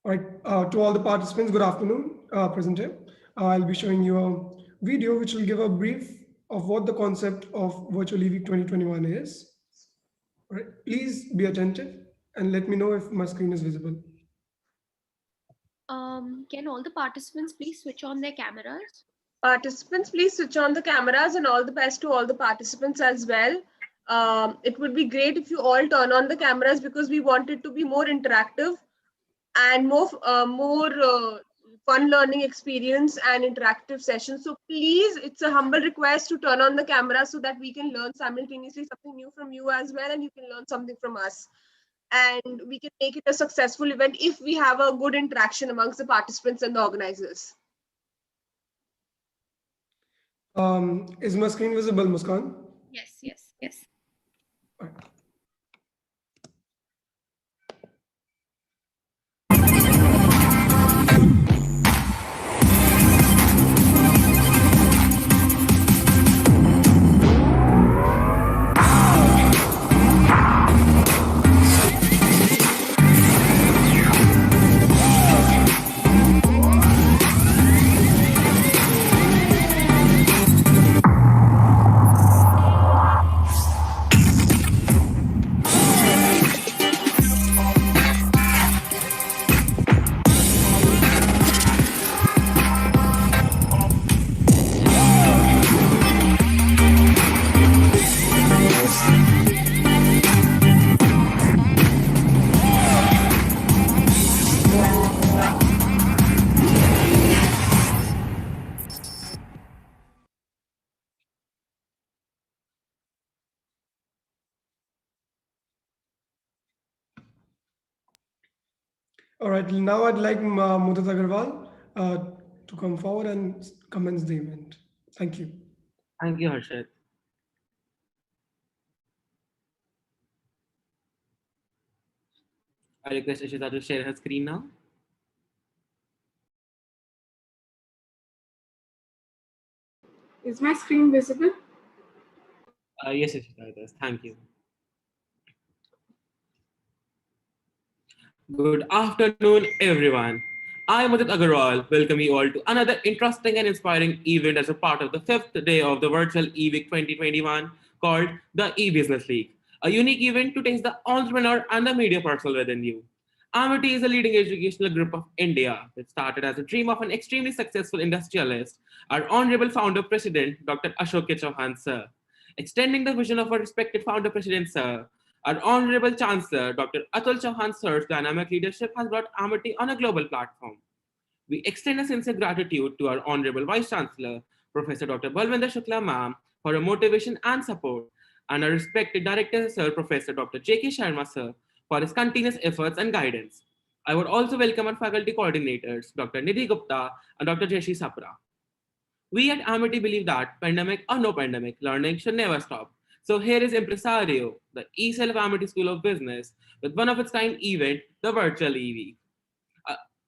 All right, to all the participants, good afternoon. Present here. I'll be showing you a video which will give a brief of what the concept of Virtual EVEEC 2021 is. All right, please be attentive and let me know if my screen is visible. Can all the participants please switch on their cameras? Participants, please switch on the cameras, and all the best to all the participants as well. It would be great if you all turn on the cameras because we want it to be more interactive and more fun learning experience and interactive sessions. So please, it's a humble request to turn on the camera so that we can learn simultaneously something new from you as well, and you can learn something from us. And we can make it a successful event if we have a good interaction amongst the participants and the organizers. Is my screen visible, Muskan? Yes. All right. All right, now I'd like Mudit Agarwal to come forward and commence the event. Thank you. Thank you, Harshit. I request Ishita to share her screen now. Is my screen visible? Yes, Ishita, it is. Thank you. Good afternoon, everyone. I am Mudit Agarwal. Welcome you all to another interesting and inspiring event as a part of the 5th day of the virtual EVEEC 2021 called the E-Business League, a unique event to taste the entrepreneur and the media person within you. Amity is a leading educational group of India that started as a dream of an extremely successful industrialist, our honorable founder president, Dr. Ashok Chauhan sir. Extending the vision of our respected founder president sir, our Honorable Chancellor, Dr. Atul Chauhan sir's dynamic leadership has brought Amity on a global platform. We extend a sincere gratitude to our Honorable Vice Chancellor, Professor Dr. Balwinder Shukla ma'am, for her motivation and support, and our respected Director Sir, Professor Dr. J.K. Sharma sir, for his continuous efforts and guidance. I would also welcome our faculty coordinators, Dr. Nidhi Gupta and Dr. Jeshi Sapra. We at Amity believe that, pandemic or no pandemic, learning should never stop. So here is Impresario, the eCell of Amity School of Business, with one of its kind event, the Virtual EVEEC.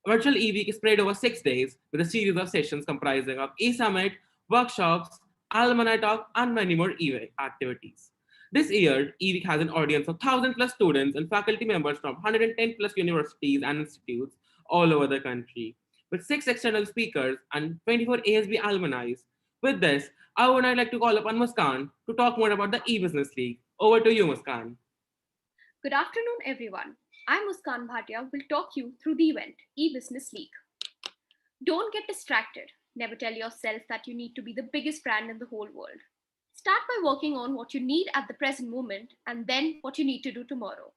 Virtual EVEEC is spread over 6 days with a series of sessions comprising of e-summit, workshops, alumni talk, and many more event activities. This year, EVEEC has an audience of 1,000 plus students and faculty members from 110 plus universities and institutes all over the country, with 6 external speakers and 24 ASB alumni. With this, I would now like to call upon Muskan to talk more about the e-business league. Over to you, Muskan. Good afternoon, everyone. I'm Muskan Bhatia. Will talk you through the event, E-Business League. Don't get distracted. Never tell yourself that you need to be the biggest brand in the whole world. Start by working on what you need at the present moment and then what you need to do tomorrow.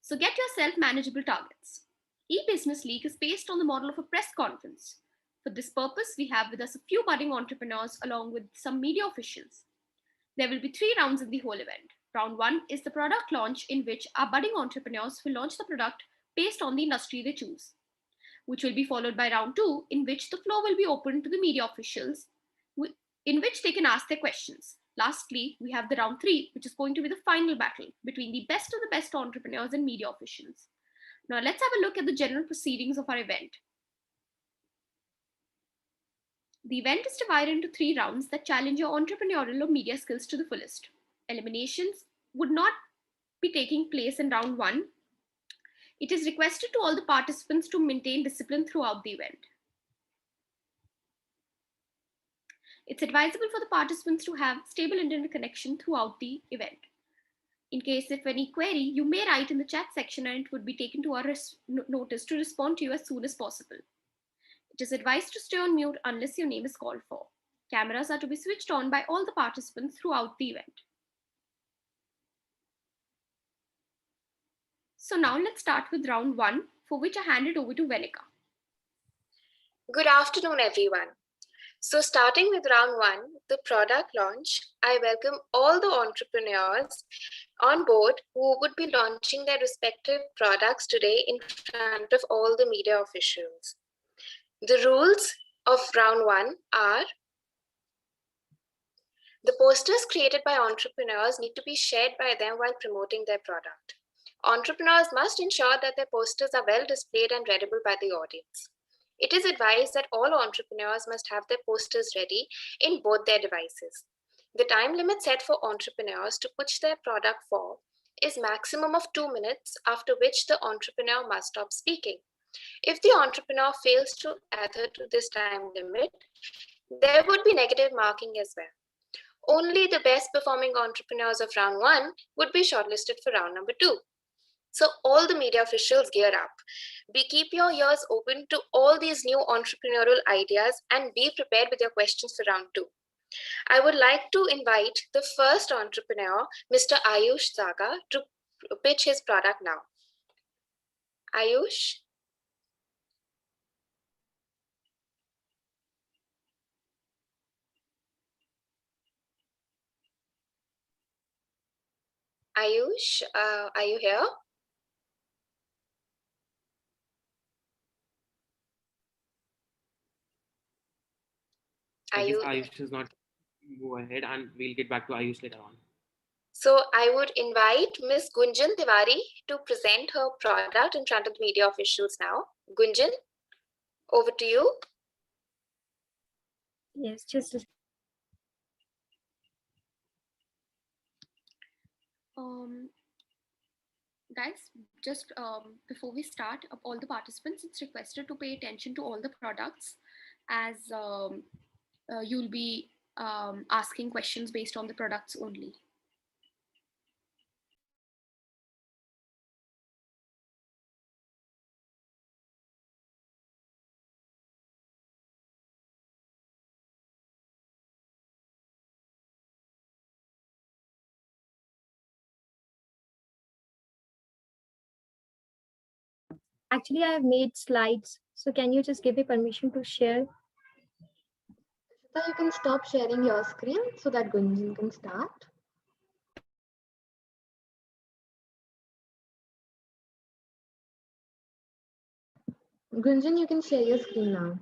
So get yourself manageable targets. E-Business League is based on the model of a press conference. For this purpose, we have with us a few budding entrepreneurs along with some media officials. There will be 3 rounds in the whole event. Round 1 is the product launch, in which our budding entrepreneurs will launch the product based on the industry they choose, which will be followed by round 2, in which the floor will be open to the media officials, in which they can ask their questions. Lastly, we have the round 3, which is going to be the final battle between the best of the best entrepreneurs and media officials. Now let's have a look at the general proceedings of our event. The event is divided into 3 rounds that challenge your entrepreneurial or media skills to the fullest. Eliminations would not be taking place in round 1. It is requested to all the participants to maintain discipline throughout the event. It's advisable for the participants to have stable internet connection throughout the event. In case of any query, you may write in the chat section and it would be taken to our notice to respond to you as soon as possible. It is advised to stay on mute unless your name is called for. Cameras are to be switched on by all the participants throughout the event. So now let's start with round 1, for which I hand it over to Venika. Good afternoon, everyone. So starting with round 1, the product launch, I welcome all the entrepreneurs on board who would be launching their respective products today in front of all the media officials. The rules of round 1 are: the posters created by entrepreneurs need to be shared by them while promoting their product. Entrepreneurs must ensure that their posters are well displayed and readable by the audience. It is advised that all entrepreneurs must have their posters ready in both their devices. The time limit set for entrepreneurs to pitch their product for is maximum of 2 minutes, after which the entrepreneur must stop speaking. If the entrepreneur fails to adhere to this time limit, there would be negative marking as well. Only the best performing entrepreneurs of round 1 would be shortlisted for round number 2. So all the media officials gear up. Keep your ears open to all these new entrepreneurial ideas and be prepared with your questions for round 2. I would like to invite the first entrepreneur, Mr. Ayush Saga, to pitch his product now. Ayush? Ayush, are you here? I guess Ayush is not. Go ahead and we'll get back to Ayush later on. So I would invite Ms. Gunjan Tiwari to present her product in front of the media officials now. Gunjan, over to you. Yes, just guys, just before we start, all the participants, it's requested to pay attention to all the products, as you'll be asking questions based on the products only. actually, I have made slides. So can you just give me permission to share? So you can stop sharing your screen so that Gunjan can start. Gunjan, you can share your screen now.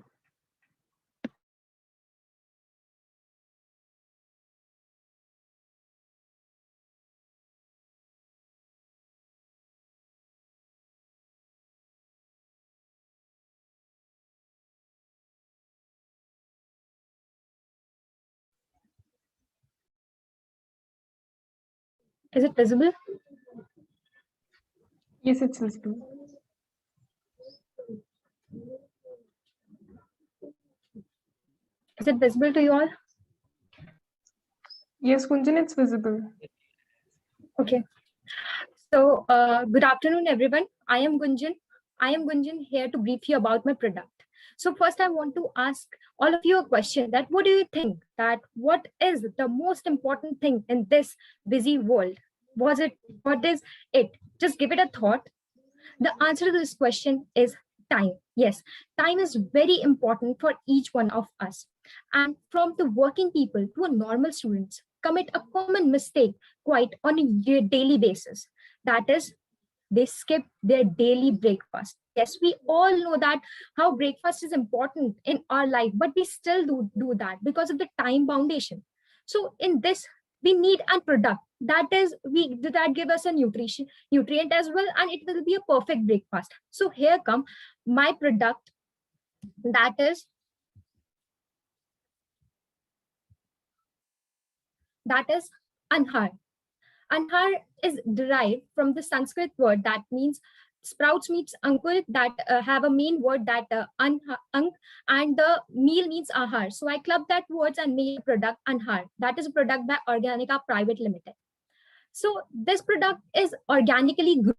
Is it visible? Yes, it's visible. Is it visible to you all? Yes, Gunjan, it's visible. Okay. So good afternoon, everyone. I am Gunjan. Here to brief you about my product. So first, I want to ask all of you a question: that what do you think that what is the most important thing in this busy world? What is it? Just give it a thought. The answer to this question is time. Yes, time is very important for each one of us. And from the working people to a normal students commit a common mistake quite on a daily basis. That is, they skip their daily breakfast. Yes, we all know that how breakfast is important in our life, but we still do that because of the time foundation. So in this, we need a product that give us a nutrient as well, and it will be a perfect breakfast. So here come my product, that is Anhar. Anhar is derived from the Sanskrit word that means Sprouts means ankur, that have a main word that ang, and the meal means ahar. So I clubbed that words and made a product Anhar. That is a product by Organica Private Limited. So this product is organically grown.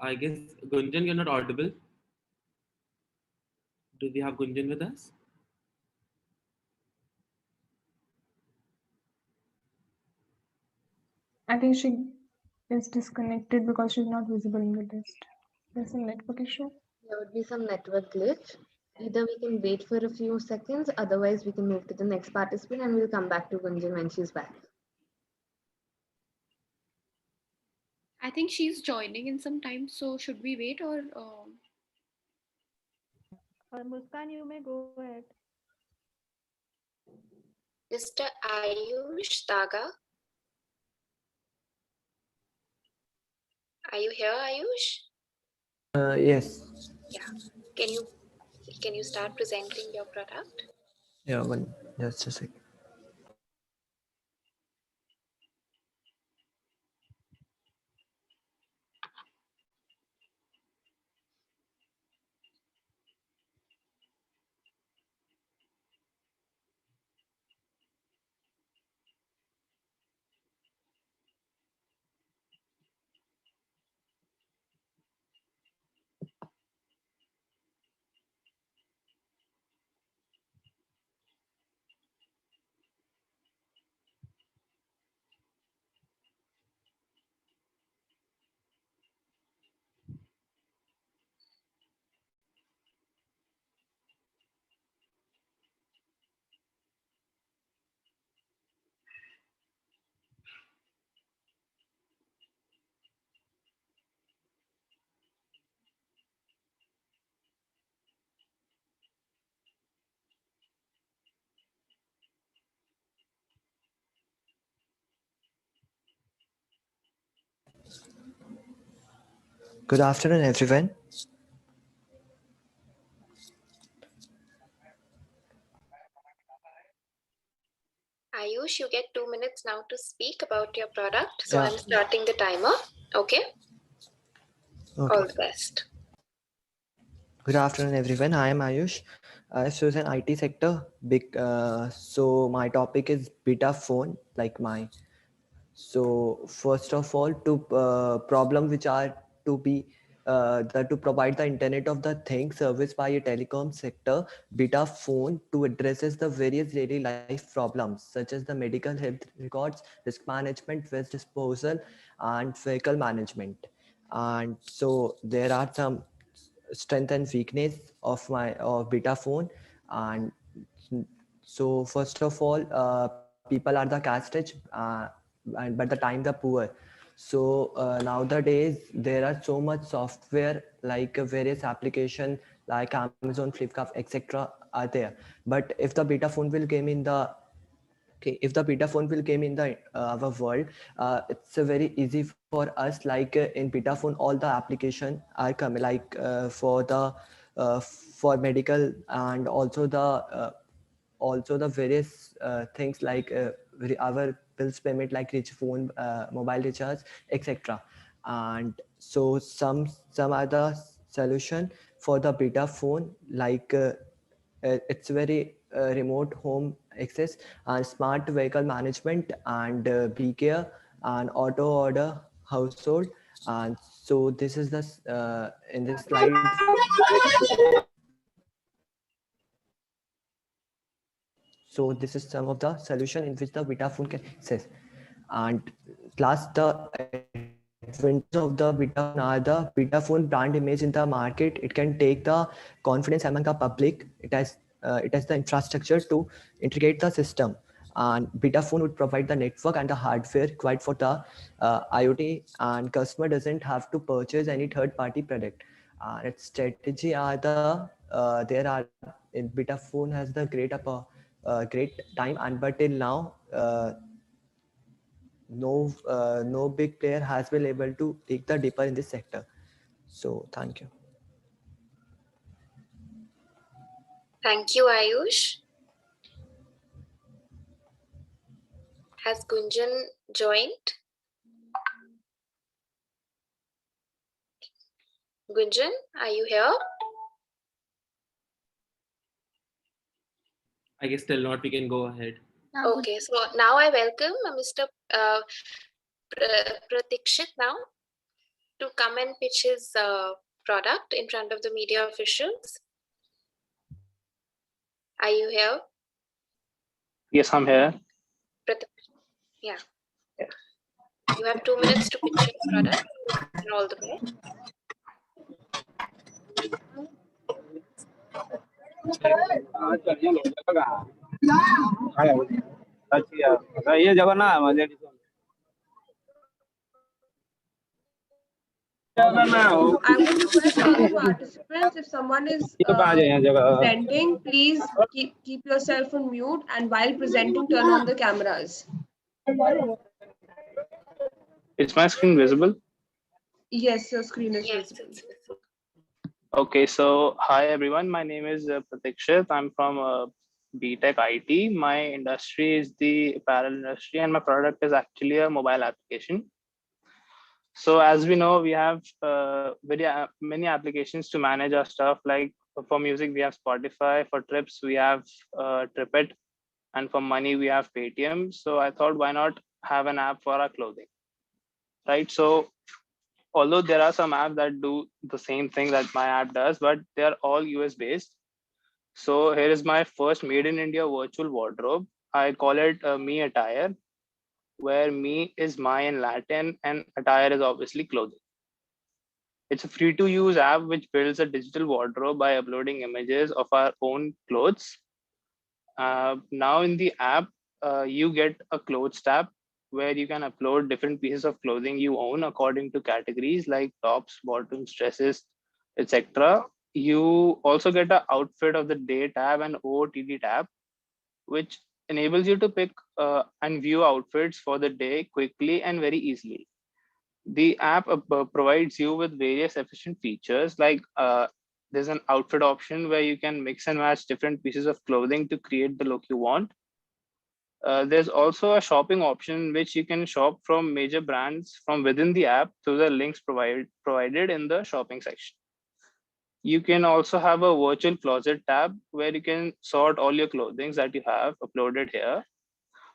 I guess Gunjan, you're not audible. Do we have Gunjan with us? I think she is disconnected because she's not visible in the list. There's a network issue. There would be some network glitch. Either we can wait for a few seconds, otherwise we can move to the next participant and we'll come back to Gunjan when she's back. I think she's joining in some time. So should we wait or? Muskan, you may go ahead. Mr. Ayush Daga. Are you here, Ayush? Yes. Yeah. Can you start presenting your product? Yeah, just a second. Good afternoon, everyone. Ayush, you get 2 minutes now to speak about your product. So Yeah. I'm starting the timer. Okay. Okay. All the best. Good afternoon, everyone. I am Ayush. So it's an IT sector. So my topic is beta phone, like mine. So first of all, to problem which are to be to provide the Internet of the Things service by a telecom sector, beta phone to addresses the various daily life problems such as the medical health records, risk management, waste disposal, and vehicle management. And so there are some strength and weakness of my beta phone. And so first of all, people are the cash rich, but the time the poor. So nowadays there are so much software like various application like Amazon, Flipkart, etc. are there. But if the beta phone will came in the if the beta phone will came in the our world, it's very easy for us. Like in beta phone, all the application are coming like for medical, and also the various things like our bills payment like rich phone, mobile recharge, etc. And so some other solution for the beta phone like it's very remote home access and smart vehicle management and be care and auto order household. And so this is the in this slide. So this is some of the solution in which the beta phone can access. And last, the advantage of the beta phone are the beta phone brand image in the market. It can take the confidence among the public. It has the infrastructure to integrate the system. and Betaphone would provide the network and the hardware required for the IoT, and customer doesn't have to purchase any third-party product. And its strategy are there are in Betaphone has the great time, and but till now no big player has been able to take the deeper in this sector. So thank you. Thank you, Ayush. Has Gunjan joined? Gunjan, are you here? I guess still not. We can go ahead. Okay, so now I welcome Mr. Pratikshit now to come and pitch his product in front of the media officials. Are you here? Yes, I'm here. Yeah. You have 2 minutes to pitch your product. And all the best. ये जगह ना I would request all the participants, if someone is presenting, please keep yourself on mute, and while presenting, turn on the cameras. Is my screen visible? Yes, your screen is visible. Okay, so hi everyone. My name is Pratikshit. I'm from BTech IT. My industry is the apparel industry, and my product is actually a mobile application. So as we know, we have many applications to manage our stuff. Like for music, we have Spotify. For trips, we have TripIt, and for money, we have Paytm. So I thought, why not have an app for our clothing, right? So although there are some apps that do the same thing that my app does, but they are all US based. So here is my first made in India virtual wardrobe. I call it Me Attire, where me is my in Latin and attire is obviously clothing. It's a free to use app which builds a digital wardrobe by uploading images of our own clothes. Now in the app, you get a clothes tab where you can upload different pieces of clothing you own according to categories like tops, bottoms, dresses, etc. You also get an outfit of the day tab and OOTD tab, which enables you to pick and view outfits for the day quickly and very easily. The app provides you with various efficient features like there's an outfit option where you can mix and match different pieces of clothing to create the look you want. There's also a shopping option which you can shop from major brands from within the app through the links provided in the shopping section. You can also have a virtual closet tab where you can sort all your clothing that you have uploaded here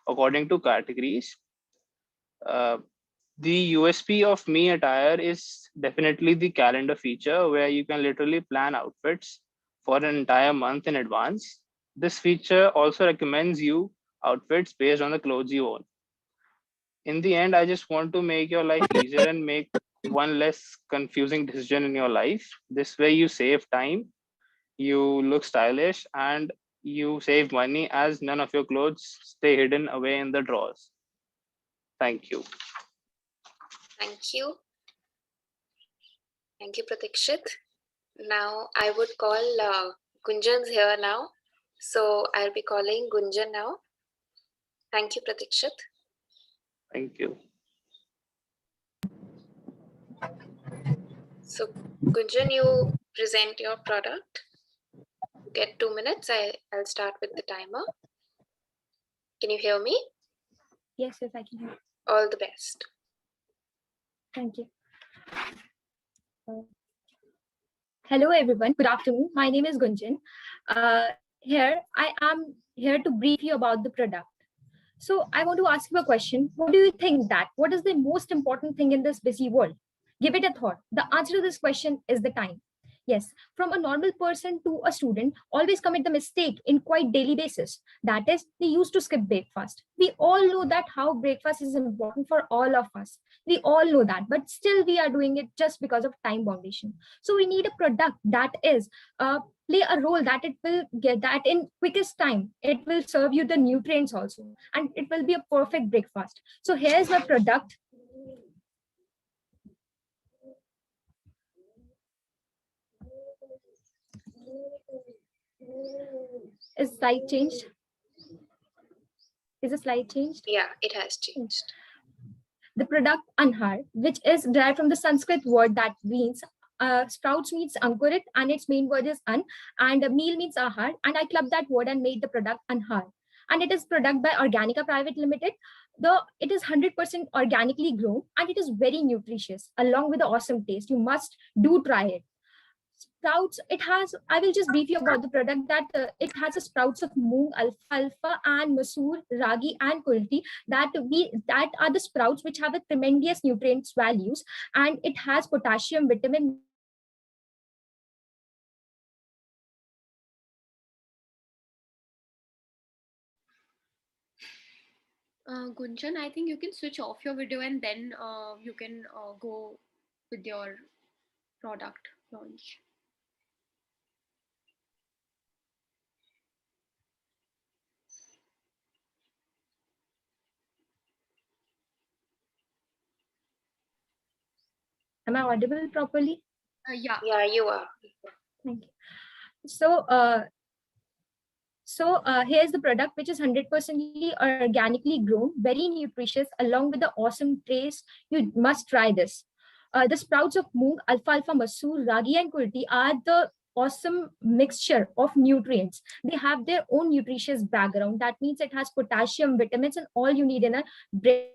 according to categories. The USP of Me Attire is definitely the calendar feature where you can literally plan outfits for an entire month in advance. This feature also recommends you outfits based on the clothes you own. In the end, I just want to make your life easier and make one less confusing decision in your life. This way you save time, you look stylish, and you save money as none of your clothes stay hidden away in the drawers. Thank you. Thank you. Thank you, Pratikshit. Now I would call Gunjan's here now. So I'll be calling Gunjan now. Thank you, Pratikshit. Thank you. So Gunjan, you present your product. Get 2 minutes. I'll start with the timer. Can you hear me? Yes, I can hear. All the best. Thank you. Hello, everyone. Good afternoon. My name is Gunjan. I am here to brief you about the product. So I want to ask you a question. What do you think that? What is the most important thing in this busy world? Give it a thought. The answer to this question is the time. Yes, from a normal person to a student, always commit the mistake in quite daily basis. That is, they used to skip breakfast. We all know that how breakfast is important for all of us. We all know that, but still we are doing it just because of time boundation. So we need a product that is play a role that it will get that in quickest time. It will serve you the nutrients also, and it will be a perfect breakfast. So here's my product. Is slide changed? Is the slide changed? Yeah, it has changed. The product Anhar, which is derived from the Sanskrit word that means sprouts means ankurit, and its main word is an, and meal means ahar, and I clubbed that word and made the product Anhar. And it is product by Organica Private Limited. It is 100% organically grown, and it is very nutritious along with the awesome taste. You must do try it. Sprouts, it has, I will just brief you about the product, that it has a sprouts of moong, alfalfa and masoor, ragi and kulti, that are the sprouts which have a tremendous nutrients values, and it has potassium, vitamin. Gunjan, I think you can switch off your video and then you can go with your product launch. Am I audible properly? Yeah. Yeah, you are. Thank you. So, here's the product, which is 100% organically grown, very nutritious, along with the awesome taste. You must try this. The sprouts of moong, alfalfa, masoor, ragi, and kulti are the awesome mixture of nutrients. They have their own nutritious background. That means it has potassium, vitamins, and all you need in a bread.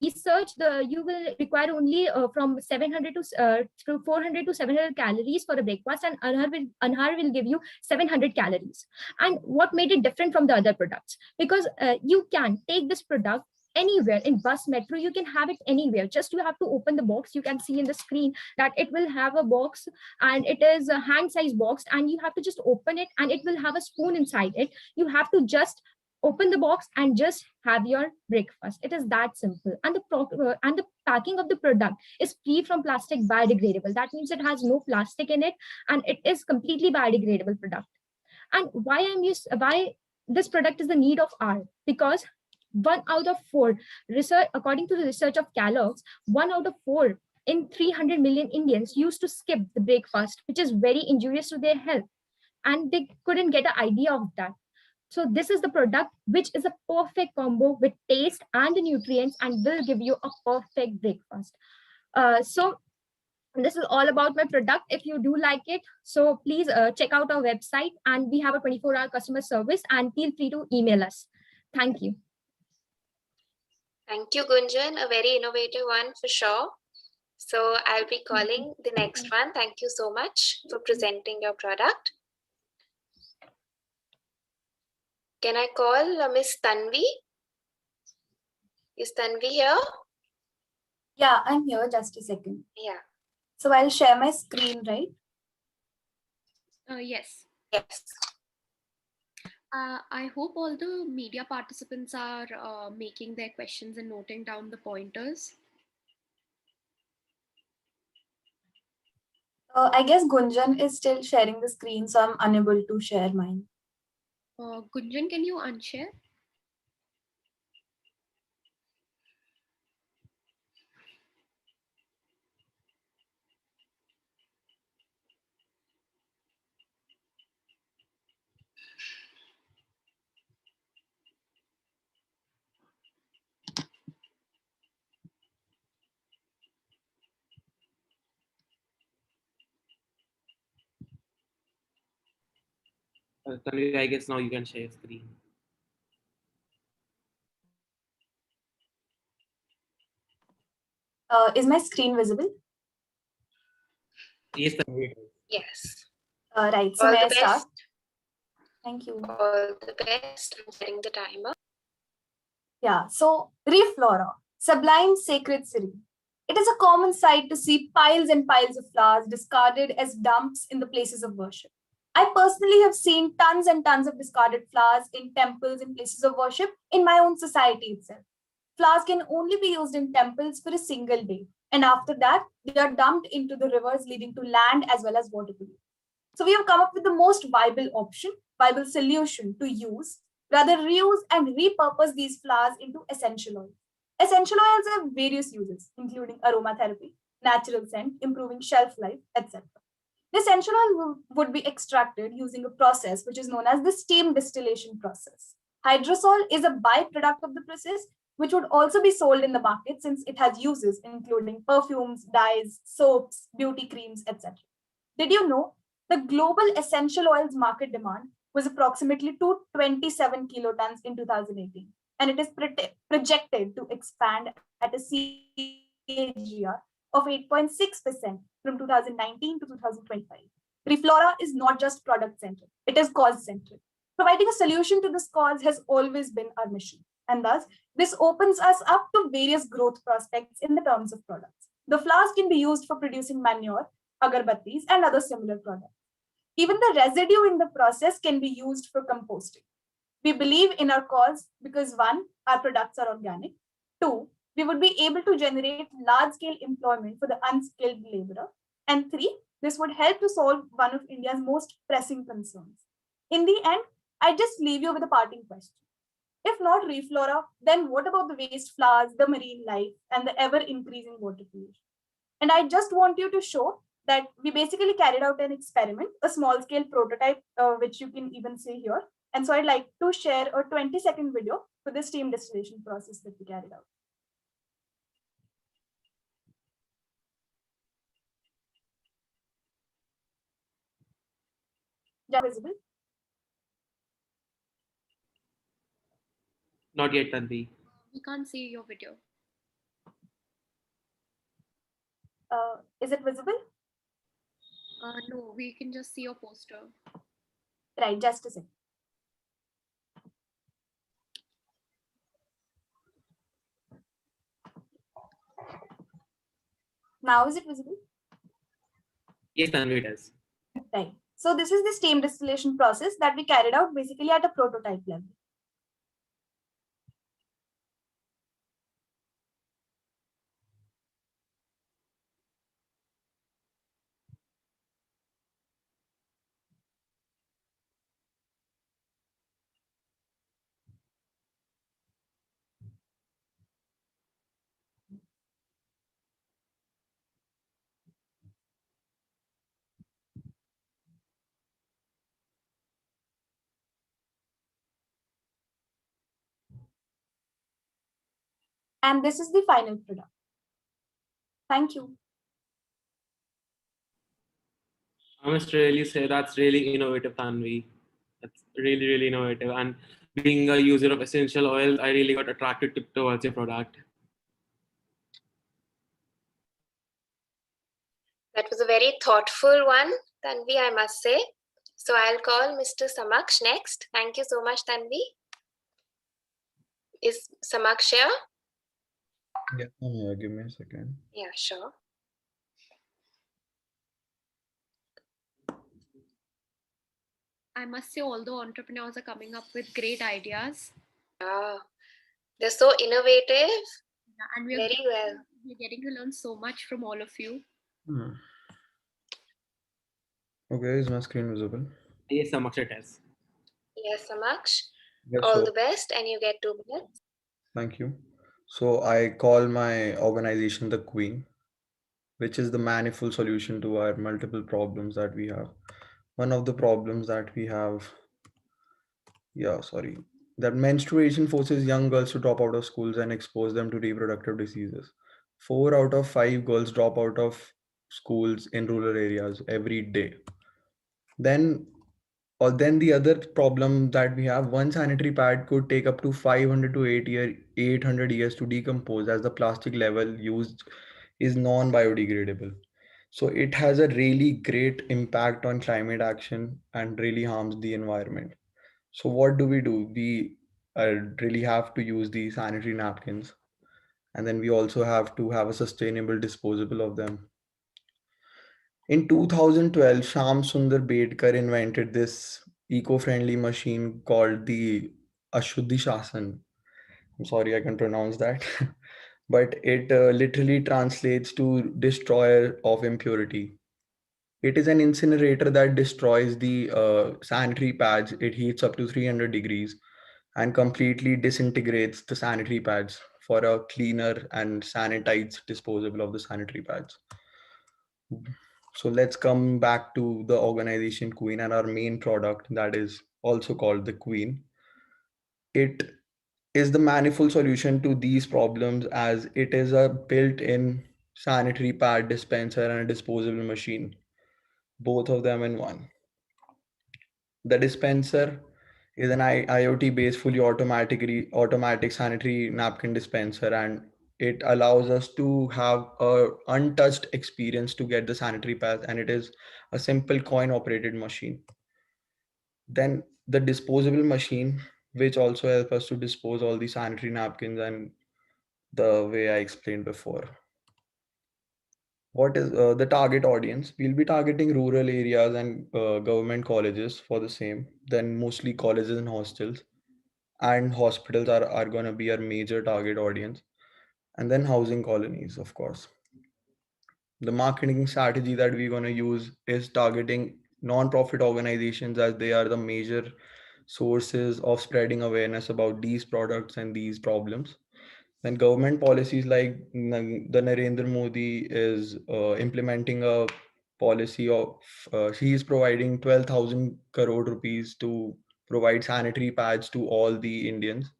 Research, you will require only from 700 to 400 to 700 calories for a breakfast, and Anhar will give you 700 calories. And what made it different from the other products? Because you can take this product anywhere, in bus, metro, you can have it anywhere. Just you have to open the box. You can see in the screen that it will have a box, and it is a hand size box, and you have to just open it, and it will have a spoon inside it. You have to just open the box and just have your breakfast. It is that simple. And the packing of the product is free from plastic, biodegradable. That means it has no plastic in it, and it is completely biodegradable product. And why this product is the need of hour? Because 1 out of 4 research, according to the research of Kellogg's, 1 out of 4 in 300 million Indians used to skip the breakfast, which is very injurious to their health, and they couldn't get an idea of that. So this is the product which is a perfect combo with taste and the nutrients, and will give you a perfect breakfast. So this is all about my product. If you do like it, so please check out our website, and we have a 24-hour customer service, and feel free to email us. Thank you. Thank you, Gunjan. A very innovative one for sure. So I'll be calling the next one. Thank you so much for presenting your product. Can I call Miss Tanvi? Is Tanvi here? Yeah, I'm here. Just a second. Yeah. So I'll share my screen, right? Yes. Yes. I hope all the media participants are making their questions and noting down the pointers. I guess Gunjan is still sharing the screen, so I'm unable to share mine. Gunjan, can you unshare? Tanvi, I guess now you can share screen. Is my screen visible? Yes, Tanvi. Yes. Right. So All may I the start? best. Thank you. All the best. I'm setting the timer. Yeah. So Reflora, sublime sacred serene. It is a common sight to see piles and piles of flowers discarded as dumps in the places of worship. I personally have seen tons and tons of discarded flowers in temples and places of worship in my own society itself. Flowers can only be used in temples for a single day, and after that, they are dumped into the rivers, leading to land as well as water pollution. So we have come up with the most viable option, viable solution to use, rather reuse and repurpose these flowers into essential oils. Essential oils have various uses, including aromatherapy, natural scent, improving shelf life, etc. The essential oil would be extracted using a process which is known as the steam distillation process. Hydrosol is a byproduct of the process, which would also be sold in the market since it has uses including perfumes, dyes, soaps, beauty creams, etc. Did you know the global essential oils market demand was approximately 227 kilotons in 2018, and it is projected to expand at a CAGR of 8.6% from 2019 to 2025. Reflora is not just product-centric, it is cause-centric. Providing a solution to this cause has always been our mission, and thus this opens us up to various growth prospects in the terms of products. The flowers can be used for producing manure, agarbattis, and other similar products. Even the residue in the process can be used for composting. We believe in our cause because 1, our products are organic. 2, we would be able to generate large-scale employment for the unskilled laborer. And 3, this would help to solve one of India's most pressing concerns. In the end, I just leave you with a parting question. If not Reflora, then what about the waste flowers, the marine life, and the ever-increasing water pollution? And I just want you to show that we basically carried out an experiment, a small-scale prototype, which you can even see here. And so I'd like to share a 20-second video for the steam distillation process that we carried out. Is that visible? Not yet, Tanvi. We can't see your video. Is it visible? No, we can just see your poster. Right, just a second. Now is it visible? Yes, Tanvi, it is. Right. So this is the steam distillation process that we carried out basically at a prototype level. And this is the final product. Thank you. I must really say that's really innovative, Tanvi. That's really, really innovative. And being a user of essential oils, I really got attracted towards your product. That was a very thoughtful one, Tanvi, I must say. So I'll call Mr. Samaksh next. Thank you so much, Tanvi. Is Samaksh here? Yeah, I'm here. Give me a second. Yeah, sure. I must say, all the entrepreneurs are coming up with great ideas. They're so innovative. Yeah, and we're getting to learn so much from all of you. Okay, is my screen visible? Yes, Samaksh, it is. Yes, Samaksh. Yeah, All so the best, and you get 2 minutes. thank you. So I call my organization the Queen, which is the manifold solution to our multiple problems that we have. One of the problems that we have, that menstruation forces young girls to drop out of schools and expose them to reproductive diseases. 4 out of 5 girls drop out of schools in rural areas every day. Then the other problem that we have, one sanitary pad could take up to 500 to 800 years to decompose, as the plastic level used is non-biodegradable. So it has a really great impact on climate action and really harms the environment. So what do? We really have to use the sanitary napkins, and then we also have to have a sustainable disposable of them. In 2012, Sham Sundar Bedkar invented this eco-friendly machine called the Ashuddhi Shasan. I'm sorry, I can pronounce that. But it literally translates to destroyer of impurity. It is an incinerator that destroys the sanitary pads. It heats up to 300 degrees and completely disintegrates the sanitary pads for a cleaner and sanitized disposal of the sanitary pads. So let's come back to the organization Queen and our main product that is also called the Queen. It is the manifold solution to these problems as it is a built-in sanitary pad dispenser and a disposable machine, both of them in one. The dispenser is an IoT-based fully automatic sanitary napkin dispenser, and it allows us to have a untouched experience to get the sanitary pads, and it is a simple coin operated machine. Then the disposable machine, which also helps us to dispose all the sanitary napkins and the way I explained before. What is the target audience? We'll be targeting rural areas and government colleges for the same. Then mostly colleges and hostels, and hospitals are going to be our major target audience. And then housing colonies, of course. The marketing strategy that we're going to use is targeting non-profit organizations as they are the major sources of spreading awareness about these products and these problems. Then government policies like the Narendra Modi is implementing a policy of he is providing 12,000 crore rupees to provide sanitary pads to all the Indians.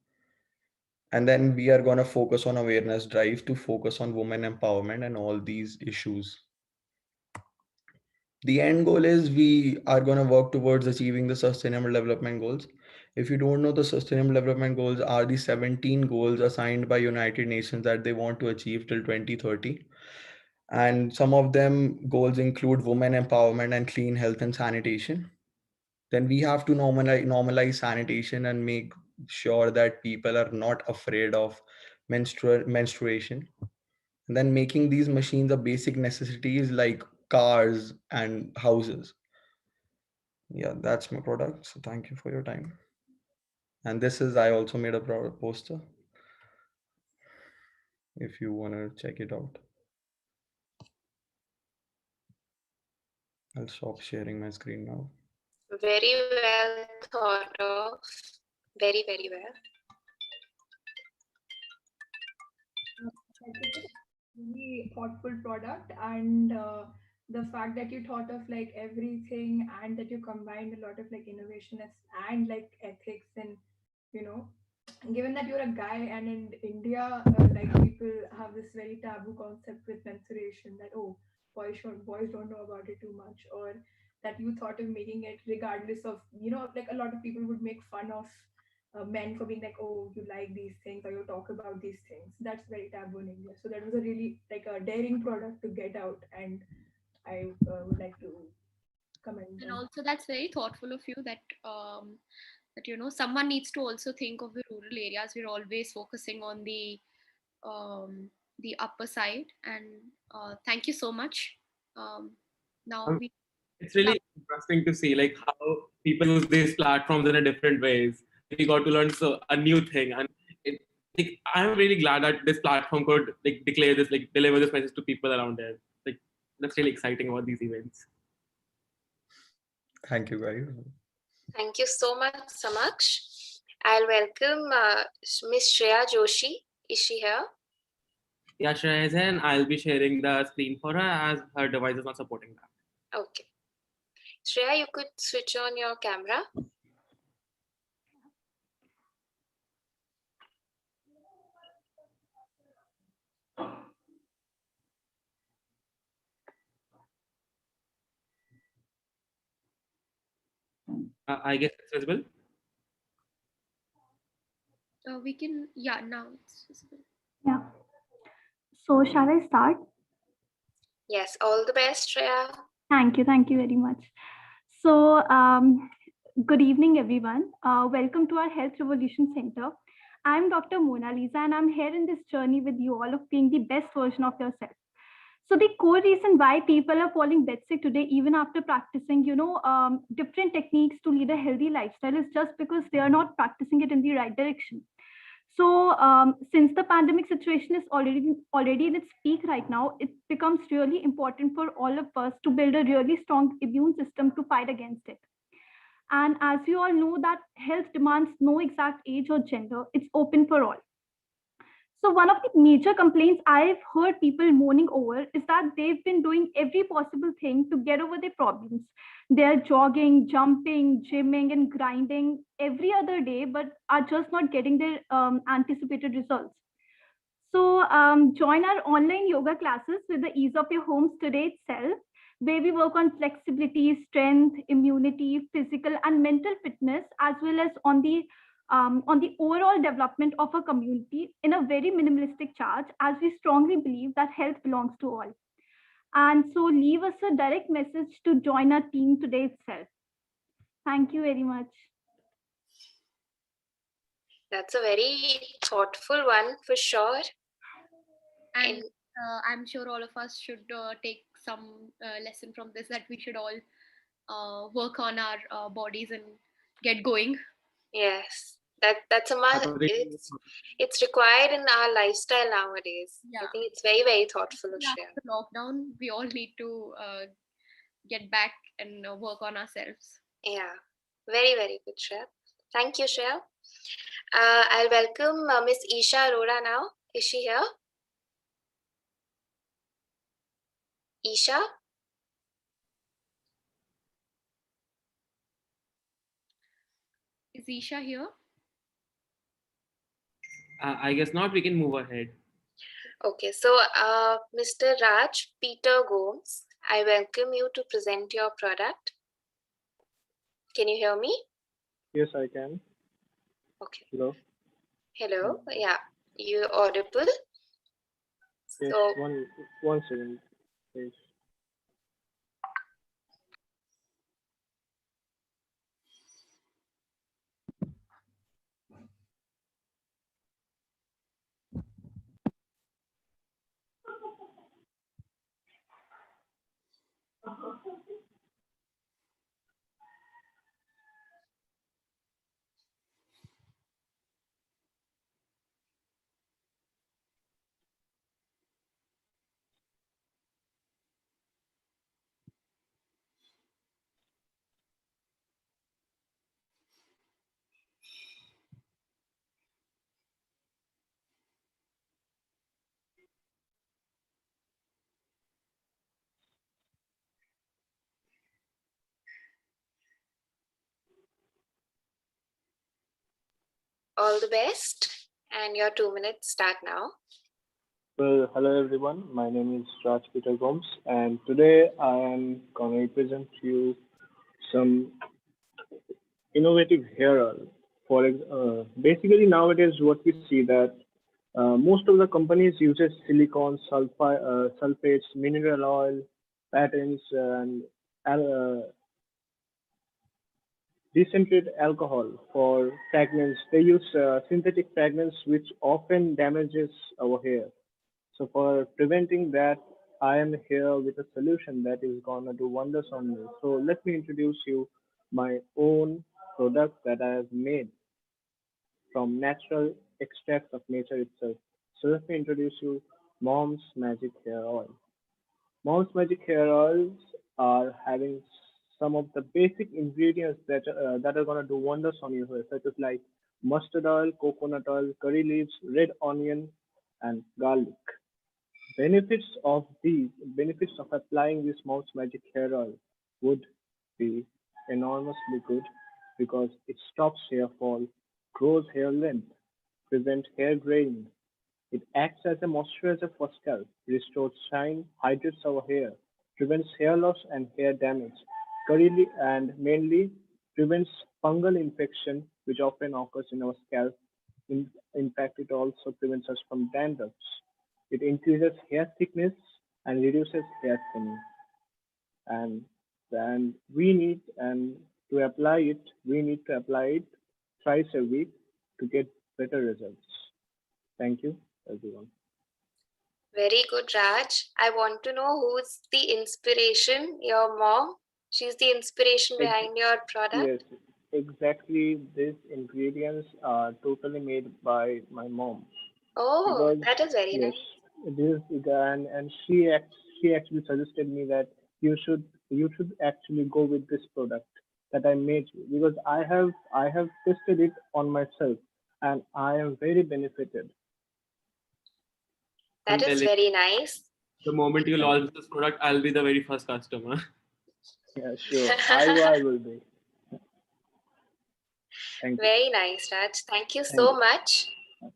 And then we are going to focus on awareness drive to focus on women empowerment and all these issues. The end goal is we are going to work towards achieving the sustainable development goals. If you don't know, the sustainable development goals are the 17 goals assigned by United Nations that they want to achieve till 2030. And some of them goals include women empowerment and clean health and sanitation. Then we have to normalize sanitation and make sure that people are not afraid of menstruation. And then making these machines a basic necessities like cars and houses. Yeah, that's my product. So thank you for your time. And this is, I also made a poster if you want to check it out. I'll stop sharing my screen now. Very well thought of. Very, very well. Really thoughtful product, and the fact that you thought of like everything and that you combined a lot of like innovation and like ethics, and given that you're a guy and in India like people have this very taboo concept with menstruation that boys don't know about it too much, or that you thought of making it regardless of like a lot of people would make fun of men for being like, oh, you like these things or you talk about these things. That's very taboo in India. So that was a really like a daring product to get out, and I would like to commend. And also, that's very thoughtful of you that someone needs to also think of the rural areas. We're always focusing on the upper side, and thank you so much. It's really interesting to see like how people use these platforms in a different ways. We got to learn a new thing, and I'm really glad that this platform could deliver this message to people around there. Like that's really exciting about these events. Thank you, guys. Thank you so much, Samaksh. I'll welcome Miss Shreya Joshi. Is she here? Yeah, Shreya is here, and I'll be sharing the screen for her as her device is not supporting that. Okay. Shreya, you could switch on your camera. I guess it's visible. We can, now it's visible. Yeah. So shall I start? Yes, all the best, Shreya. Thank you very much. So good evening, everyone. Welcome to our Health Revolution Center. I'm Dr. Mona Lisa, and I'm here in this journey with you all of being the best version of yourself. So the core reason why people are falling dead sick today, even after practicing, different techniques to lead a healthy lifestyle, is just because they are not practicing it in the right direction. So since the pandemic situation is already in its peak right now, it becomes really important for all of us to build a really strong immune system to fight against it. And as you all know that health demands no exact age or gender, it's open for all. So one of the major complaints I've heard people moaning over is that they've been doing every possible thing to get over their problems. They're jogging, jumping, gymming, and grinding every other day, but are just not getting their anticipated results. So join our online yoga classes with the ease of your homes today itself, where we work on flexibility, strength, immunity, physical and mental fitness, as well as on the overall development of a community in a very minimalistic charge, as we strongly believe that health belongs to all. And so leave us a direct message to join our team today itself. Thank you very much. That's a very thoughtful one for sure. And I'm sure all of us should take some lesson from this, that we should all work on our bodies and get going. Yes, that's a must. It's required in our lifestyle nowadays. Yeah. I think it's very, very thoughtful of After Shreya. the lockdown, we all need to get back and work on ourselves. Yeah, very, very good, Shreya. Thank you, Shreya. I'll welcome Miss Isha Arora now. Is she here? Isha? Is Isha here? I guess not. We can move ahead. Okay, so Mr. Raj Peter Gomes, I welcome you to present your product. Can you hear me? Yes, I can. Okay. Hello. Hello. Yeah, you're audible. Yes, So, one second, please. all the best, and your 2 minutes start now. Well, hello everyone. My name is Raj Peter Gomes, and today I am going to present to you some innovative hair oil. Basically nowadays, what we see that most of the companies uses silicone, sulfates, mineral oil, patents, and decentrated alcohol for fragrance. They use synthetic fragrance, which often damages our hair. So for preventing that, I am here with a solution that is gonna do wonders on you. So let me introduce you my own product that I have made from natural extracts of nature itself. So let me introduce you Mom's Magic Hair Oil. Mom's Magic Hair Oils are having some of the basic ingredients that are gonna do wonders on your hair, such as like mustard oil, coconut oil, curry leaves, red onion, and garlic. Benefits of applying this Mom's Magic Hair Oil would be enormously good because it stops hair fall, grows hair length, prevents hair graying. It acts as a moisturizer for scalp, restores shine, hydrates our hair, prevents hair loss and hair damage, and mainly prevents fungal infection, which often occurs in our scalp. In fact, it also prevents us from dandruff. It increases hair thickness and reduces hair thinning. And to apply it, we need to apply it thrice a week to get better results. Thank you, everyone. Very good, Raj. I want to know who's the inspiration. Your mom? She's the inspiration behind your product? exactly these ingredients are totally made by my mom. Oh, Because that is very yes, nice. this and she actually suggested me that you should actually go with this product that I made you, because I have tested it on myself and I am very benefited. That I'm is telling very nice. the moment you launch this product, I'll be the very first customer. Yeah, sure. I will be. Thank you. Very nice, Raj. Thank you Thank so you. much.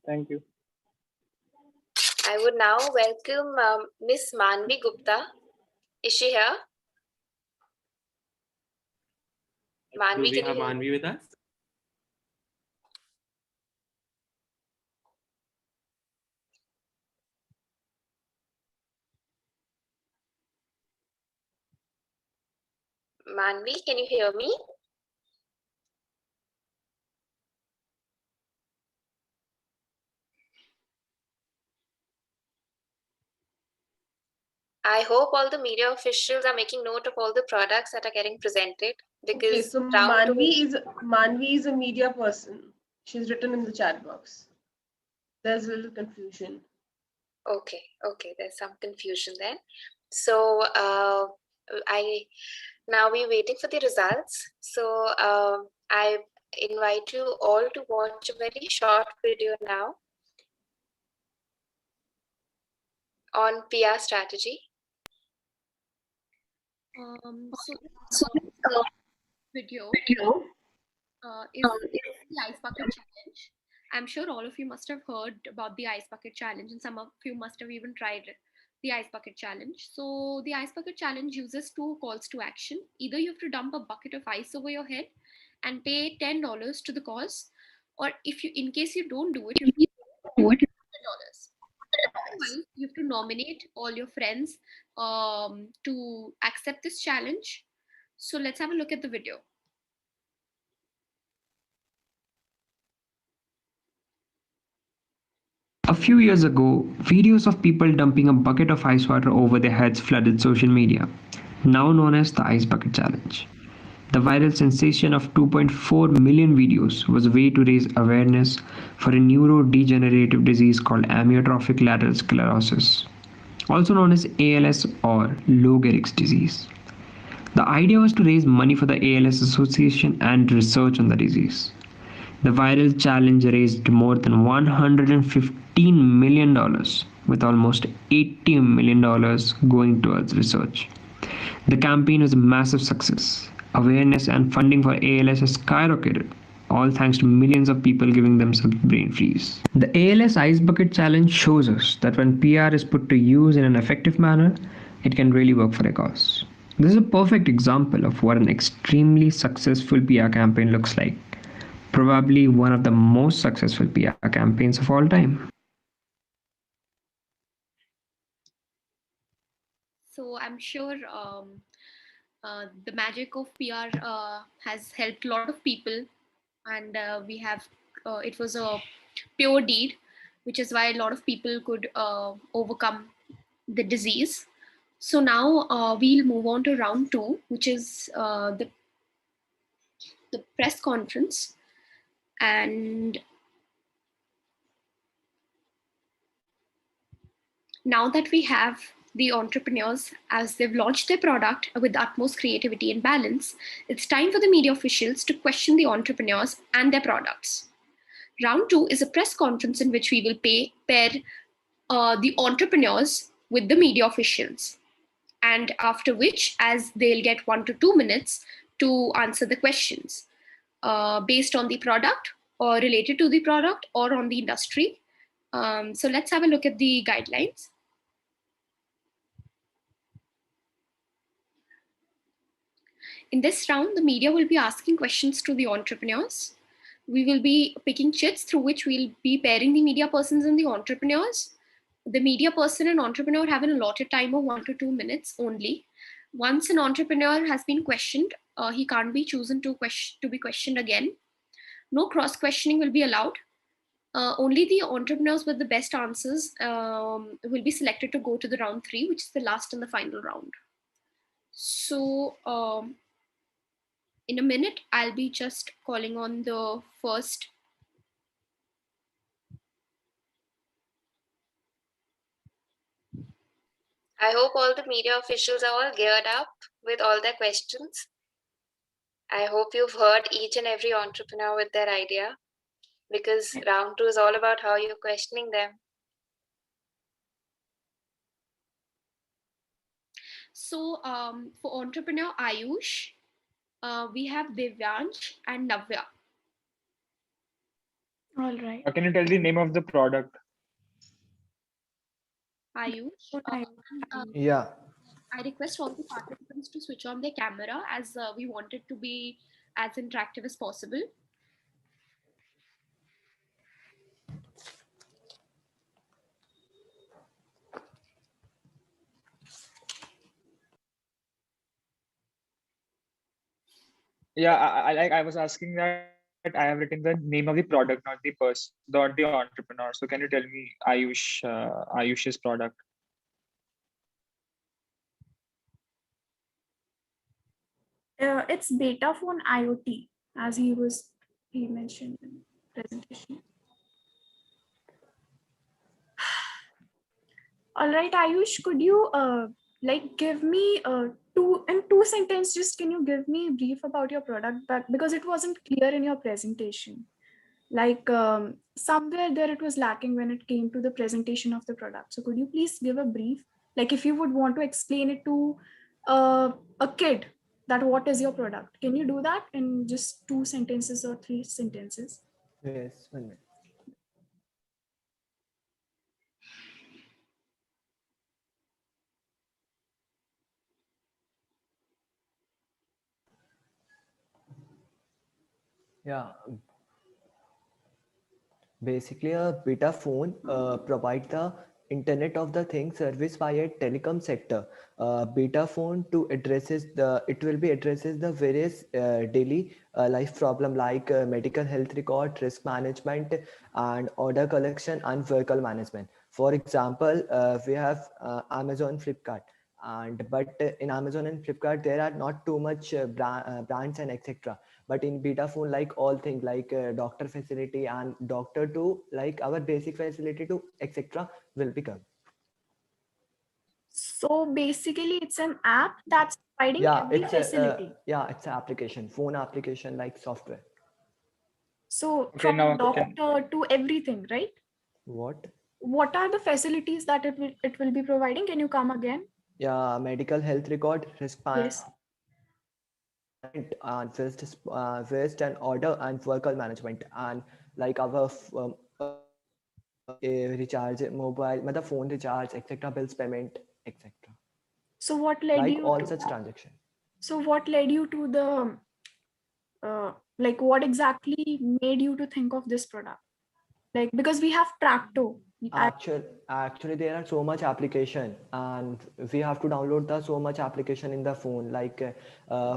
Thank you. I would now welcome Miss Manvi Gupta. Is she here? Do Manvi, we can you have hear me? Manvi with us? Manvi, can you hear me? I hope all the media officials are making note of all the products that are getting presented, Okay, because so round two. Manvi is a media person. She's written in the chat box. There's a little confusion. Okay, there's some confusion then. So now we're waiting for the results. So I invite you all to watch a very short video now on PR strategy. So video is the Ice Bucket Challenge. I'm sure all of you must have heard about the Ice Bucket Challenge, and some of you must have even tried the Ice Bucket Challenge. So the Ice Bucket Challenge uses two calls to action. Either you have to dump a bucket of ice over your head and pay $10 to the cause, or if you, in case you don't do it, you have to pay $100. Otherwise, you have to nominate all your friends to accept this challenge. So let's have a look at the video. A few years ago, videos of people dumping a bucket of ice water over their heads flooded social media, now known as the Ice Bucket Challenge. The viral sensation of 2.4 million videos was a way to raise awareness for a neurodegenerative disease called amyotrophic lateral sclerosis, also known as ALS or Lou Gehrig's disease. The idea was to raise money for the ALS Association and research on the disease. The viral challenge raised more than $115 million, with almost $80 million going towards research. The campaign was a massive success. Awareness and funding for ALS has skyrocketed, all thanks to millions of people giving themselves brain freeze. The ALS Ice Bucket Challenge shows us that when PR is put to use in an effective manner, it can really work for a cause. This is a perfect example of what an extremely successful PR campaign looks like. Probably one of the most successful PR campaigns of all time. So I'm sure the magic of PR has helped a lot of people, and we have it was a pure deed, which is why a lot of people could overcome the disease. So now we'll move on to round two, which is the press conference. And now that we have the entrepreneurs as they've launched their product with the utmost creativity and balance, it's time for the media officials to question the entrepreneurs and their products. Round two is a press conference in which we will pair the entrepreneurs with the media officials. And after which, as they'll get 1 to 2 minutes to answer the questions based on the product or related to the product or on the industry. So let's have a look at the guidelines. In this round, the media will be asking questions to the entrepreneurs. We will be picking chits through which we'll be pairing the media persons and the entrepreneurs. The media person and entrepreneur have an allotted time of 1 to 2 minutes only. Once an entrepreneur has been questioned, he can't be chosen to be questioned again. No cross questioning will be allowed. Only the entrepreneurs with the best answers will be selected to go to the round 3, which is the last and the final round. So In a minute, I'll be just calling on the first. I hope all the media officials are all geared up with all their questions. I hope you've heard each and every entrepreneur with their idea, because round 2 is all about how you're questioning them. So for entrepreneur Ayush, we have Divyansh and Navya. All right. Can you tell the name of the product? Ayush, Yeah. I request all the participants to switch on their camera, as we want it to be as interactive as possible. Yeah, I was asking that I have written the name of the product, not the person, not the entrepreneur. So can you tell me Ayush's product? It's beta phone IoT, as he mentioned in presentation. All right, Ayush, could you like give me in two sentences, just can you give me a brief about your product, because it wasn't clear in your presentation. Like somewhere there it was lacking when it came to the presentation of the product. So could you please give a brief, like if you would want to explain it to a kid, that what is your product? Can you do that in just 2 sentences or 3 sentences? Yes, 1 minute. Yeah. Basically, a beta phone provides the Internet of the Things service via telecom sector. Beta phone to it will be addresses the various daily life problem like medical health record, risk management, and order collection and vehicle management. For example, we have Amazon, Flipkart. But in Amazon and Flipkart there are not too much brands and etc. But in beta phone, like all things like doctor facility and doctor to like our basic facility to etc. will become. So basically it's an app that's providing every facility. It's an application, phone application like software. So Okay, from now doctor to everything, right? What are the facilities that it will be providing? Can you come again? Yeah, medical health record, risk Yes. and waste and order and vehicle management, and like our recharge mobile, matlab phone recharge, etc. bills payment, etc. So what led like you all to, such transaction. So what led you to the like what exactly made you to think of this product? Like because we have Tracto. Actually there are so much application and we have to download the so much application in the phone, like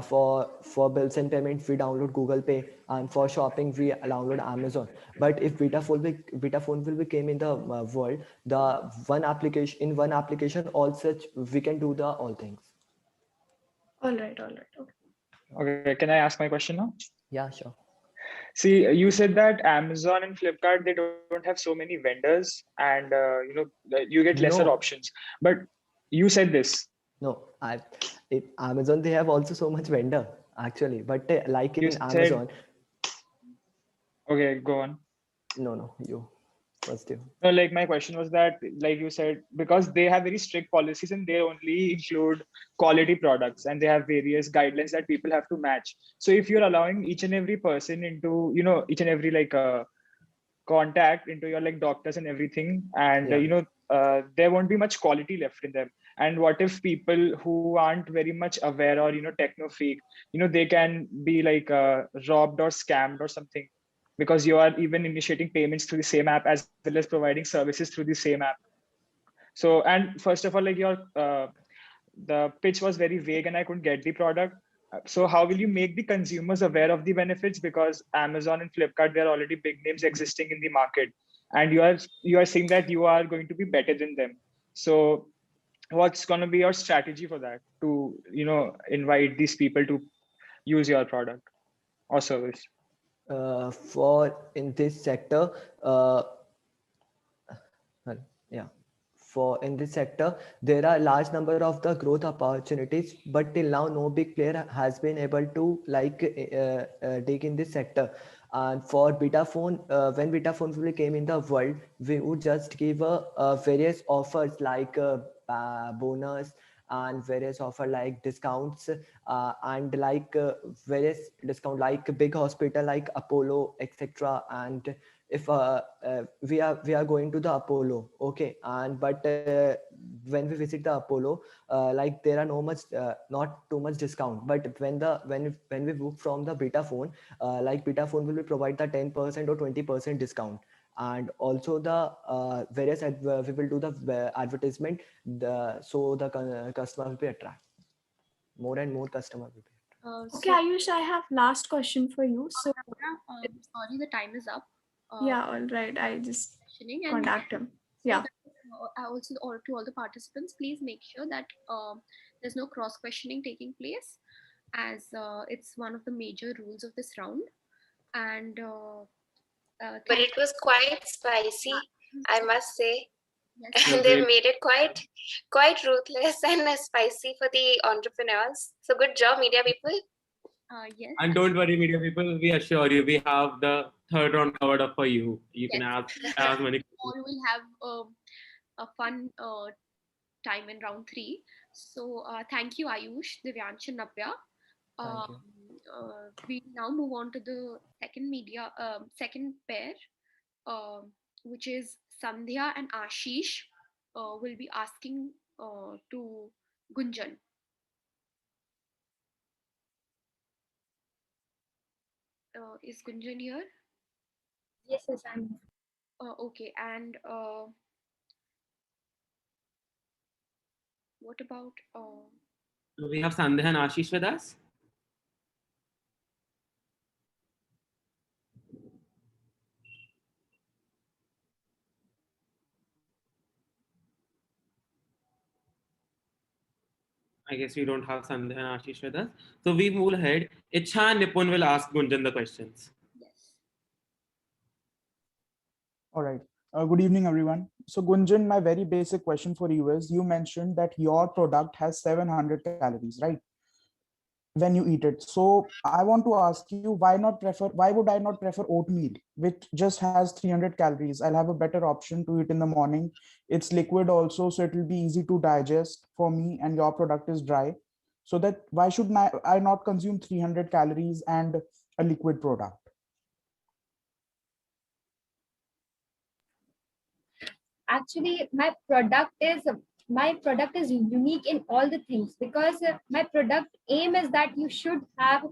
for bills and payment we download Google Pay, and for shopping we download Amazon. But if beta phone will become in the world, the one application all such we can do the all things. All right. Okay, can I ask my question now? Yeah, sure. See, you said that Amazon and Flipkart, they don't have so many vendors, and you get lesser options. But you said this. No, Amazon they have also so much vendor actually, but like in Amazon. Okay, go on. No, you first. No, like my question was that, like you said, because they have very strict policies and they only include quality products and they have various guidelines that people have to match. So if you're allowing each and every person into, each and every like contact into your like doctors and everything, and there won't be much quality left in them. And what if people who aren't very much aware or techno freak, they can be like robbed or scammed or something, because you are even initiating payments through the same app as well as providing services through the same app. So, and first of all, like the pitch was very vague and I couldn't get the product. So how will you make the consumers aware of the benefits? Because Amazon and Flipkart, they're already big names existing in the market, and you are saying that you are going to be better than them. So what's going to be your strategy for that, to invite these people to use your product or service? For in this sector, yeah, for in this sector, there are large number of the growth opportunities, but till now, no big player has been able to take in this sector. And for Betaphone, when Betaphone really came in the world, we would just give various offers like bonus and various offer like discounts and various discount like big hospital like Apollo, etc. And if we are going to the Apollo, okay, and but when we visit the Apollo, like there are no much not too much discount, but when we book from the Betaphone, like Betaphone will be provide the 10% or 20% discount. And also the we will do the advertisement, so the customer will be attracted, more and more customer will be. Okay, Ayush, I have last question for you. So, sorry, the time is up. yeah, all right. I just contact him. Yeah. Also, to all the participants, please make sure that there's no cross questioning taking place, as it's one of the major rules of this round. And but it was quite spicy, I must say. Yes. And they made it quite ruthless and spicy for the entrepreneurs. So good job, media people. Yes. And don't worry, media people, we assure you, we have the third round covered up for you. You can ask as many questions. All will have a fun time in round 3. So thank you, Ayush, Divyansh, and Navya. We now move on to the second pair, which is Sandhya and Ashish will be asking to Gunjan. Is Gunjan here? Yes, I'm. Okay, and what about? Do we have Sandhya and Ashish with us? I guess we don't have Sandhya and Ashish with us. So we move ahead. Icha and Nipun will ask Gunjan the questions. All right. Good evening, everyone. So Gunjan, my very basic question for you is, you mentioned that your product has 700 calories, right? When you eat it. So I want to ask you, why would I not prefer oatmeal, which just has 300 calories? I'll have a better option to eat in the morning. It's liquid also, so it will be easy to digest for me, and your product is dry. So that why should I not consume 300 calories and a liquid product? Actually, my product is unique in all the things, because my product aim is that you should have,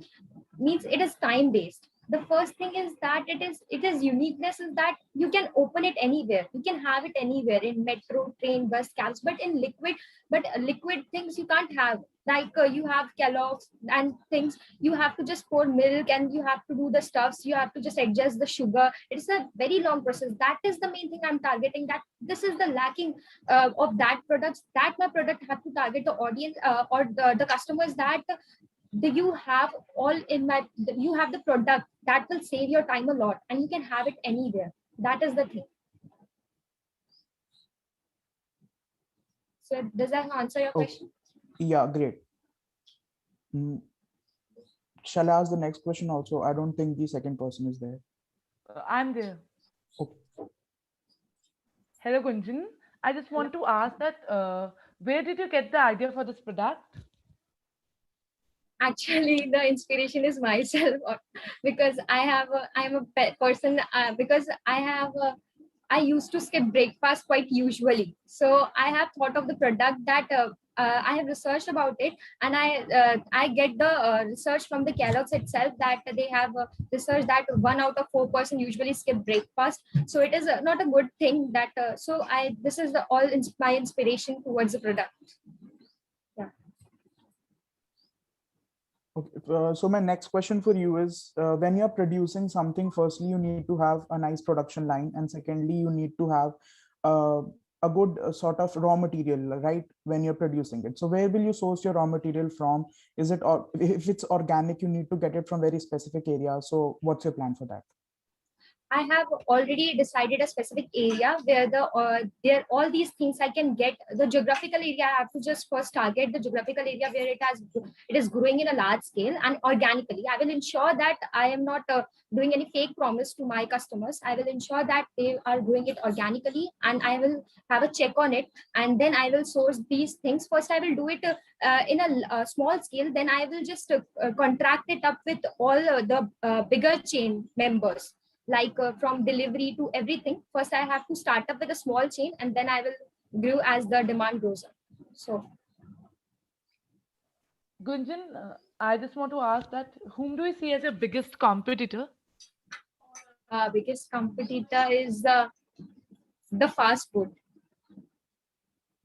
means it is time based. The first thing is that it is uniqueness is that you can open it anywhere, you can have it anywhere, in metro, train, bus, cabs, but in liquid things you can't have, like you have Kellogg's and things, you have to just pour milk and you have to do the stuffs, you have to just adjust the sugar. It's a very long process. That is the main thing I'm targeting, that this is the lacking of that products, that my product have to target the audience or the customers, that you have you have the product that will save your time a lot, and you can have it anywhere. That is the thing. So does that answer your question? Yeah, great. Shall I ask the next question also? I don't think the second person is there. I'm there. Okay. Hello, Gunjan. I just want to ask that where did you get the idea for this product? Actually, the inspiration is myself, because I am a person, because I used to skip breakfast quite usually. So I have thought of the product that I have researched about it, and I get the research from the Kellogg's itself, that they have research that 1 out of 4 person usually skip breakfast. So it is not a good thing that. This is my inspiration towards the product. Okay. So my next question for you is, when you're producing something, firstly, you need to have a nice production line, and secondly, you need to have a good sort of raw material, right, when you're producing it. So where will you source your raw material from? Is it, or if it's organic, you need to get it from very specific area. So what's your plan for that? I have already decided a specific area where there all these things I can get. The geographical area, I have to just first target the geographical area where it is growing in a large scale and organically. I will ensure that I am not doing any fake promise to my customers. I will ensure that they are growing it organically, and I will have a check on it, and then I will source these things. First, I will do it in a small scale. Then I will just contract it up with all the bigger chain members, like from delivery to everything. First, I have to start up with a small chain, and then I will grow as the demand grows up. So, Gunjan, I just want to ask that whom do you see as your biggest competitor? Biggest competitor is the fast food.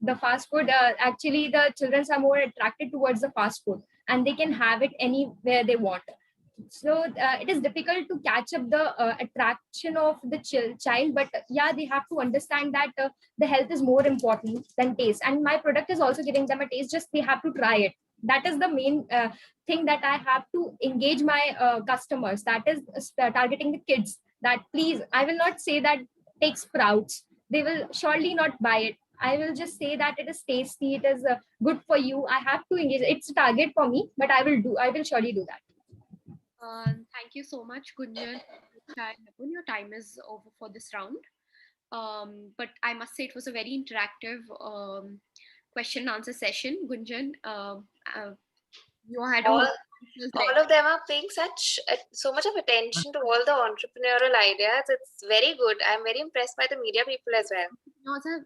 The fast food, actually, the children are more attracted towards the fast food, and they can have it anywhere they want. So it is difficult to catch up the attraction of the child, but yeah, they have to understand that the health is more important than taste, and my product is also giving them a taste, just they have to try it. That is the main thing that I have to engage my customers, that is targeting the kids, that please, I will not say that take Sprouts, they will surely not buy it. I will just say that it is tasty, it is good for you. I have to engage, it's a target for me, but I will surely do that. Thank you so much, Gunjan. Your time is over for this round. But I must say it was a very interactive question and answer session. Gunjan, you had all of them are paying so much of attention to all the entrepreneurial ideas. It's very good. I'm very impressed by the media people as well.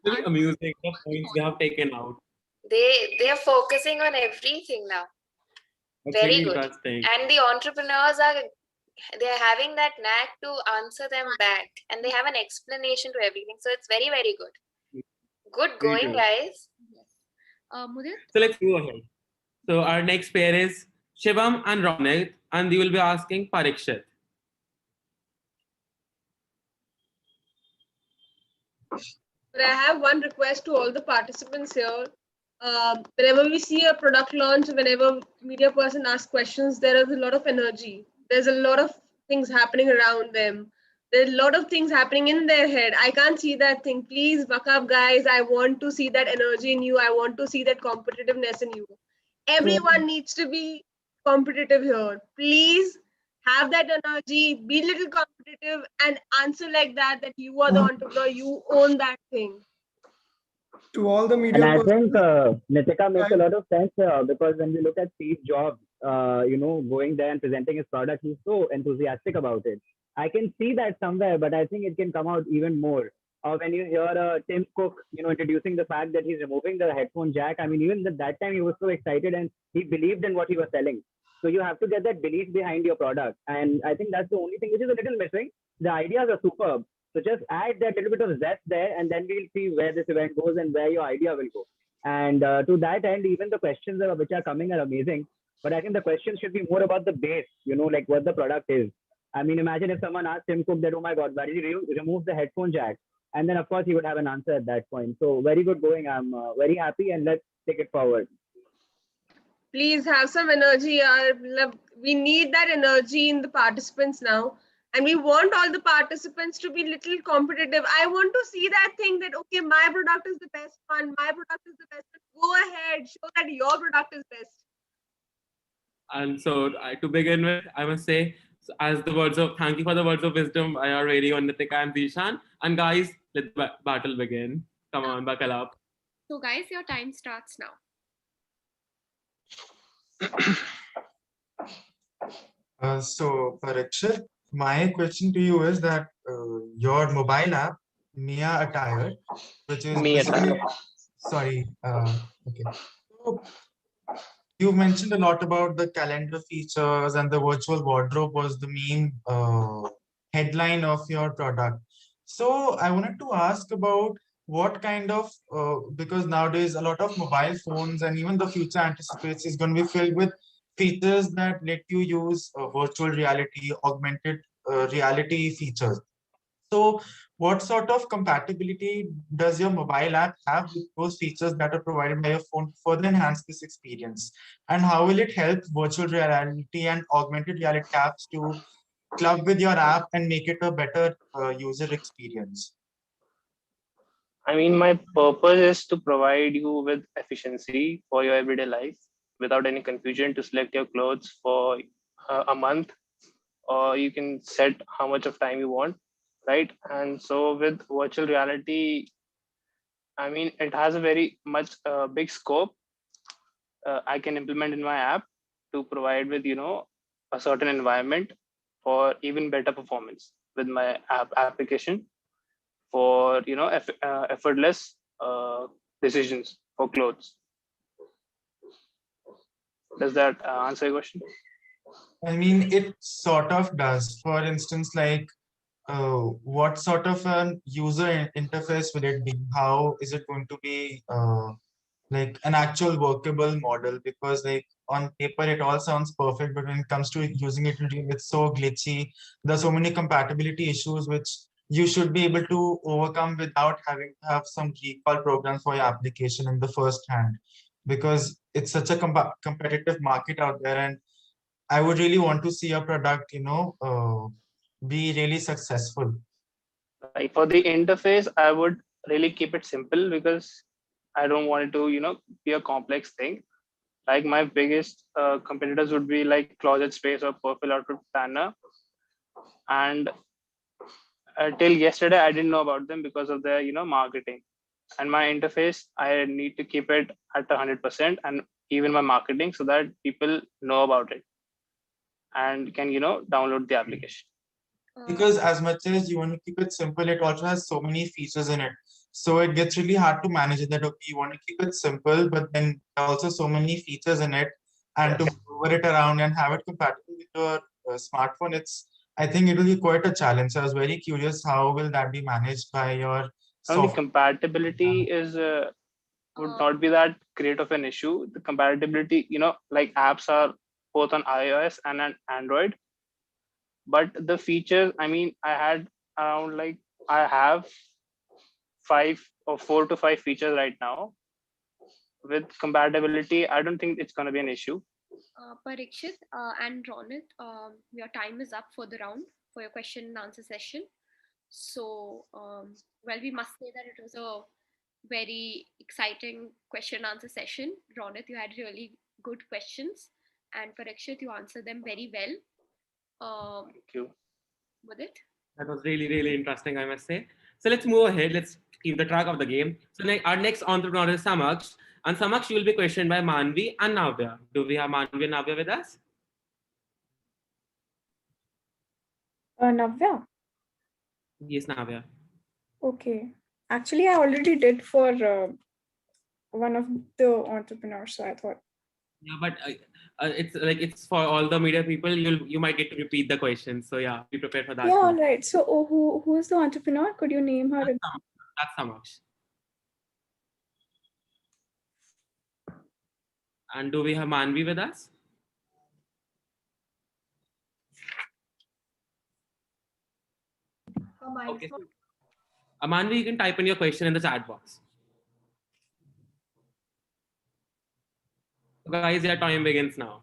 Very amusing the points they have taken out. They are focusing on everything now. That's Very really good. interesting. And the entrepreneurs they're having that knack to answer them back, and they have an explanation to everything. So it's very, very good. Good Very going, good. guys. Mudit? So let's go ahead. So our next pair is Shivam and Ronit, and they will be asking Parikshit. But I have one request to all the participants here. Whenever we see a product launch, whenever media person asks questions, there is a lot of energy. There's a lot of things happening around them. There's a lot of things happening in their head. I can't see that thing. Please buck up, guys. I want to see that energy in you. I want to see that competitiveness in you. Everyone needs to be competitive here. Please have that energy, be a little competitive, and answer like that you are the entrepreneur, you own that thing. To all the And media I think persons, Nitika makes a lot of sense because when we look at Steve Jobs, going there and presenting his product, he's so enthusiastic about it. I can see that somewhere, but I think it can come out even more. When you hear Tim Cook, introducing the fact that he's removing the headphone jack. I mean, even at that time, he was so excited and he believed in what he was selling. So you have to get that belief behind your product. And I think that's the only thing which is a little missing. The ideas are superb. So just add that little bit of zest there, and then we'll see where this event goes and where your idea will go. And to that end, even the questions which are coming are amazing. But I think the questions should be more about the base, like what the product is. I mean, imagine if someone asked Tim Cook that, oh my God, why did you remove the headphone jack? And then, of course, he would have an answer at that point. So very good going. I'm very happy, and let's take it forward. Please have some energy. We need that energy in the participants now. And we want all the participants to be little competitive. I want to see that thing that, okay, my product is the best one. My product is the best one. Go ahead, show that your product is best. And so to begin with, I must say, thank you for the words of wisdom by our very own Nitika and Zishan. And guys, let the battle begin. Come on, buckle up. So guys, your time starts now. So Parikshit, my question to you is that your mobile app, Mia Attire, which is basically, sorry, okay. So you mentioned a lot about the calendar features, and the virtual wardrobe was the main headline of your product. So I wanted to ask about what kind of, because nowadays a lot of mobile phones and even the future anticipates is going to be filled with features that let you use virtual reality, augmented reality features. So what sort of compatibility does your mobile app have with those features that are provided by your phone to further enhance this experience? And how will it help virtual reality and augmented reality apps to club with your app and make it a better user experience? I mean, my purpose is to provide you with efficiency for your everyday life without any confusion to select your clothes for a month, or you can set how much of time you want, right? And so with virtual reality, I mean, it has a very much big scope I can implement in my app to provide with, a certain environment for even better performance with my app application for, effortless decisions for clothes. Does that answer your question? I mean, it sort of does. For instance, like, what sort of an user interface will it be? How is it going to be like an actual workable model? Because like on paper, it all sounds perfect, but when it comes to using it in real, it's so glitchy. There's so many compatibility issues which you should be able to overcome without having to have some recall programs for your application in the first hand, because it's such a competitive market out there, and I would really want to see your product, be really successful. Like for the interface, I would really keep it simple because I don't want it to, be a complex thing. Like my biggest competitors would be like Closet Space or Purple Outfit Planner. And till yesterday, I didn't know about them because of their, marketing. And my interface, I need to keep it at 100% and even my marketing so that people know about it and can, download the application. Because as much as you want to keep it simple, it also has so many features in it. So it gets really hard to manage it that, okay, you want to keep it simple, but then also so many features in it, and to move it around and have it compatible with your smartphone, I think it will be quite a challenge. So I was very curious, how will that be managed by your Only software? compatibility is would not be that great of an issue. The compatibility, like apps are both on iOS and on Android. But the features, I mean, I had around I have 4 to 5 features right now. With compatibility, I don't think it's going to be an issue. Parikshit and Ronit, your time is up for the round for your question and answer session. So, well, we must say that it was a very exciting question and answer session. Ronit, you had really good questions, and Parikshit, you answered them very well. Thank you. With it? That was really, really interesting, I must say. So let's move ahead. Let's keep the track of the game. So our next entrepreneur is Samaksh. And Samaksh, you will be questioned by Manvi and Navya. Do we have Manvi and Navya with us? Navya? Yes, Navya. Okay. Actually, I already did for one of the entrepreneurs, so I thought. Yeah, but it's for all the media people. You might get to repeat the question. So yeah, be prepared for that. Yeah, all right. So who is the entrepreneur? Could you name her? That's Samaksh. And do we have Manvi with us? Okay. So, Manvi, you can type in your question in the chat box. So guys, your time begins now.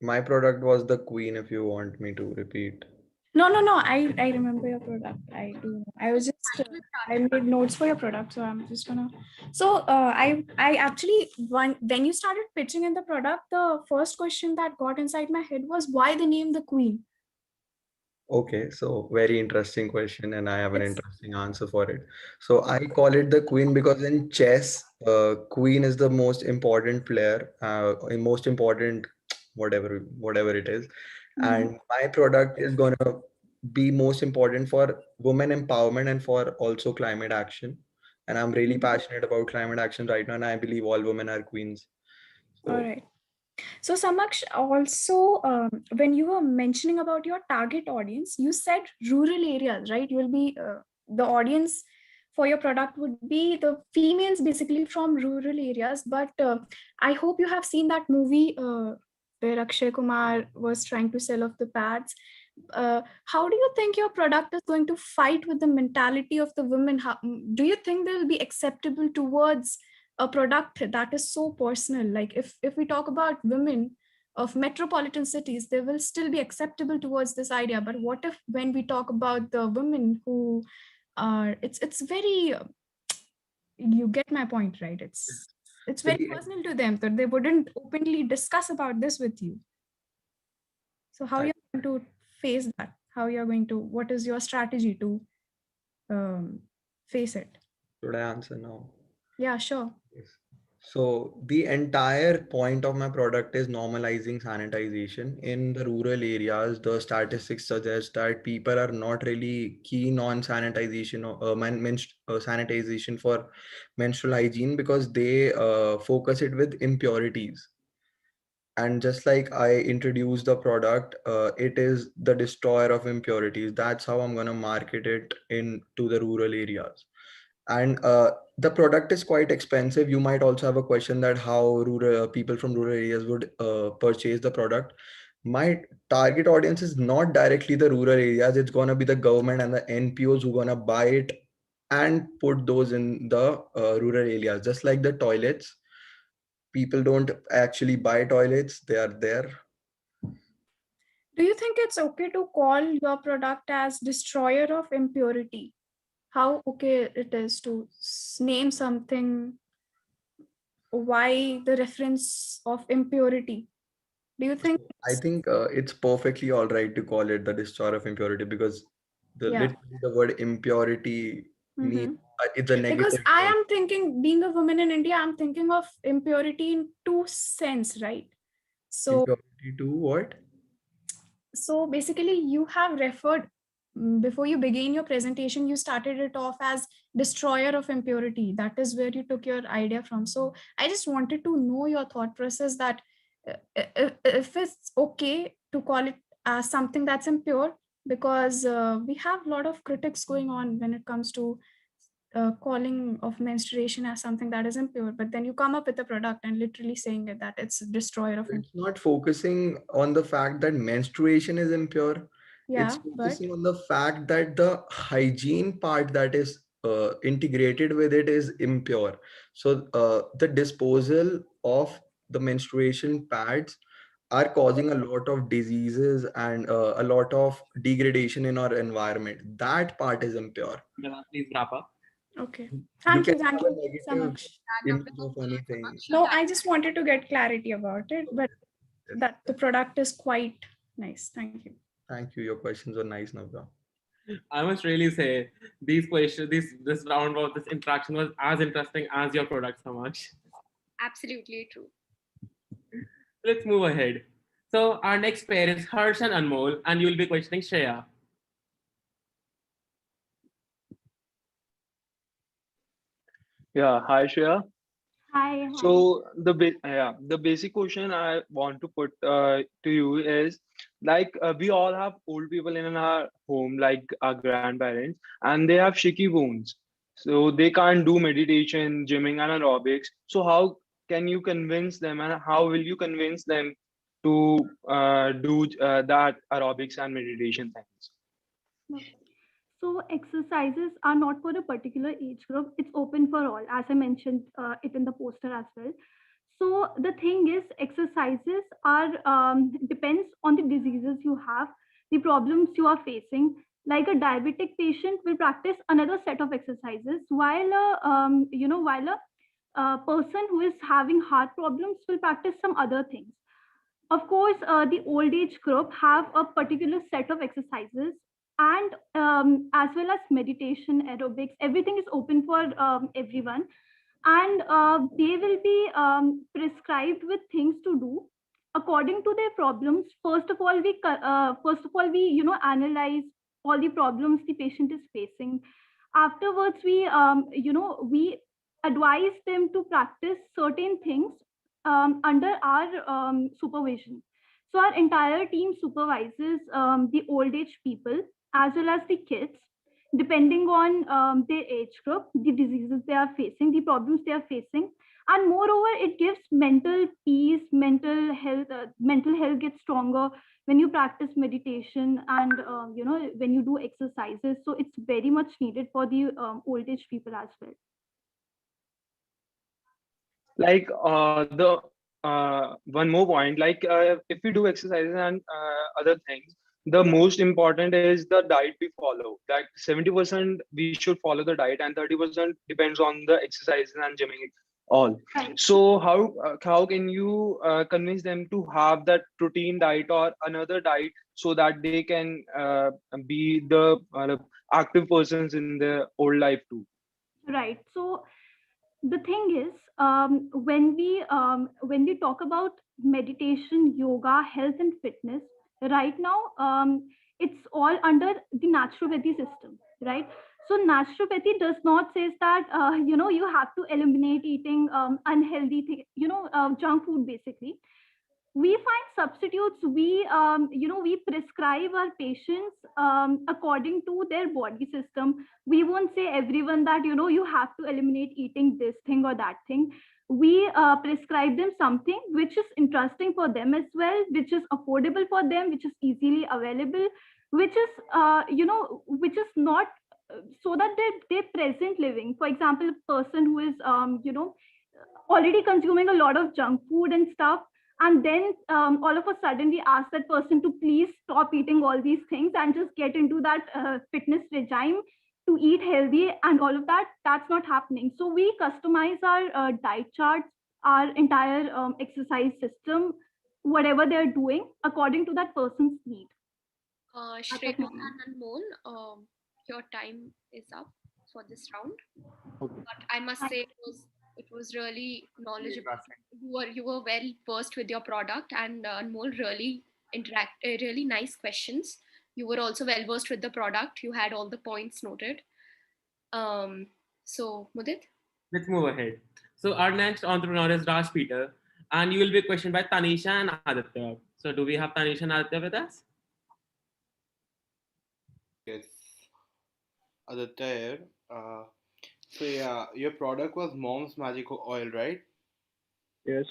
My product was the Queen, if you want me to repeat. No. I remember your product. I do. I was just I made notes for your product, so I'm just gonna. So I actually when you started pitching in the product, the first question that got inside my head was why the name the Queen. Okay, so very interesting question, and I have an interesting answer for it. So I call it the Queen because in chess, Queen is the most important player, most important whatever it is, and my product is gonna be most important for women empowerment and for also climate action. And I'm really passionate about climate action right now, and I believe all women are queens. All right. So Samaksh, also when you were mentioning about your target audience, you said rural areas, right? You will be the audience for your product would be the females basically from rural areas. But I hope you have seen that movie where Akshay Kumar was trying to sell off the pads. How do you think your product is going to fight with the mentality of the women? Do you think they will be acceptable towards a product that is so personal? Like if we talk about women of metropolitan cities, they will still be acceptable towards this idea. But what if when we talk about the women who are, it's very, you get my point, right? It's very personal to them, that they wouldn't openly discuss about this with you. So how you're going to face that? How you're going to, what is your strategy to face it? Should I answer now? Yeah, sure. So the entire point of my product is normalizing sanitization. In the rural areas, the statistics suggest that people are not really keen on sanitization or sanitization for menstrual hygiene because they focus it with impurities. And just like I introduced the product, it is the destroyer of impurities. That's how I'm gonna market it into the rural areas. And the product is quite expensive. You might also have a question that how rural people from rural areas would purchase the product. My target audience is not directly the rural areas. It's gonna be the government and the NPOs who gonna buy it and put those in the rural areas. Just like the toilets, people don't actually buy toilets; they are there. Do you think it's okay to call your product as destroyer of impurity? How okay it is to name something? Why the reference of impurity? Do you think? I think it's perfectly all right to call it the destroyer of impurity because literally the word impurity means it's a negative. Because I am thinking, being a woman in India, I'm thinking of impurity in two sense, right? So impurity to what? So basically, you have referred, before you begin your presentation, you started it off as destroyer of impurity. That is where you took your idea from. So I just wanted to know your thought process that if it's okay to call it as something that's impure, because we have a lot of critics going on when it comes to calling of menstruation as something that is impure, but then you come up with a product and literally saying it, that it's a destroyer of impurity. It's not focusing on the fact that menstruation is impure. Yeah, it's focusing on the fact that the hygiene part that is integrated with it is impure. So the disposal of the menstruation pads are causing a lot of diseases and a lot of degradation in our environment. That part is impure. Please wrap up. Okay. Thank you so much. Image of anything. No, I just wanted to get clarity about it, but that the product is quite nice. Thank you. Thank you. Your questions were nice, Navya. I must really say these questions, this round of this interaction was as interesting as your product, so much. Absolutely true. Let's move ahead. So our next pair is Harsh and Anmol, and you'll be questioning Shreya. Yeah, hi Shreya. Hi. So the basic question I want to put to you is like we all have old people in our home, like our grandparents, and they have shaky bones, so they can't do meditation, gymming, and aerobics. So how can you convince them, and how will you convince them to do that aerobics and meditation things? So exercises are not for a particular age group. It's open for all, as I mentioned it in the poster as well. So the thing is, exercises are depends on the diseases you have, the problems you are facing. Like a diabetic patient will practice another set of exercises, while a person who is having heart problems will practice some other things. Of course, the old age group have a particular set of exercises, and as well as meditation, aerobics, everything is open for everyone, and they will be prescribed with things to do according to their problems. First of all, we analyze all the problems the patient is facing. Afterwards, we advise them to practice certain things under our supervision. So our entire team supervises the old age people as well as the kids, depending on their age group, the diseases they are facing, the problems they are facing. And moreover, it gives mental peace, mental health gets stronger when you practice meditation and when you do exercises. So it's very much needed for the old age people as well. Like the one more point, like if we do exercises and other things, the most important is the diet we follow. Like 70% we should follow the diet, and 30% depends on the exercises and gymming all. So how can you convince them to have that protein diet or another diet so that they can be the active persons in their old life too? Right. So the thing is, when we talk about meditation, yoga, health, and fitness, right now it's all under the naturopathy system, right? So naturopathy does not say that you have to eliminate eating unhealthy junk food. Basically, we find substitutes. We prescribe our patients according to their body system. We won't say everyone that you have to eliminate eating this thing or that thing. We prescribe them something which is interesting for them as well, which is affordable for them, which is easily available, which is which is not so that they present living. For example, a person who is already consuming a lot of junk food and stuff, and then all of a sudden we ask that person to please stop eating all these things and just get into that fitness regime to eat healthy and all of that. That's not happening. So we customize our diet charts, our entire exercise system, whatever they're doing according to that person's need. Shreya and Anmol, your time is up for this round. But I must say it was really knowledgeable. You were well versed with your product, and Anmol really really nice questions. You were also well versed with the product. You had all the points noted. So Mudit, let's move ahead. So our next entrepreneur is Raj Peter, and you will be questioned by Tanisha and Aditya. So do we have Tanisha and Aditya with us? Yes, Aditya here. So yeah, your product was Mom's Magic Oil, right? Yes.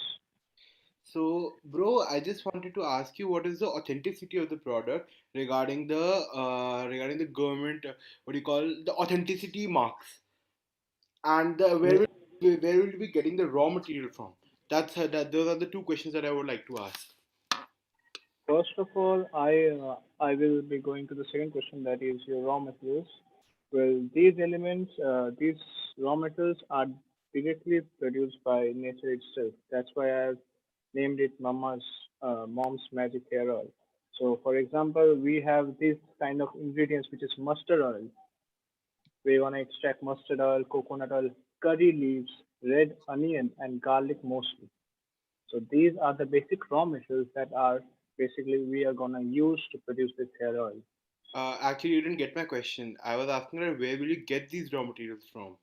So, bro, I just wanted to ask you, what is the authenticity of the product regarding the government, what do you call the authenticity marks, and where will you be getting the raw material from? Those are the two questions that I would like to ask. First of all, I will be going to the second question, that is your raw materials. Well, these elements, these raw materials are directly produced by nature itself. That's why I've named it Mom's Magic Hair Oil. So, for example, we have this kind of ingredients, which is mustard oil. We want to extract mustard oil, coconut oil, curry leaves, red onion, and garlic mostly. So these are the basic raw materials that are basically we are gonna use to produce this hair oil. Actually, you didn't get my question. I was asking her, where will you get these raw materials from?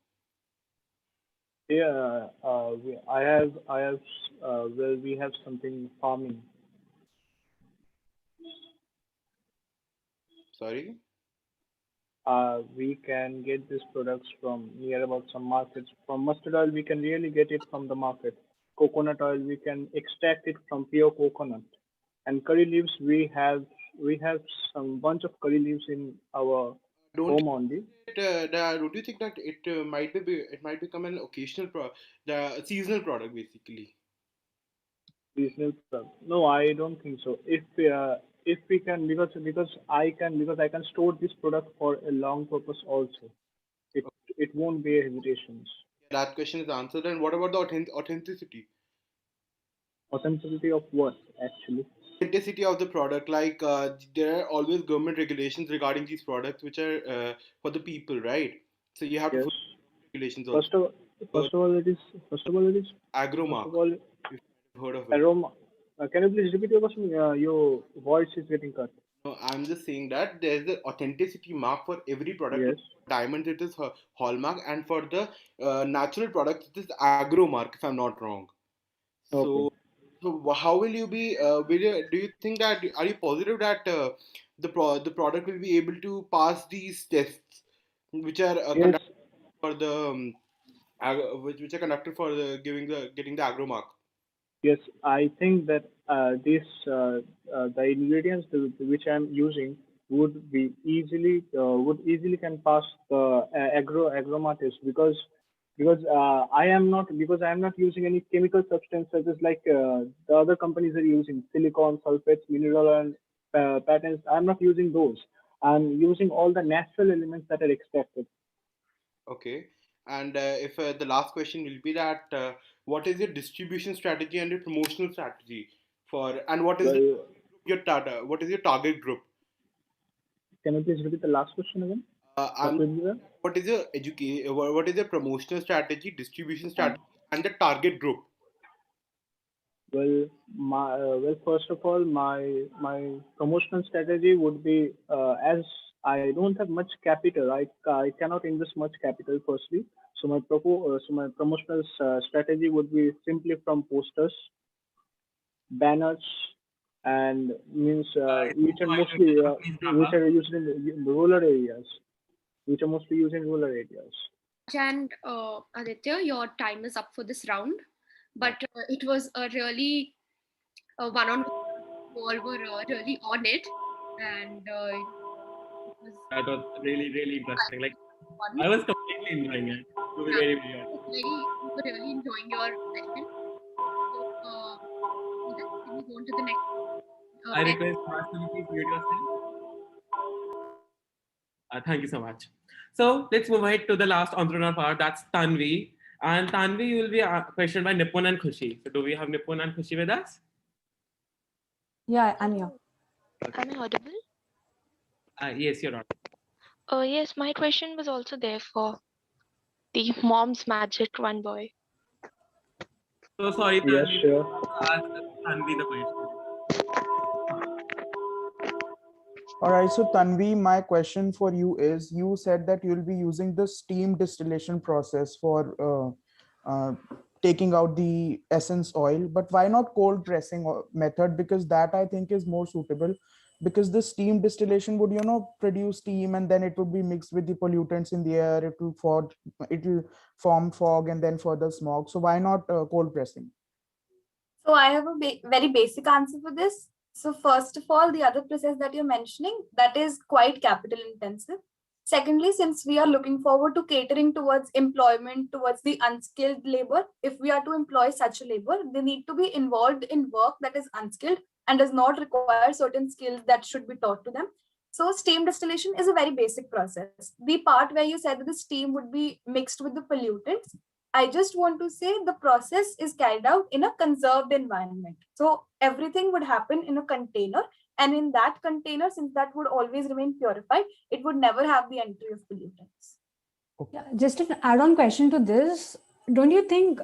Yeah, well, we have something farming. Sorry? We can get these products from near about some markets. From mustard oil, we can really get it from the market. Coconut oil, we can extract it from pure coconut. And curry leaves, we have some bunch of curry leaves in our home only. Don't you think that it might become an occasional the seasonal product basically? Seasonal product? No, I don't think so. If we can, because I can store this product for a long purpose also. It won't be a hesitation. That question is answered. And what about the authenticity? Authenticity of what, actually? Authenticity of the product. Like there are always government regulations regarding these products, which are for the people, right? So you have to follow regulations also. First of all, it is Agromark. First of all, If you've heard of it. aroma. Can you please repeat your question? Your voice is getting cut. No, I'm just saying that there's the authenticity mark for every product. Yes. Diamonds, it is hallmark, and for the natural products, it is agro mark, if I'm not wrong. So, so how will you be? Do you think that? Are you positive that the product will be able to pass these tests, which are conducted for the which are conducted for getting the agro mark? Yes, I think that the ingredients which I'm using would easily can pass the agroma test because I am not using any chemical substances like the other companies are using silicon, sulfates, mineral and patents. I'm not using those. I'm using all the natural elements that are extracted. Okay. And if the last question will be that, what is your distribution strategy and your promotional strategy and what is Well, what is your target group? can you please repeat the last question again? What will be the? What is your what is your promotional strategy, distribution strategy, and the target group? Well, first of all, my promotional strategy would be as I don't have much capital, I cannot invest much capital firstly. So my promotional strategy would be simply from posters, banners, and means which are used in the rural areas, which are mostly used in rural areas. And Aditya, your time is up for this round, but it was a really one-on-one. You all were really on it, and That was really, really interesting. Like, fun. I was completely enjoying it. To be very, very honest. You were really enjoying your session. So, can we go on to the next? I request Raj to please mute yourself. Thank you so much. So let's move ahead to the last entrepreneur part. That's Tanvi. And Tanvi, you will be questioned by Nipun and Khushi. So do we have Nipun and Khushi with us? Yeah, I'm here. Am I audible? Yes, you're on. Yes, my question was also there for the mom's magic one boy. So sorry, Tanvi. Yes, sure. Ask Tanvi the question. All right, so Tanvi, my question for you is, you said that you'll be using the steam distillation process for taking out the essence oil, but why not cold pressing method? Because that I think is more suitable, because the steam distillation would, produce steam and then it would be mixed with the pollutants in the air. It will form fog and then further smog. So why not cold pressing? So I have a very basic answer for this. So first of all, the other process that you're mentioning, that is quite capital intensive. Secondly, since we are looking forward to catering towards employment, towards the unskilled labor, if we are to employ such a labor, they need to be involved in work that is unskilled and does not require certain skills that should be taught to them. So steam distillation is a very basic process. The part where you said that the steam would be mixed with the pollutants, I just want to say the process is carried out in a conserved environment. So everything would happen in a container, and in that container, since that would always remain purified, it would never have the entry of pollutants. Yeah, just an add-on question to this. Don't you think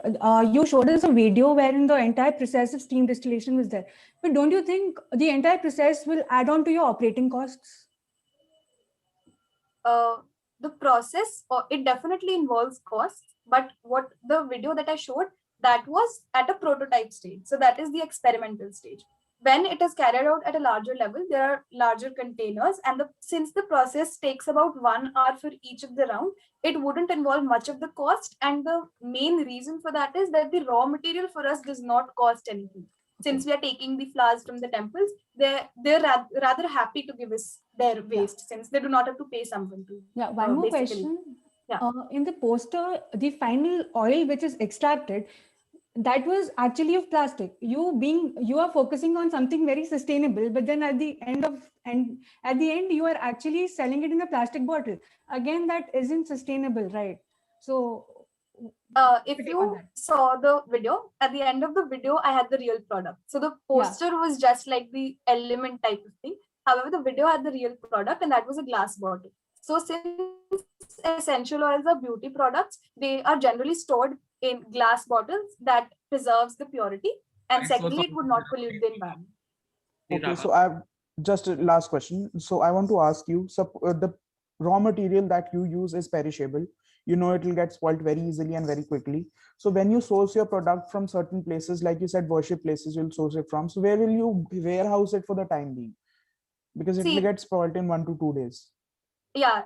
you showed us a video wherein the entire process of steam distillation was there, but don't you think the entire process will add on to your operating costs? The process, it definitely involves costs, but what the video that I showed, that was at a prototype stage. So that is the experimental stage. When it is carried out at a larger level, there are larger containers, and since the process takes about 1 hour for each of the round, it wouldn't involve much of the cost. And the main reason for that is that the raw material for us does not cost anything. Since we are taking the flowers from the temples, they're rather happy to give us their waste, since they do not have to pay someone to. Yeah, one more question. Yeah. In the poster, the final oil which is extracted, that was actually of plastic. You are focusing on something very sustainable, but then at the end you are actually selling it in a plastic bottle. Again, that isn't sustainable, right? So if you saw the video, at the end of the video, I had the real product. So the poster was just like the element type of thing. However, the video had the real product, and that was a glass bottle. So since essential oils are beauty products, they are generally stored in glass bottles that preserves the purity. And secondly, it would not pollute the environment. Okay, so I have just a last question. So I want to ask you, the raw material that you use is perishable. It will get spoiled very easily and very quickly. So when you source your product from certain places, like you said, worship places you'll source it from. So where will you warehouse it for the time being? Because it will get spoiled in 1 to 2 days. Yeah,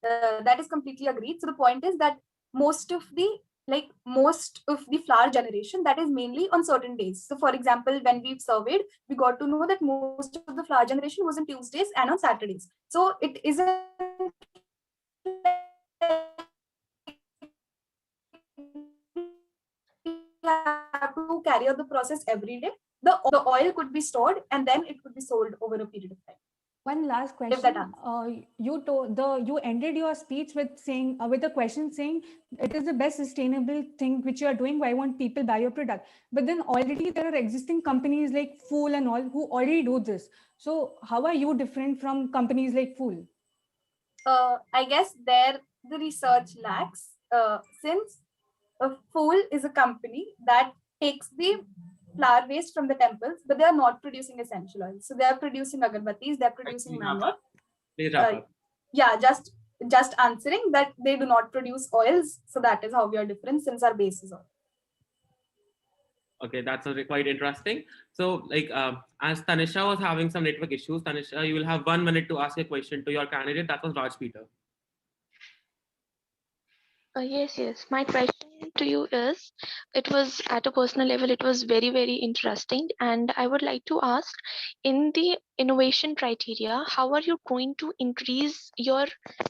that is completely agreed. So the point is that most of the flower generation, that is mainly on certain days. So for example, when we've surveyed, we got to know that most of the flower generation was on Tuesdays and on Saturdays. So it isn't have to carry out the process every day. The oil could be stored and then it could be sold over a period of time. One last If question. that answers. You ended your speech with saying with a question saying it is the best sustainable thing which you are doing. Why won't people buy your product? But then already there are existing companies like Fool and all who already do this. So how are you different from companies like Fool? I guess there the research lacks, since Fool is a company that takes the flower waste from the temples, but they are not producing essential oils. So they are producing agarbattis, they are producing manure. Yeah, just answering that they do not produce oils. So that is how we are different, since our base is oil. Okay, that's quite interesting. So, as Tanisha was having some network issues, Tanisha, you will have 1 minute to ask a question to your candidate. That was Raj Peter. Yes. My question to you is, it was at a personal level, it was very, very interesting. And I would like to ask, in the innovation criteria, how are you going to increase your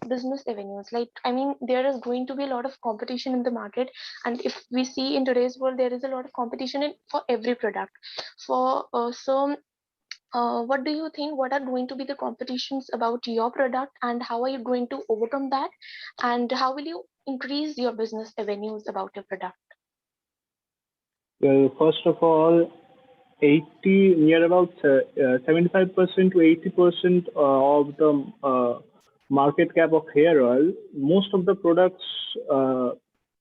business avenues? There is going to be a lot of competition in the market. And if we see in today's world, there is a lot of competition for every product. What do you think? What are going to be the competitions about your product, and how are you going to overcome that? And how will you increase your business avenues about your product? Well, first of all, near about 75% to 80% of the market cap of hair oil, most of the products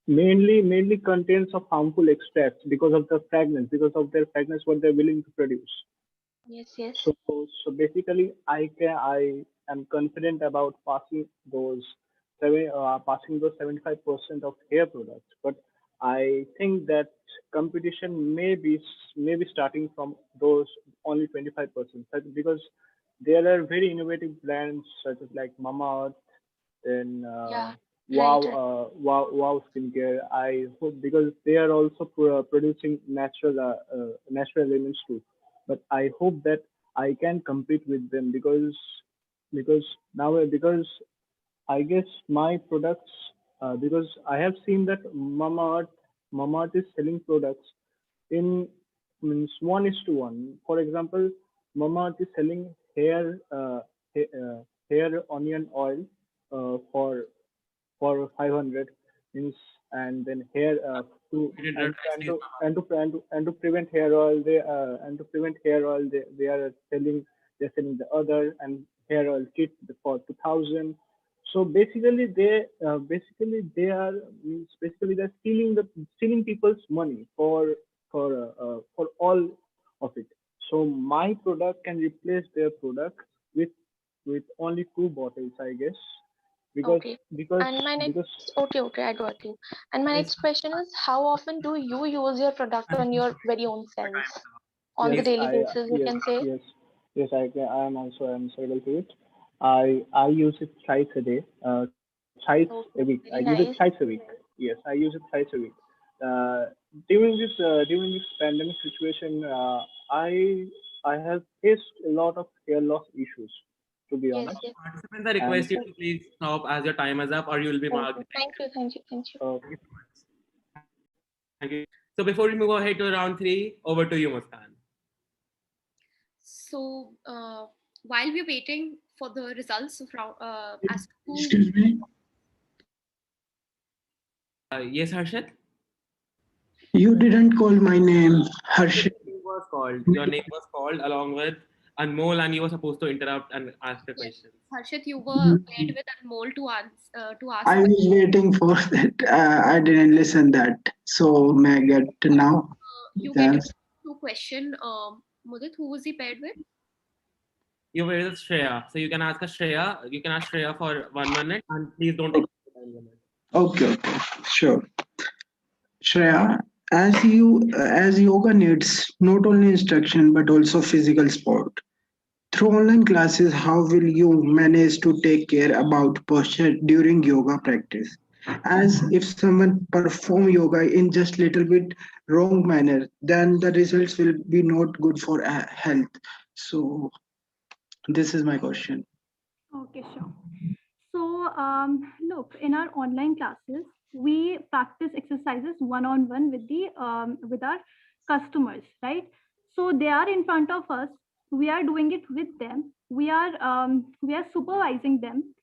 mainly contains of harmful extracts because of the fragrance, what they're willing to produce. Yes. So basically, I am confident about passing those 75% of hair products, but I think that competition may be starting from those only 25%, because there are very innovative brands such as like Mamaearth and Wow Skincare. I hope, because they are also producing natural elements too. But I hope that I can compete with them, because I guess my products, because I have seen that Mamaearth is selling products in 1:1. For example, Mamaearth is selling hair onion oil for 500, and then hair to prevent hair oil, they are selling the other, and hair oil kit for 2,000. So basically they're stealing people's money for all of it. So my product can replace their product with only 2 bottles, I guess. Okay, I got you. And my next question is, how often do you use your product on your very own selves? On the daily basis, you can say? Yes, I am also answerable to it. I use it twice a day, twice a week. I use it twice a week. Yes, I use it twice a week. During this pandemic situation, I have faced a lot of hair loss issues, to be honest. Participants, I request you to please stop as your time is up, or you will be marked. Thank you. Okay. Thank you. So before we move ahead to round 3, over to you, Muskan. So while we're waiting for the results of as to Excuse me. Yes, Harshit. You didn't call my name, Harshit. Your name was called along with Anmol, and you were supposed to interrupt and ask a question. Harshit, you were paired with Anmol to ask. I was waiting for that. I didn't listen that. So may I get now? You get 2 questions. Mudit, who was he paired with? You were with Shreya. So you can ask Shreya. You can ask Shreya for 1 minute, and please don't take the time limit. Okay, sure. Shreya, as yoga needs not only instruction but also physical support. Through online classes, how will you manage to take care about posture during yoga practice? As if someone perform yoga in just little bit wrong manner, then the results will be not good for health. So this is my question. Okay, sure. So, look, in our online classes, we practice exercises one-on-one with with our customers, right? So they are in front of us. We are doing it with them. We are supervising them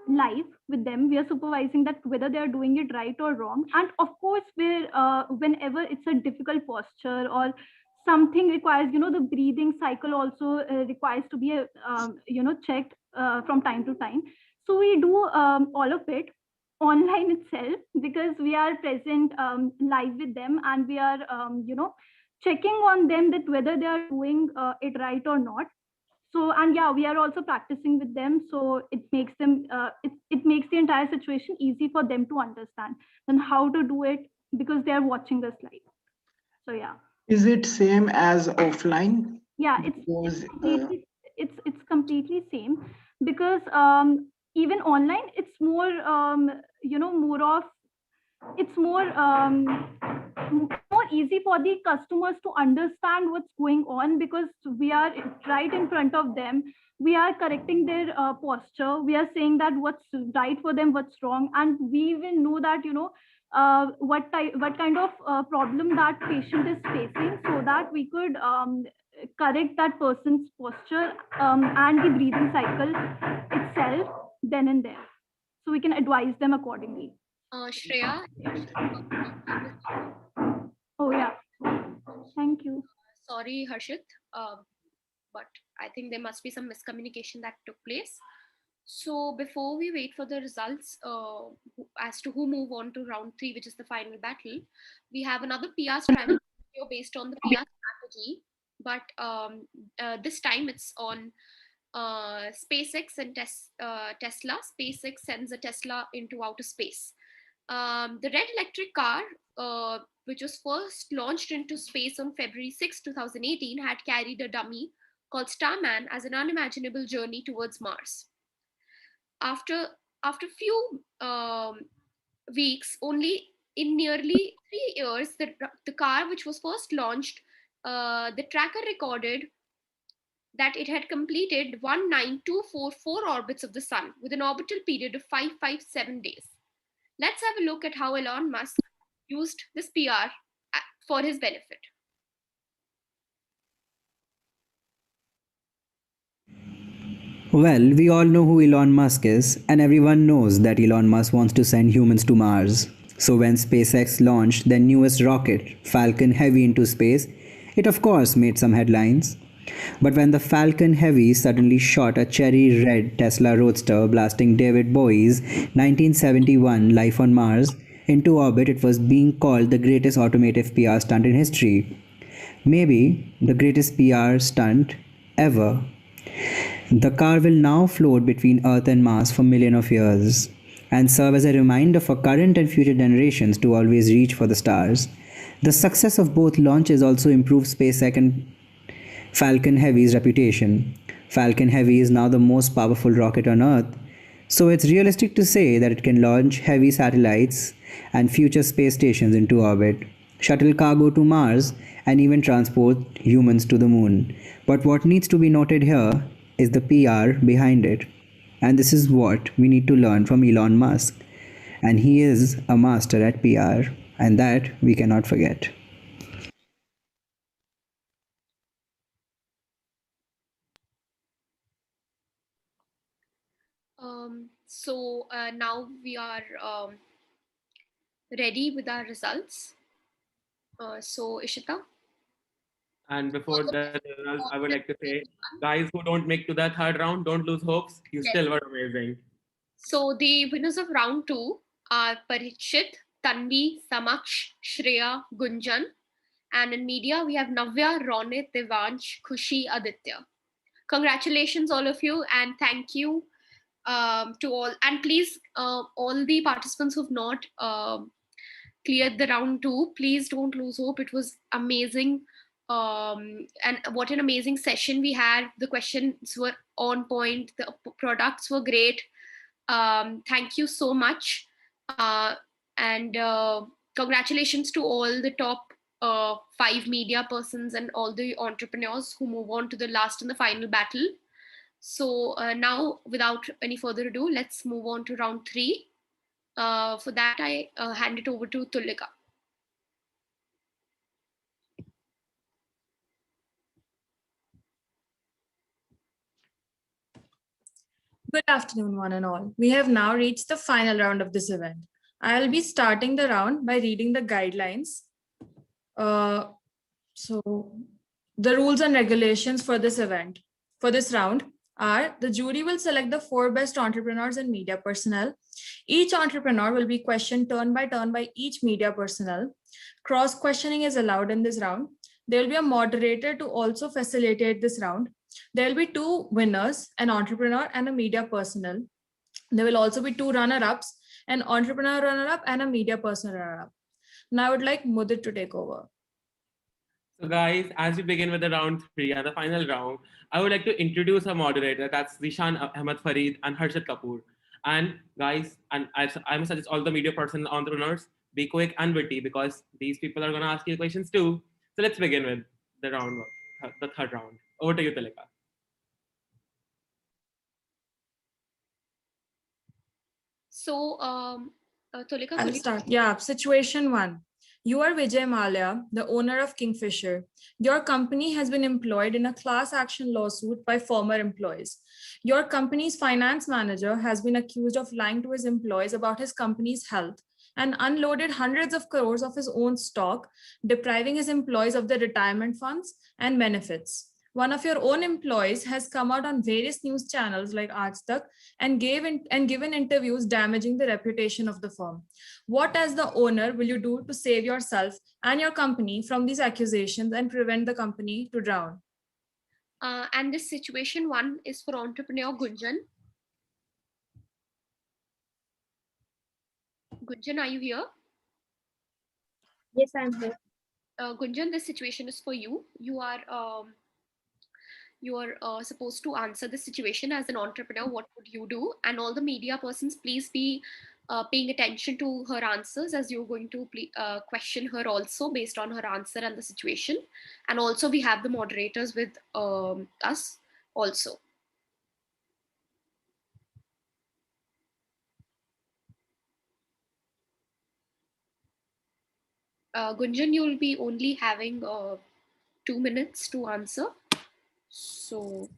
live with them. We are supervising that whether they are doing it right or wrong. And of course, whenever it's a difficult posture or something requires, the breathing cycle also requires to be checked from time to time. So we do all of it online itself, because we are present live with them, and we are checking on them that whether they are doing it right or not. So, and yeah, we are also practicing with them, so it makes them it makes the entire situation easy for them to understand and how to do it, because they are watching us live. So yeah. Is it same as offline? Yeah, Because, it's completely same, because even online it's more more of it's more easy for the customers to understand what's going on, because we are right in front of them. We are correcting their posture. We are saying that what's right for them, what's wrong, and we even know that what kind of problem that patient is facing, so that we could correct that person's posture and the breathing cycle itself then and there, so we can advise them accordingly. Shreya. Oh yeah, thank you. Sorry, Harshit, but I think there must be some miscommunication that took place. So before we wait for the results as to who move on to round 3, which is the final battle, we have another PR strategy based on the PR strategy, but this time it's on SpaceX and Tesla. SpaceX sends a Tesla into outer space. The red electric car, which was first launched into space on February 6, 2018, had carried a dummy called Starman as an unimaginable journey towards Mars. After few weeks, only in nearly 3 years, the car, which was first launched, the tracker recorded that it had completed 19244 orbits of the sun with an orbital period of 557 days. Let's have a look at how Elon Musk used this PR for his benefit. Well, we all know who Elon Musk is, and everyone knows that Elon Musk wants to send humans to Mars. So when SpaceX launched their newest rocket, Falcon Heavy, into space, it of course made some headlines. But when the Falcon Heavy suddenly shot a cherry red Tesla Roadster blasting David Bowie's 1971 Life on Mars into orbit, it was being called the greatest automotive PR stunt in history. Maybe the greatest PR stunt ever. The car will now float between Earth and Mars for millions of years and serve as a reminder for current and future generations to always reach for the stars. The success of both launches also improved SpaceX and Falcon Heavy's reputation. Falcon Heavy is now the most powerful rocket on Earth, so it's realistic to say that it can launch heavy satellites and future space stations into orbit, shuttle cargo to Mars, and even transport humans to the moon. But what needs to be noted here is the PR behind it. And this is what we need to learn from Elon Musk. And he is a master at PR, and that we cannot forget. So now we are ready with our results. So Ishita. And before that, I would like to say, guys who don't make to that third round, don't lose hopes. You still were amazing. So the winners of round 2 are Parikshit, Tanvi, Samaksh, Shreya, Gunjan. And in media, we have Navya, Ronit, Devansh, Khushi, Aditya. Congratulations, all of you, and thank you to all. And please, all the participants who've not cleared the round 2, please don't lose hope. It was amazing. And what an amazing session we had. The questions were on point. The products were great. Thank you so much. And congratulations to all the top 5 media persons and all the entrepreneurs who move on to the last and the final battle. So now, without any further ado, let's move on to round 3. For that, I hand it over to Tulika. Good afternoon, one and all. We have now reached the final round of this event. I'll be starting the round by reading the guidelines. So the rules and regulations for this event, for this round are: the jury will select the 4 best entrepreneurs and media personnel. Each entrepreneur will be questioned turn by turn by each media personnel. Cross questioning is allowed in this round. There will be a moderator to also facilitate this round. There will be 2 winners, an entrepreneur and a media personnel. There will also be 2 runner-ups, an entrepreneur runner-up and a media person runner-up. Now I would like Mudit to take over. So guys, as we begin with the round 3 and the final round, I would like to introduce our moderator. That's Zishan Ahmed Farid and Harshad Kapoor. And guys, and I must suggest all the media person entrepreneurs, be quick and witty, because these people are going to ask you questions too. So let's begin with the round, the 3rd round. Over to you, Tulika. So, Tulika, I'll start. Yeah, situation 1. You are Vijay Mallya, the owner of Kingfisher. Your company has been employed in a class action lawsuit by former employees. Your company's finance manager has been accused of lying to his employees about his company's health and unloaded hundreds of crores of his own stock, depriving his employees of their retirement funds and benefits. One of your own employees has come out on various news channels like Aaj Tak and given interviews damaging the reputation of the firm. What, as the owner, will you do to save yourself and your company from these accusations and prevent the company to drown? And this situation 1 is for entrepreneur Gunjan. Gunjan, are you here? Yes, I'm here. Gunjan, this situation is for you. You are supposed to answer the situation as an entrepreneur. What would you do? And all the media persons, please be paying attention to her answers, as you're going to question her also based on her answer and the situation. And also we have the moderators with us also. Gunjan, you'll be only having 2 minutes to answer. So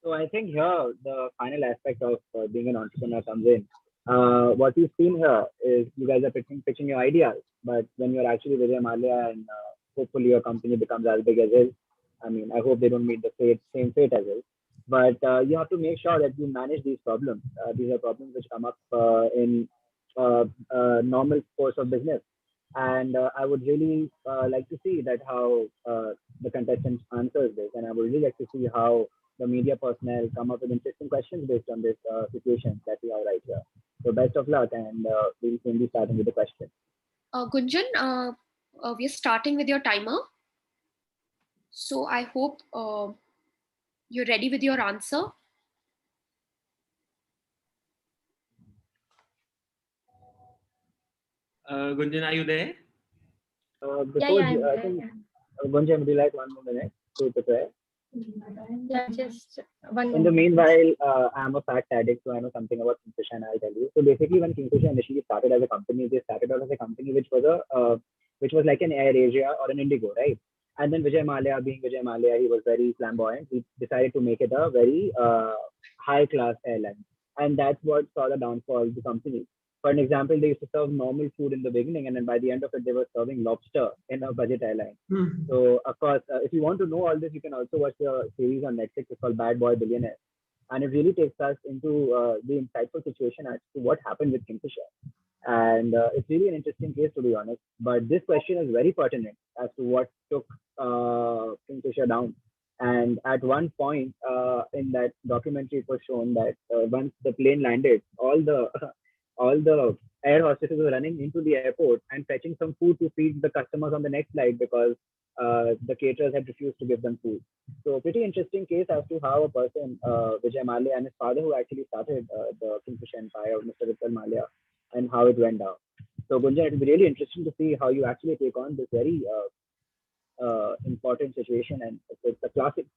I think here the final aspect of being an entrepreneur comes in. What we've seen here is you guys are pitching your ideas, but when you're actually Vijay Mallya and hopefully your company becomes as big as his, I mean, I hope they don't meet the same fate as his. But you have to make sure that you manage these problems. These are problems which come up in normal course of business. And I would really like to see that how the contestants answers this, and I would really like to see how the media personnel come up with interesting questions based on this situation that we have right here. So best of luck, and we'll soon be starting with the question. Gunjan, we're starting with your timer. So I hope you're ready with your answer. Gunjan, are you there? I think, Gunjan, would you like 1 more minute to prepare? Yeah, just 1 In the meanwhile, I'm a fact addict, so I know something about Kingfisher, and I'll tell you. So basically, when Kingfisher initially started as a company, they started out as a company which was like an Air Asia or an Indigo, right? And then Vijay Mallya, being Vijay Mallya, he was very flamboyant. He decided to make it a very high-class airline, and that's what saw the downfall of the company. For an example, they used to serve normal food in the beginning, and then by the end of it, they were serving lobster in a budget airline. So, of course, if you want to know all this, you can also watch the series on Netflix. It's called Bad Boy Billionaire. And it really takes us into the insightful situation as to what happened with Kingfisher. And it's really an interesting case, to be honest. But this question is very pertinent as to what took Kingfisher down. And at one point in that documentary, it was shown that once the plane landed, all the air hostesses were running into the airport and fetching some food to feed the customers on the next flight because the caterers had refused to give them food. So pretty interesting case as to how a person, Vijay Mallya and his father, who actually started the Kingfisher empire, Mr. Vipul Mallya, and how it went down. So Gunjan, it will be really interesting to see how you actually take on this very important situation, and it's a classic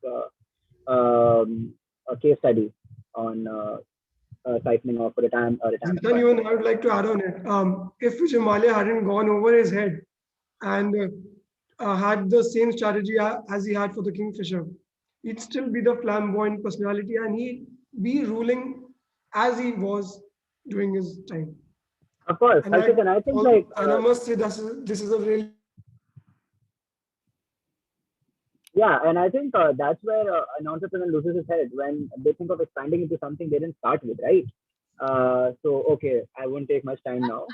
a case study on siphoning off retirement. Zintan, even I would like to add on it. If Vijay Mallya hadn't gone over his head and had the same strategy as he had for the Kingfisher, he'd still be the flamboyant personality and he'd be ruling as he was during his time. Of course, and I think and I must say this is a really yeah, and I think that's where an entrepreneur loses his head when they think of expanding into something they didn't start with, right? So okay, I won't take much time now.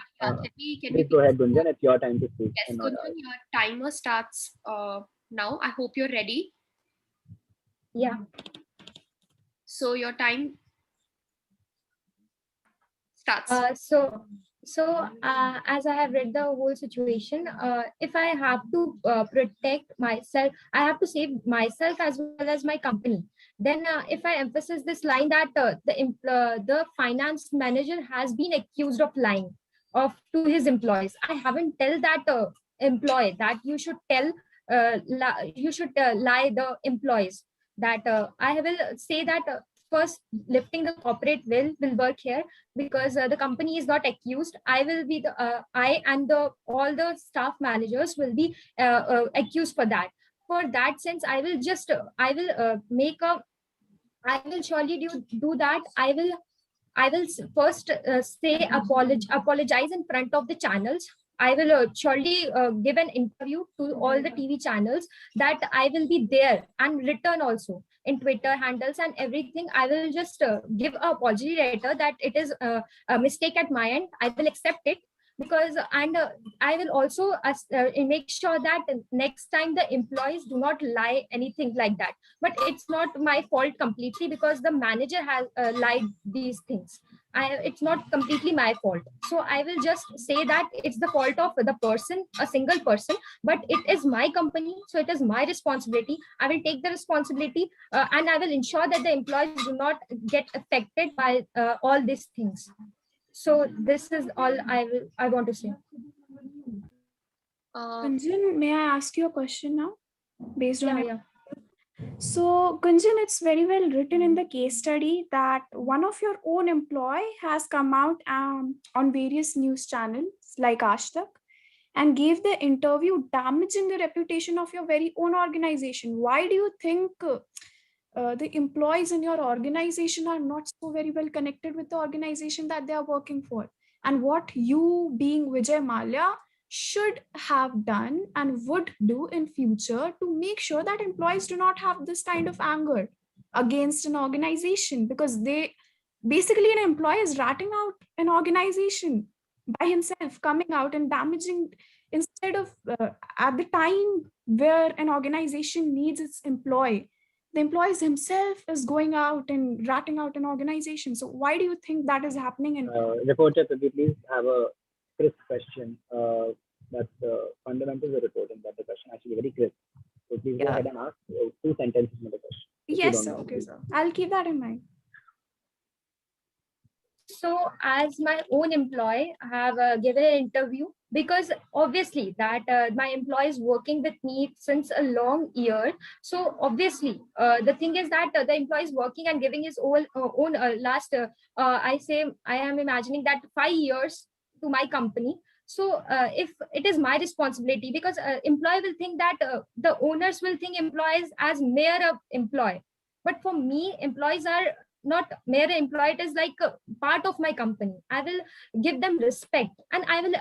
Please go ahead, Gunjan. It's your time to speak. Yes, Gunjan, your timer starts now. I hope you're ready. Yeah. So your time starts. So as I have read the whole situation, if I have to protect myself, I have to save myself as well as my company. Then if I emphasize this line that the finance manager has been accused of lying to his employees, I haven't tell that employee that you should tell lie the employees. That I will say that first lifting the corporate will work here, because the company is not accused. I will be I and all the staff managers will be accused for that. For that sense, I will just I will surely do that. I will first say apologize in front of the channels. I will surely give an interview to all the TV channels that I will be there, and return also in Twitter handles and everything. I will just give a apology letter that it is a mistake at my end. I will accept it, because and I will also make sure that next time the employees do not lie anything like that. But it's not my fault completely, because the manager has lied these things. It's not completely my fault. So I will just say that it's the fault of the person, a single person, but it is my company, so it is my responsibility. I will take the responsibility, and I will ensure that the employees do not get affected by all these things. So this is all I want to say. Gunjan, may I ask you a question now? Based on yeah. So, Gunjan, it's very well written in the case study that one of your own employee has come out on various news channels like Aaj Tak and gave the interview damaging the reputation of your very own organization. Why do you think the employees in your organization are not so very well connected with the organization that they are working for? And what you, being Vijay Mallya, should have done and would do in future to make sure that employees do not have this kind of anger against an organization, because they basically, an employee is ratting out an organization by himself, coming out and damaging, instead of at the time where an organization needs its employee, the employees himself is going out and ratting out an organization. So why do you think that is happening? And reporter, could you please have a crisp question? That's the fundamentals of reporting, that the question actually very crisp. So please go ahead and ask 2 sentences in the question. yes, sir. Okay, sir. I'll keep that in mind. So as my own employee, I have given an interview, because obviously that my employee is working with me since a long year. So obviously the thing is that the employee is working and giving his own last, I am imagining that 5 years to my company. So if it is my responsibility, because employee will think that the owners will think employees as mere employee. But for me, employees are not mere employee. It is like a part of my company. I will give them respect, and I will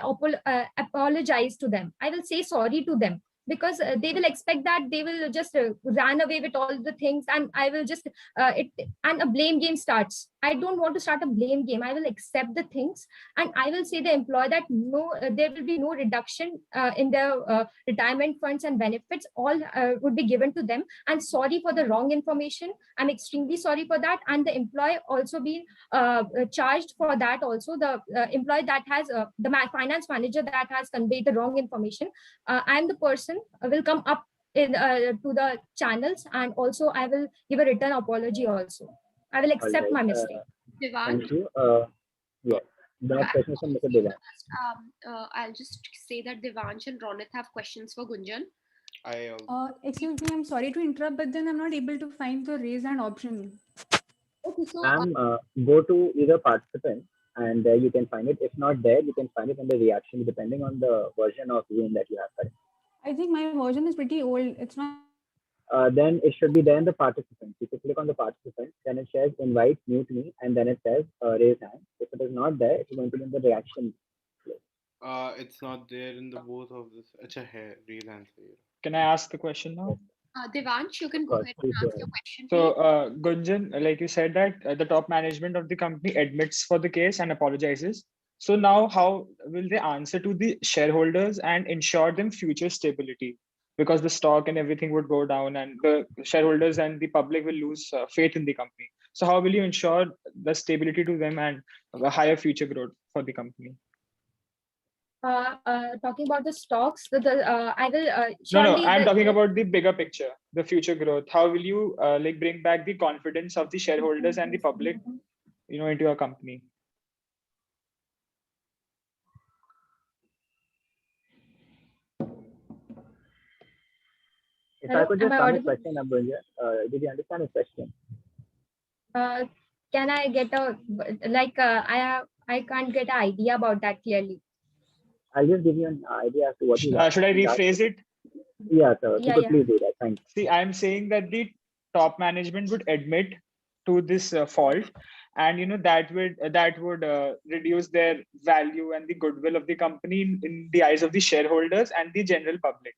apologize to them. I will say sorry to them, because they will expect that they will just run away with all the things, and I will just and a blame game starts. I don't want to start a blame game. I will accept the things, and I will say the employee that no, there will be no reduction in their retirement funds and benefits. All would be given to them. And sorry for the wrong information. I'm extremely sorry for that. And the employee also be charged for that. Also, the employee that has the finance manager that has conveyed the wrong information. I am the person will come up in to the channels, and also I will give a written apology also. I will accept my mistake. Thank you. That question is from Mr. Devan. I'll just say that Devansh and Ronit have questions for Gunjan. Excuse me, I'm sorry to interrupt, but then I'm not able to find the raise hand option. Okay, so Ma'am, go to either participant and there you can find it. If not there, you can find it in the reaction depending on the version of Zoom that you have currently. I think my version is pretty old. It's not. Then it should be there in the participants. If you click on the participant, then it says invite, mute me, and then it says raise hand. If it is not there, it's going to be in the reaction. It's not there in the both of this. Acha hai, real answer. Can I ask the question now? Devansh, you can go ahead and ask your question. So, Gunjan, like you said that the top management of the company admits for the case and apologizes. So now how will they answer to the shareholders and ensure them future stability? Because the stock and everything would go down and the shareholders and the public will lose faith in the company. So how will you ensure the stability to them and a higher future growth for the company? Talking about the stocks, I will No, I'm talking about the bigger picture, the future growth. How will you like bring back the confidence of the shareholders and the public, into your company? If I could just sum his question up, did you understand his question? Can I get I can't get an idea about that clearly. I'll just give you an idea as to what Should I rephrase it? Yeah, sir. You could please do that. Thank you. See, I'm saying that the top management would admit to this fault, and that would reduce their value and the goodwill of the company in the eyes of the shareholders and the general public.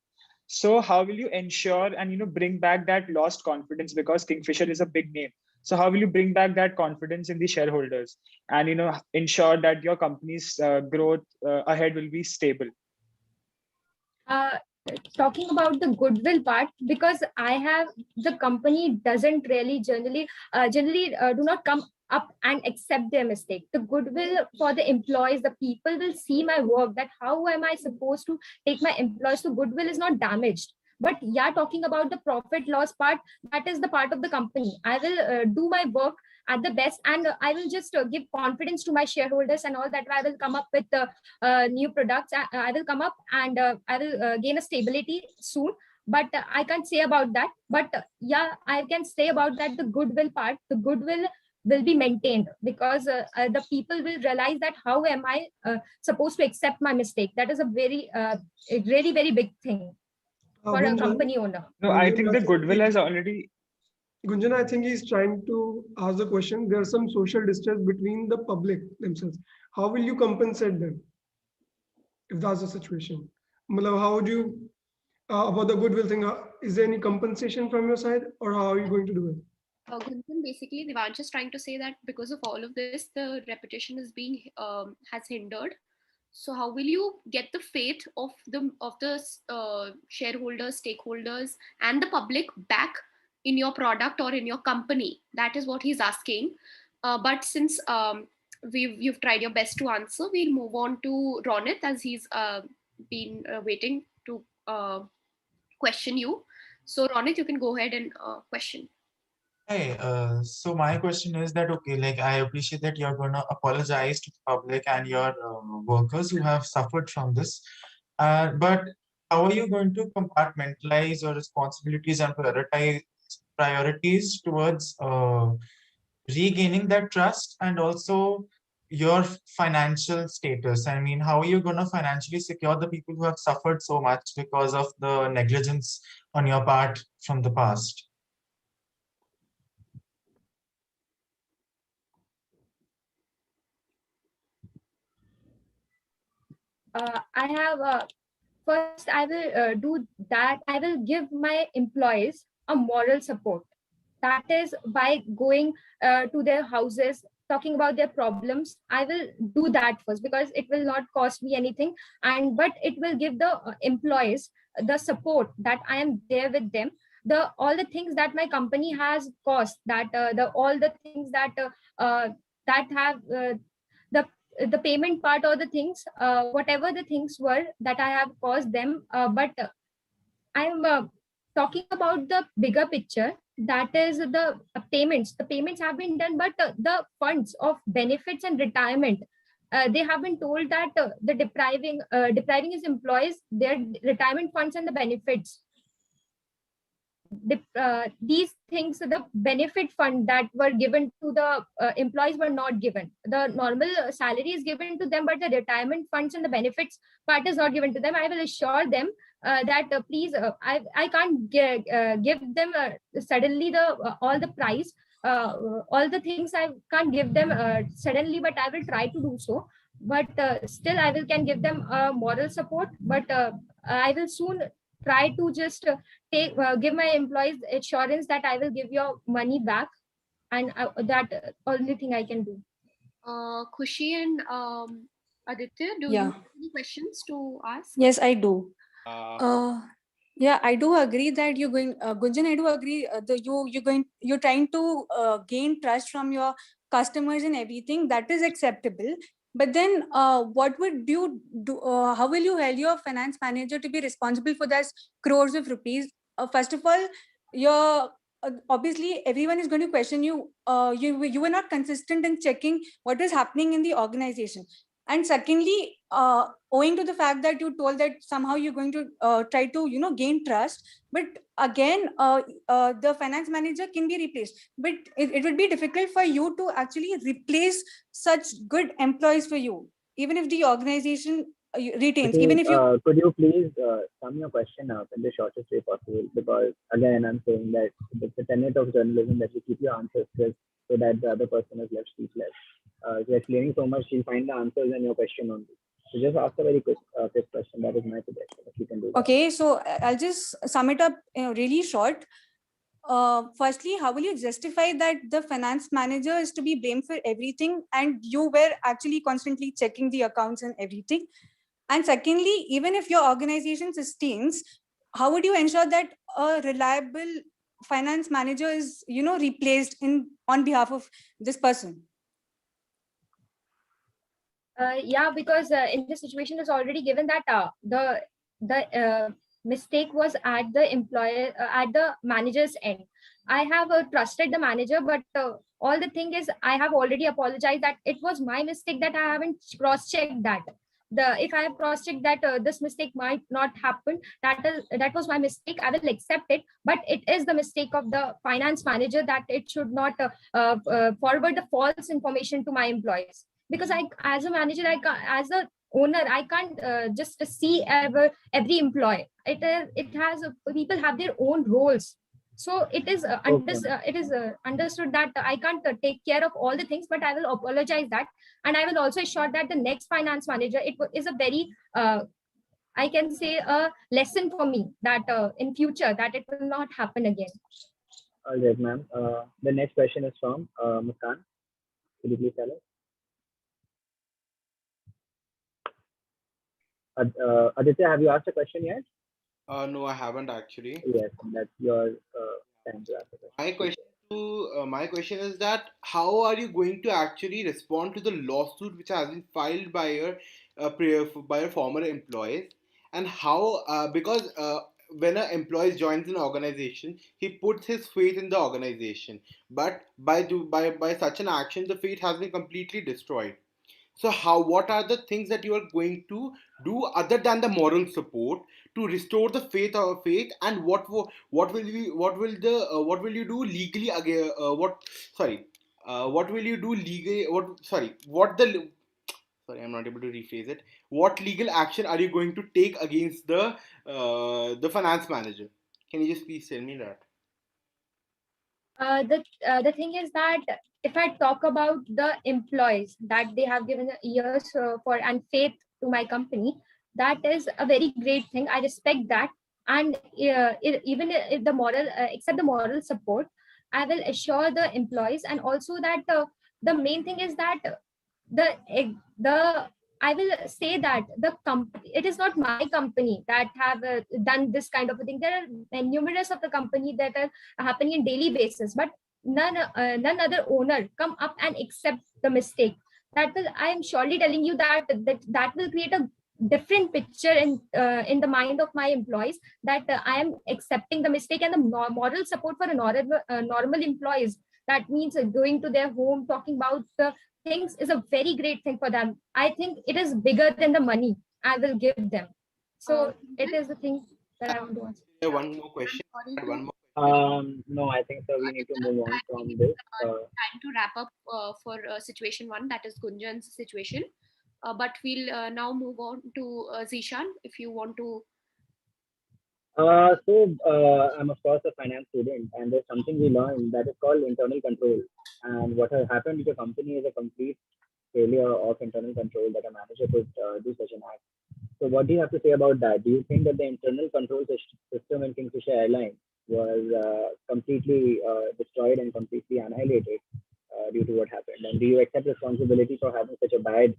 So how will you ensure and bring back that lost confidence, because Kingfisher is a big name? So how will you bring back that confidence in the shareholders and ensure that your company's growth ahead will be stable? Talking about the goodwill part, because the company doesn't really generally do not come up and accept their mistake. The goodwill for the employees, the people will see my work, that how am I supposed to take my employees, so goodwill is not damaged. But yeah, talking about the profit loss part, that is the part of the company. I will do my work at the best, and I will just give confidence to my shareholders and all that. I will come up with new products. I will come up and I will gain a stability soon. But I can't say about that. But yeah, I can say about that the goodwill part. The goodwill will be maintained, because the people will realize that how am I supposed to accept my mistake. That is a very really very big thing for a company owner. No, I think the goodwill has already. Gunjan, I think he's trying to ask the question. There's some social distress between the public themselves. How will you compensate them if that's the situation? How would you, about the goodwill thing, is there any compensation from your side, or how are you going to do it? Gunjan, basically, Devansh is trying to say that because of all of this, the reputation is being has hindered. So how will you get the faith of the shareholders, stakeholders, and the public back in your product or in your company? That is what he's asking. But since you've tried your best to answer, we'll move on to Ronit, as he's been waiting to question you. So Ronit, you can go ahead and question. Hey, so my question is that, okay, like I appreciate that you're going to apologize to the public and your workers who have suffered from this. But how are you going to compartmentalize your responsibilities and priorities towards regaining that trust and also your financial status? I mean, how are you going to financially secure the people who have suffered so much because of the negligence on your part from the past? I have first I will do that. I will give my employees a moral support. That is by going to their houses, talking about their problems. I will do that first, because it will not cost me anything, but it will give the employees the support that I am there with them. All the things that my company has cost, that all the things that that have the payment part, or the things, whatever the things were that I have caused them. But I'm talking about the bigger picture. That is the payments. The payments have been done, but the funds of benefits and retirement, they have been told that the depriving his employees their retirement funds and the benefits. These things, the benefit fund that were given to the employees were not given. The normal salary is given to them, but the retirement funds and the benefits part is not given to them. I will assure them that please, I can't give them suddenly all the price, all the things I can't give them suddenly, but I will try to do so. But still, I can give them moral support. But I will soon try to just give my employees assurance that I will give your money back, and that only thing I can do. Khushi and Aditya, do you have any questions to ask? Yes, I do. Yeah, I do agree that you're going, Gunjan, I do agree that you're trying to gain trust from your customers and everything. That is acceptable. But then what would you do? How will you hold your finance manager to be responsible for that crores of rupees? First of all, you're obviously everyone is going to question you. You were not consistent in checking what is happening in the organization. And secondly, owing to the fact that you told that somehow you're going to try to gain trust, but again, the finance manager can be replaced. But it would be difficult for you to actually replace such good employees for you, even if the organization retains. Even if you could you please sum your question up in the shortest way possible? Because again, I'm saying that it's a tenet of journalism that you keep your answers crisp so that the other person is left speechless. You're explaining so much, you'll find the answers in your question only. So just ask a very quick question. That is my suggestion. If you can do that. Okay, so I'll just sum it up really short. Firstly, how will you justify that the finance manager is to be blamed for everything and you were actually constantly checking the accounts and everything? And secondly, even if your organization sustains, how would you ensure that a reliable finance manager is replaced on behalf of this person? Yeah, because in this situation it's already given that the mistake was at the manager's end. I have trusted the manager, but all the thing is I have already apologized that it was my mistake that I haven't cross-checked that. If I have cross-checked that this mistake might not happen, that was my mistake. I will accept it, but it is the mistake of the finance manager that it should not forward the false information to my employees. Because I, as a manager, as a owner, I can't just see every employee. It has people have their own roles. So it is understood that I can't take care of all the things, but I will apologize that, and I will also assure that the next finance manager, it is a very I can say a lesson for me that in future that it will not happen again. All right, ma'am. The next question is from Muskan. Could you please tell us? Aditya, have you asked a question yet? No, I haven't actually. Yes, that's your time to ask a question. My question is that how are you going to actually respond to the lawsuit which has been filed by your former employees, and how because when an employee joins an organization, he puts his faith in the organization, but by such an action, the faith has been completely destroyed. So what are the things that you are going to do other than the moral support to restore the faith, and what will you do legally again? What will you do legally? Sorry, I'm not able to rephrase it. What legal action are you going to take against the finance manager? Can you just please tell me that? The thing is that if I talk about the employees that they have given years for and faith to my company, that is a very great thing. I respect that, and even if the moral, except the moral support, I will assure the employees, and also that the main thing is that I will say that the company, it is not my company that have done this kind of a thing. There are numerous of the company that are happening in daily basis, but none other owner come up and accept the mistake. That will, I am surely telling you that will create a different picture in the mind of my employees, that I am accepting the mistake, and the moral support for a normal employees. That means going to their home, talking about the things is a very great thing for them. I think it is bigger than the money I will give them. So it is the thing that I want to answer. Yeah, one more question. One more. No, I think so. We need to move on from this. Trying to wrap up for situation one, that is Gunjan's situation. But we'll now move on to Zishan, if you want to. I'm of course a finance student, and there's something we learned that is called internal control. And what has happened with the company is a complete failure of internal control that a manager could do such an act. So, what do you have to say about that? Do you think that the internal control system in Kingfisher Airlines was completely destroyed and completely annihilated due to what happened? And do you accept responsibility for having such a bad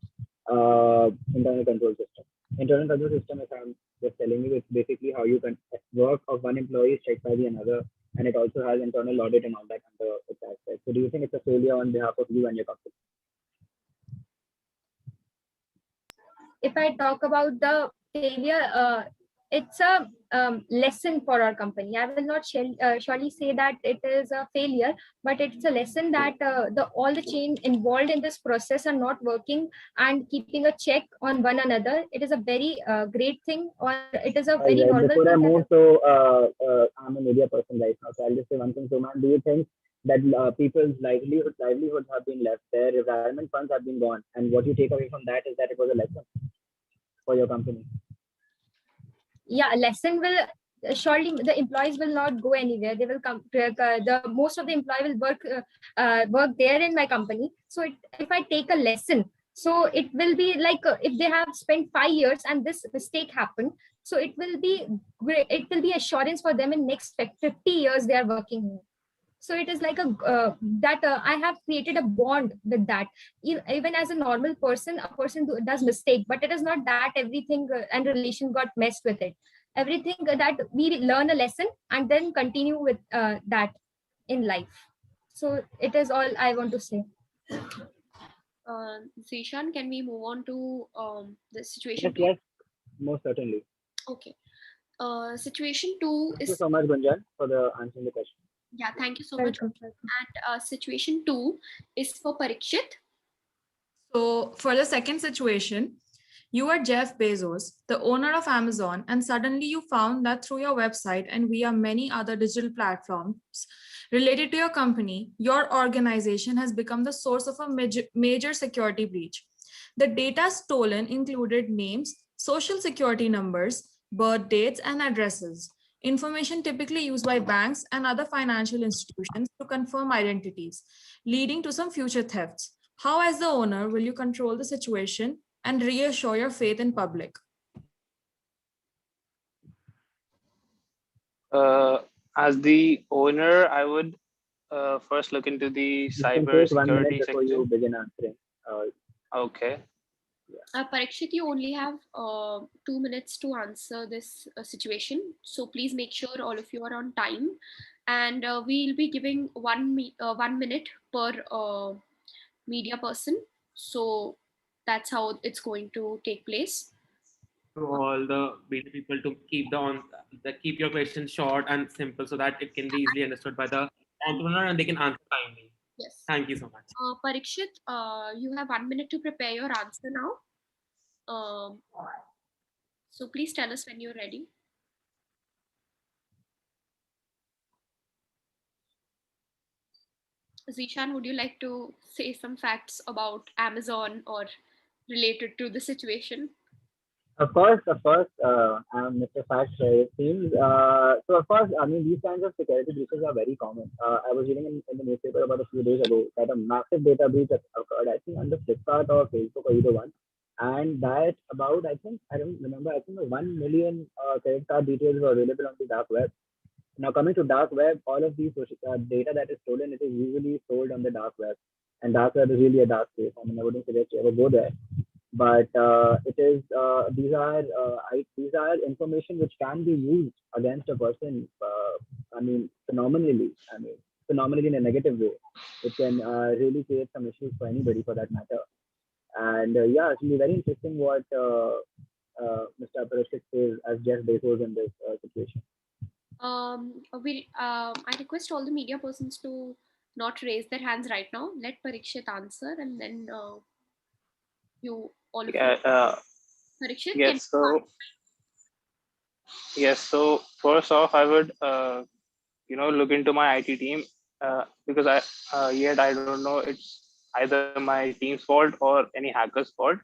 internal control system? Internal control system, as I'm just telling you, it's basically how you can work of one employee is checked by the another, and it also has internal audit and all that under its aspect. So, do you think it's a failure on behalf of you and your company? If I talk about the failure, it's a lesson for our company. I will not surely say that it is a failure, but it's a lesson that all the chain involved in this process are not working and keeping a check on one another. It is a very great thing, or it is a very normal Before I thing. move, so I'm a media person right now, so I'll just say one thing. So, man, do you think that people's livelihoods have been left, their retirement funds have been gone, and what you take away from that is that it was a lesson for your company? Yeah, a lesson will surely, the employees will not go anywhere. They will come. The most of the employee will work there in my company. So if I take a lesson, so it will be like if they have spent 5 years and this mistake happened, so it will be great. It will be assurance for them in next 50 years they are working here. So it is like I have created a bond with that. Even as a normal person, a person does mistake, but it is not that everything and relation got messed with it. Everything that we learn a lesson and then continue with that in life. So it is all I want to say. Zishan, can we move on to the situation? Yes, most certainly. Okay. Situation 2 Thank you is. so much, Gunjan, for answering the question. Yeah, thank you so much. And situation 2 is for Parikshit. So, for the second situation, you are Jeff Bezos, the owner of Amazon, and suddenly you found that through your website and via many other digital platforms related to your company, your organization has become the source of a major security breach. The data stolen included names, social security numbers, birth dates, and addresses. Information typically used by banks and other financial institutions to confirm identities, leading to some future thefts. How, as the owner, will you control the situation and reassure your faith in public? As the owner, I would first look into the You can cyber take 1 minute security before sector. you begin answering. Okay. Parikshit, you only have 2 minutes to answer this situation. So please make sure all of you are on time. And we'll be giving 1 minute per media person. So that's how it's going to take place. To all the media people to keep your questions short and simple so that it can be easily understood by the entrepreneur and they can answer timely. Yes. Thank you so much. Parikshit, you have 1 minute to prepare your answer now. So please tell us when you're ready. Zishan, would you like to say some facts about Amazon or related to the situation? Of course, I'm Mr. Fact. It seems. So, of course, I mean, these kinds of security breaches are very common. I was reading in the newspaper about a few days ago that a massive data breach occurred, I think, under Flipkart or Facebook or either one. And that about, I think, I don't remember, I think 1 million credit card details were available on the dark web. Now, coming to dark web, all of these data that is stolen, it is usually sold on the dark web. And dark web is really a dark place. I mean, I wouldn't suggest you ever go there. But it is these are information which can be used against a person. I mean, phenomenally in a negative way. It can really create some issues for anybody, for that matter. And yeah, it's really very interesting what Mr. Parikshit says as Jeff Bezos in this situation. I request all the media persons to not raise their hands right now. Let Parikshit answer, and then you all of Yeah. you. Parikshit, can Yes. So first off, I would look into my IT team because I don't know it's either my team's fault or any hacker's fault.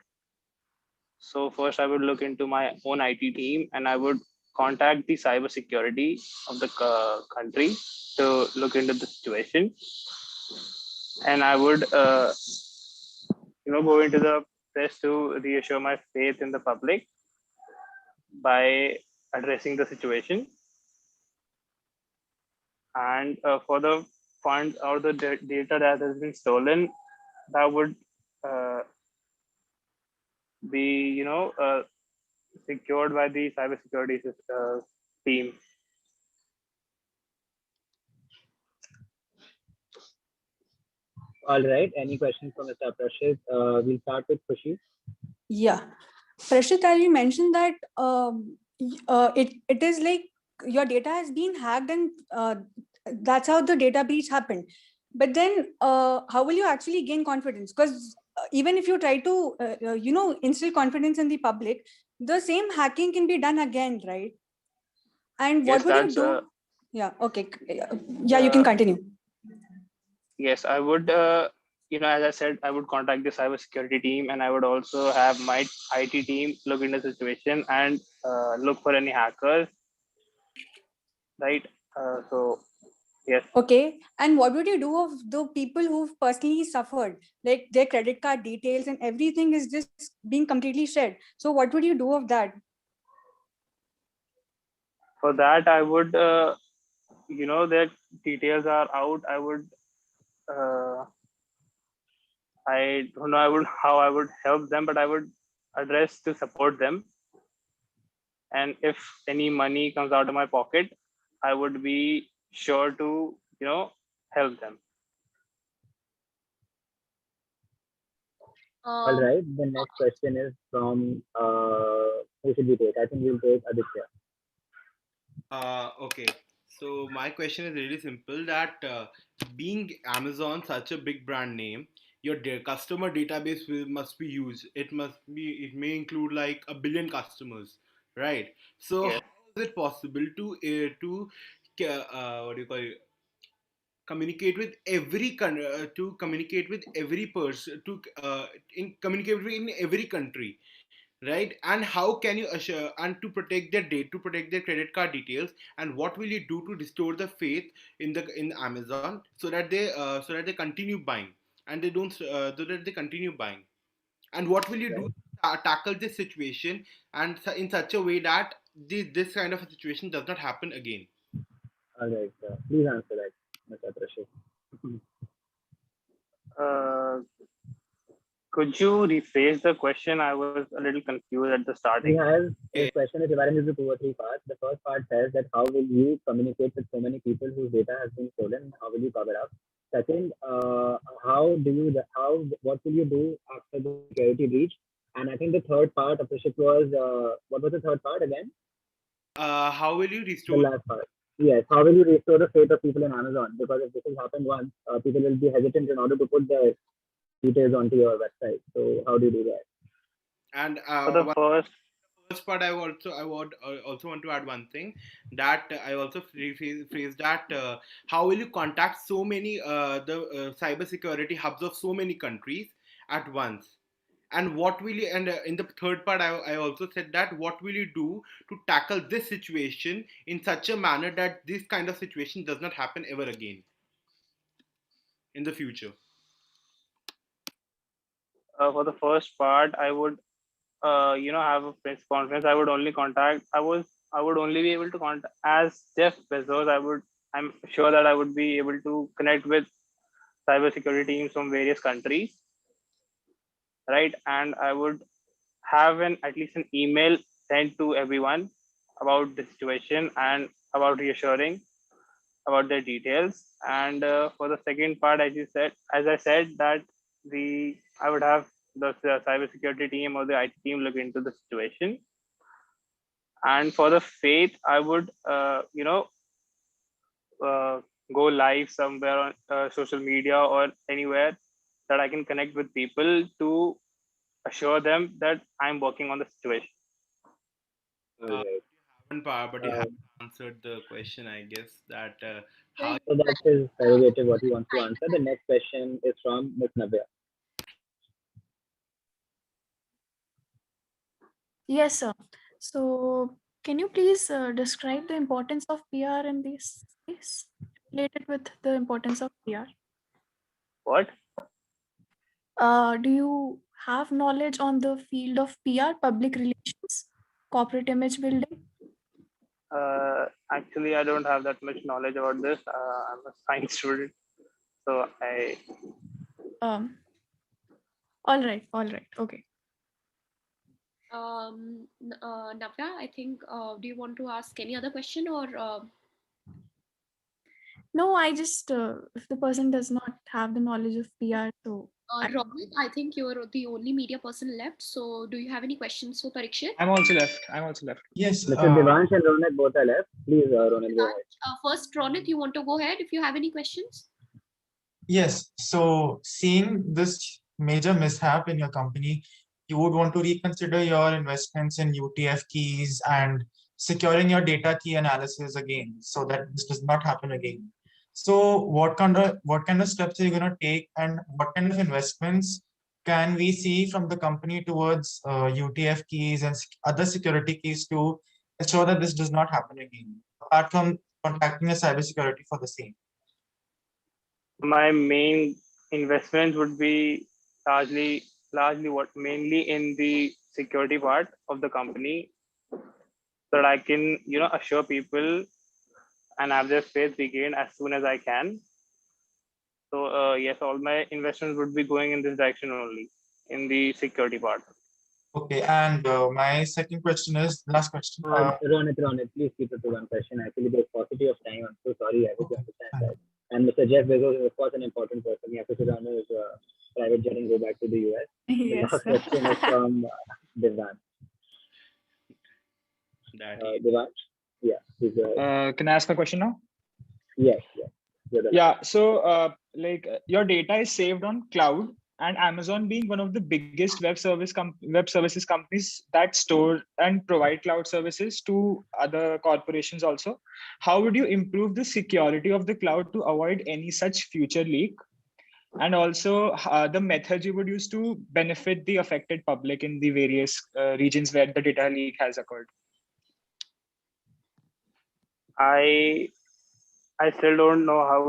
So first, I would look into my own IT team, and I would contact the cybersecurity of the country to look into the situation, and I would go into the press to reassure my faith in the public by addressing the situation. And for the funds or the data that has been stolen, that would be secured by the cybersecurity team. All right. Any questions for Mr. Prashit? We'll start with Khushi. Yeah. Prashit, you mentioned that it is like your data has been hacked and that's how the data breach happened. But then how will you actually gain confidence? Because even if you try to, instill confidence in the public, the same hacking can be done again, right? And what Yes, would you that's do? Yeah, okay. Yeah, you can continue. yes, I would as I said, I would contact the cybersecurity team, and I would also have my IT team look into the situation and look for any hackers, right? So yes. Okay. And what would you do of the people who've personally suffered? Like their credit card details and everything is just being completely shared. So what would you do of that? For that, I would their details are out. I would I don't know how I would help them, but I would address to support them. And if any money comes out of my pocket, I would be sure to help them. All right. The next question is from who should we take? I think we'll take Aditya. Okay. So my question is really simple. That being Amazon such a big brand name, your customer database must be used. It may include like a billion customers, right? So Yes. how is it possible to what do you call it? Communicate with to communicate with every person communicate in every country, right? And how can you assure and to protect their data, to protect their credit card details, and what will you do to restore the faith in Amazon so that they continue buying and they don't so that they continue buying, and what will you do to tackle this situation and in such a way that this kind of a situation does not happen again? All right. Please answer that, Mr. Prashit. Could you rephrase the question? I was a little confused at the starting. His question is divided into 2 or 3 parts. The first part says that how will you communicate with so many people whose data has been stolen? How will you cover up? Second, what will you do after the security breach? And I think the third part of the ship was, what was the third part again? How will you The restore last part. Yes, how will you restore the faith of people in Amazon? Because if this has happened once, people will be hesitant in order to put their details onto your website. So how do you do that? And For the first part, I would also want to add one thing, that I also phrase that how will you contact so many the cyber security hubs of so many countries at once, and what will you and in the third part, I also said that what will you do to tackle this situation in such a manner that this kind of situation does not happen ever again in the future? For the first part, I would have a press conference. I would only be able to contact as Jeff Bezos. I'm sure that I would be able to connect with cybersecurity teams from various countries, right? And I would have at least an email sent to everyone about the situation and about reassuring about their details. And for the second part, as I said, that I would have the cybersecurity team or the IT team look into the situation. And for the faith, I would go live somewhere on social media or anywhere that I can connect with people to assure them that I'm working on the situation. All right. But you haven't answered the question, I guess, that how. So that is prerogative what he wants to answer. The next question is from Ms. Navya. Yes, sir. So, can you please describe the importance of PR in this case, related with the importance of PR? What? Do you have knowledge on the field of PR, public relations, corporate image building? Actually, I don't have that much knowledge about this. I'm a science student, so I. All right, okay. Navya, I think, do you want to ask any other question or? No, I just, if the person does not have the knowledge of PR, so. Ronit, I think you're the only media person left. So do you have any questions for Parikshit? I'm also left. Yes. Mr. Devansh and Ronit both are left. Please, Ronit, go ahead. First, Ronit, you want to go ahead if you have any questions? Yes. So seeing this major mishap in your company, you would want to reconsider your investments in UTF keys and securing your data key analysis again, so that this does not happen again. So what kind of steps are you going to take, and what kind of investments can we see from the company towards UTF keys and other security keys to ensure that this does not happen again, apart from contacting a cybersecurity for the same? My main investment would be largely mainly in the security part of the company, so that I can assure people and have their faith regained as soon as I can. So yes, all my investments would be going in this direction only, in the security part. Okay, and my second question is last question. Ronit, please keep it to one question. Actually, there's paucity of time. I'm so sorry. I hope you understand that. And Mr. Jeff Bezos is, of course, an important person. He has to sit on his private jet and go back to the US. Yes. The last question is from Devansh. Devansh? Yeah, please go ahead. Can I ask a question now? Yes. Yeah. So, your data is saved on cloud, and Amazon being one of the biggest web services companies that store and provide cloud services to other corporations also, how would you improve the security of the cloud to avoid any such future leak? And also the methods you would use to benefit the affected public in the various regions where the data leak has occurred? I still don't know how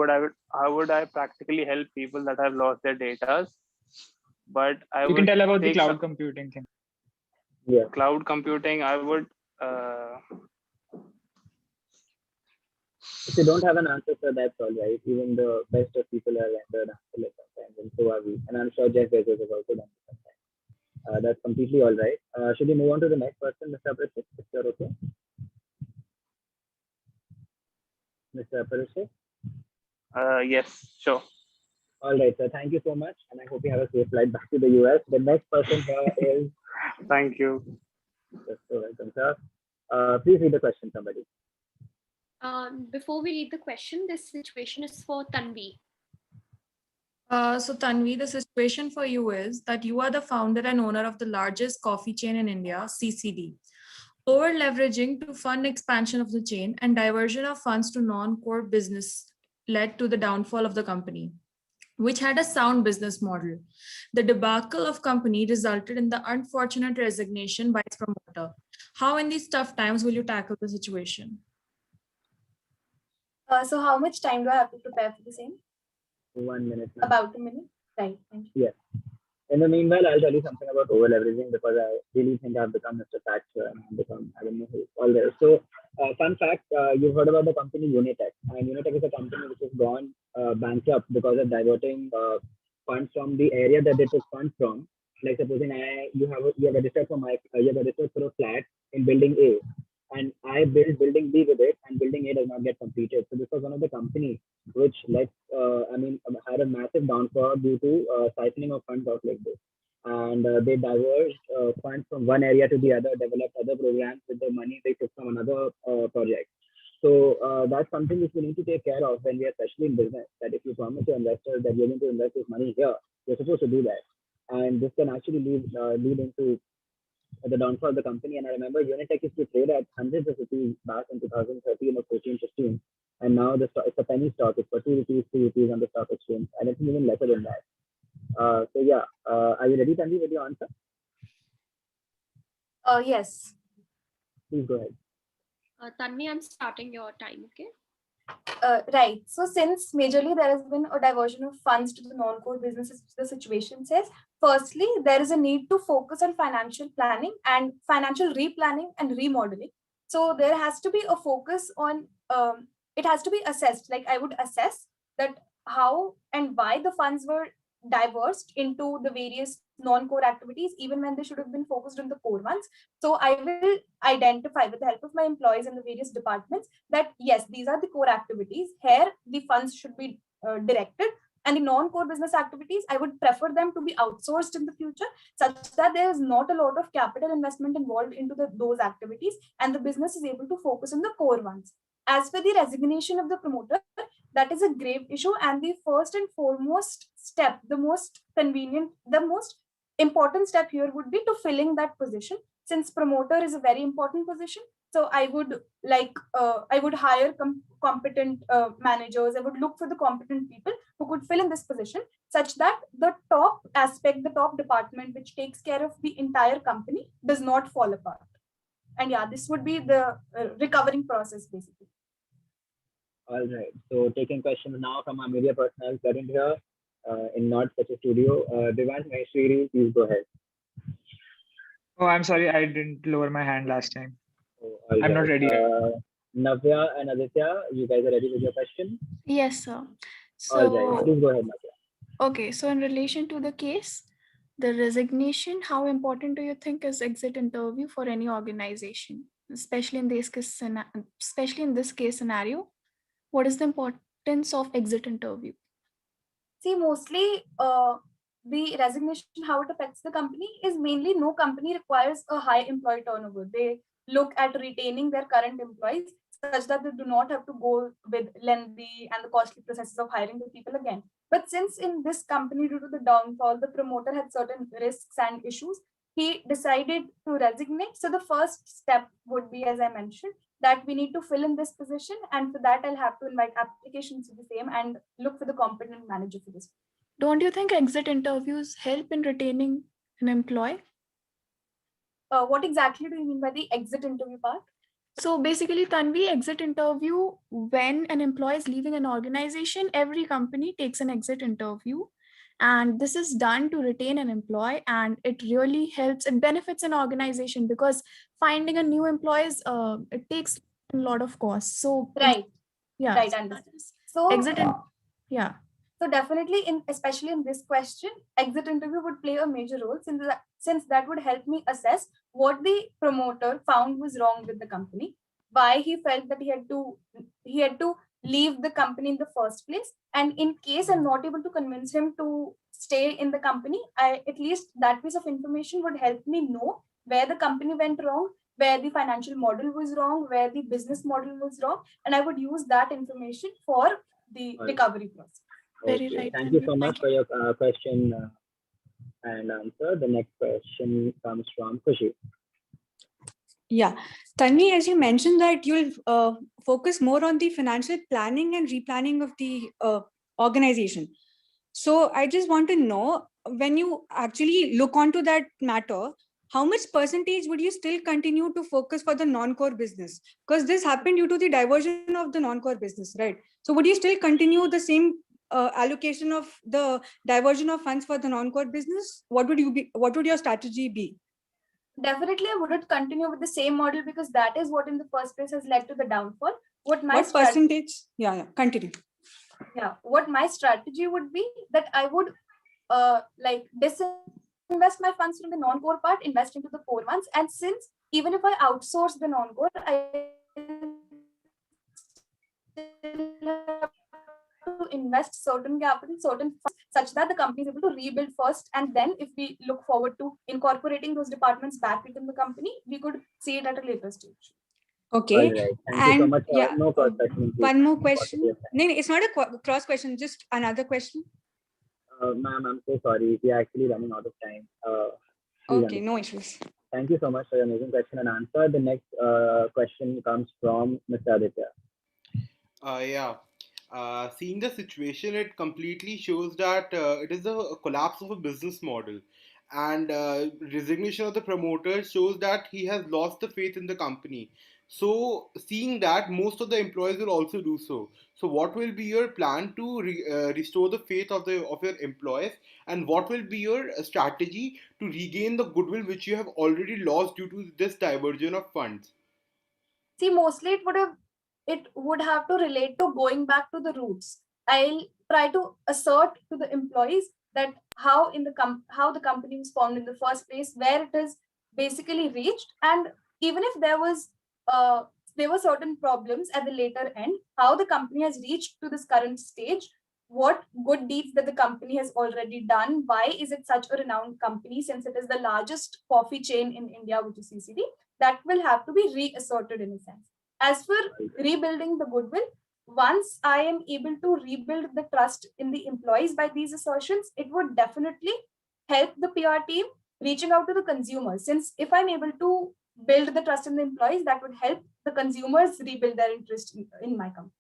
would I practically help people that have lost their data, but You can tell about the cloud computing thing. Yeah. Cloud computing, I would. If you don't have an answer, sir, that's all right. Even the best of people are rendered answerless sometimes, and so are we. And I'm sure Jeff Bezos is also done sometimes. That's completely all right. Should we move on to the next person, Mr. Parikshit, if you're okay? Mr. Parikshit? Yes, sure. All right, sir. Thank you so much, and I hope you have a safe flight back to the US. The next person here is. Thank you. You're so welcome, sir. Please read the question, somebody. Before we read the question, this situation is for Tanvi. So Tanvi, the situation for you is that you are the founder and owner of the largest coffee chain in India, CCD. Over leveraging to fund expansion of the chain and diversion of funds to non-core business led to the downfall of the company, which had a sound business model. The debacle of company resulted in the unfortunate resignation by its promoter. How in these tough times will you tackle the situation? So how much time do I have to prepare for the same? 1 minute. About a minute? Right, thank you. Yes. In the meanwhile, I'll tell you something about over leveraging, because I really think I've become Mr. Thatcher and I've become, I don't know who, all there. So, fun fact, you've heard about the company Unitech. And Unitech is a company which has gone bankrupt because of diverting funds from the area that they took funds from. Like supposing you have registered for a flat in building A, and I built building B with it, and building A does not get completed. So this was one of the companies which had a massive downfall due to siphoning of funds out like this. And they diverged funds from one area to the other, developed other programs with the money they took from another project. So that's something which we need to take care of when we are especially in business. That if you promise your investors that you're going to invest this money here, you're supposed to do that, and this can actually lead into the downfall of the company. And I remember Unitech used to trade at hundreds of rupees back in 2013 or 14, 15, and now it's a penny stock. It's for 2 rupees, 3 rupees on the stock exchange, and it's even lesser than that. So yeah, are you ready, Tanvi, with your answer? Yes. Please go ahead. Tanvi, I'm starting your time, okay? Right. So since majorly there has been a diversion of funds to the non-core businesses, the situation says, firstly, there is a need to focus on financial planning and financial replanning and remodeling. So there has to be a focus on, it has to be assessed. Like I would assess that how and why the funds were diversed into the various non-core activities, even when they should have been focused on the core ones. So I will identify with the help of my employees in the various departments that yes, these are the core activities. Here, the funds should be directed, and the non-core business activities, I would prefer them to be outsourced in the future, such that there is not a lot of capital investment involved into those activities, and the business is able to focus on the core ones. As for the resignation of the promoter, that is a grave issue, and the first and foremost step, the most convenient, the most important step here would be to filling that position, since promoter is a very important position. So I would I would hire competent managers. I would look for the competent people who could fill in this position, such that the top aspect, the top department, which takes care of the entire company, does not fall apart. And yeah, this would be the recovering process basically. All right. So taking questions now from our media personnel present here in Not Such a Studio. Devansh Maheshwari, please go ahead. Oh, I'm sorry, I didn't lower my hand last time. Oh, I'm not ready. Navya and Aditya, you guys are ready with your question? Yes, sir. All right. Please go ahead, Navya. Okay, so in relation to the case, the resignation, how important do you think is exit interview for any organization, especially in this case scenario? What is the importance of exit interview? See, mostly the resignation, how it affects the company is mainly no company requires a high employee turnover. They look at retaining their current employees such that they do not have to go with lengthy and the costly processes of hiring the people again. But since in this company, due to the downfall, the promoter had certain risks and issues, he decided to resignate. So the first step would be, as I mentioned, that we need to fill in this position, and for that I'll have to invite applications to the same and look for the competent manager for this. Don't you think exit interviews help in retaining an employee? What exactly do you mean by the exit interview part? So basically, Tanvi, exit interview, when an employee is leaving an organization, every company takes an exit interview. And this is done to retain an employee, and it really helps, it benefits an organization, because finding a new employee, it takes a lot of costs. So right, yeah, right, understand. So exit, yeah. So definitely, especially in this question, exit interview would play a major role, since that would help me assess what the promoter found was wrong with the company, why he felt that he had to leave the company in the first place, and in case I'm not able to convince him to stay in the company, at least that piece of information would help me know where the company went wrong, where the financial model was wrong, where the business model was wrong, and I would use that information for the recovery process. Okay. Very right. Thank you so much for your question and answer. The next question comes from Khushi. Yeah, Tanvi, as you mentioned that you'll focus more on the financial planning and replanning of the organization. So I just want to know, when you actually look onto that matter, how much percentage would you still continue to focus for the non-core business? Because this happened due to the diversion of the non-core business, right? So would you still continue the same allocation of the diversion of funds for the non-core business? What would your strategy be? Definitely, I wouldn't continue with the same model, because that is what in the first place has led to the downfall. What percentage? Yeah, continue. Yeah, what my strategy would be that I would disinvest my funds from the non-core part, invest into the core ones. And since even if I outsource the non-core, I to invest certain capital, certain funds, such that the company is able to rebuild first, and then if we look forward to incorporating those departments back within the company, we could see it at a later stage. Okay. All right. Thank you so And much. yeah, No cross questioning, please. one more Paucity question. of time. No, it's not a cross question, just another question. Ma'am, I'm so sorry. We are actually running out of time. Please Okay, understand. no issues. Thank you so much for your amazing question and answer. The next question comes from Mr. Aditya. Yeah. Seeing the situation, it completely shows that it is a collapse of a business model. And resignation of the promoter shows that he has lost the faith in the company. So, seeing that, most of the employees will also do so. So, what will be your plan to restore the faith of your employees, and what will be your strategy to regain the goodwill which you have already lost due to this diversion of funds? See, mostly it would have to relate to going back to the roots. I'll try to assert to the employees that how the company was formed in the first place, where it is basically reached, and even if uh, there were certain problems at the later end, how the company has reached to this current stage, what good deeds that the company has already done, why is it such a renowned company since it is the largest coffee chain in India, which is CCD. That will have to be reasserted in a sense. As for rebuilding the goodwill, once I am able to rebuild the trust in the employees by these assertions, it would definitely help the PR team reaching out to the consumers. Since if I'm able to build the trust in the employees, that would help the consumers rebuild their interest in my company.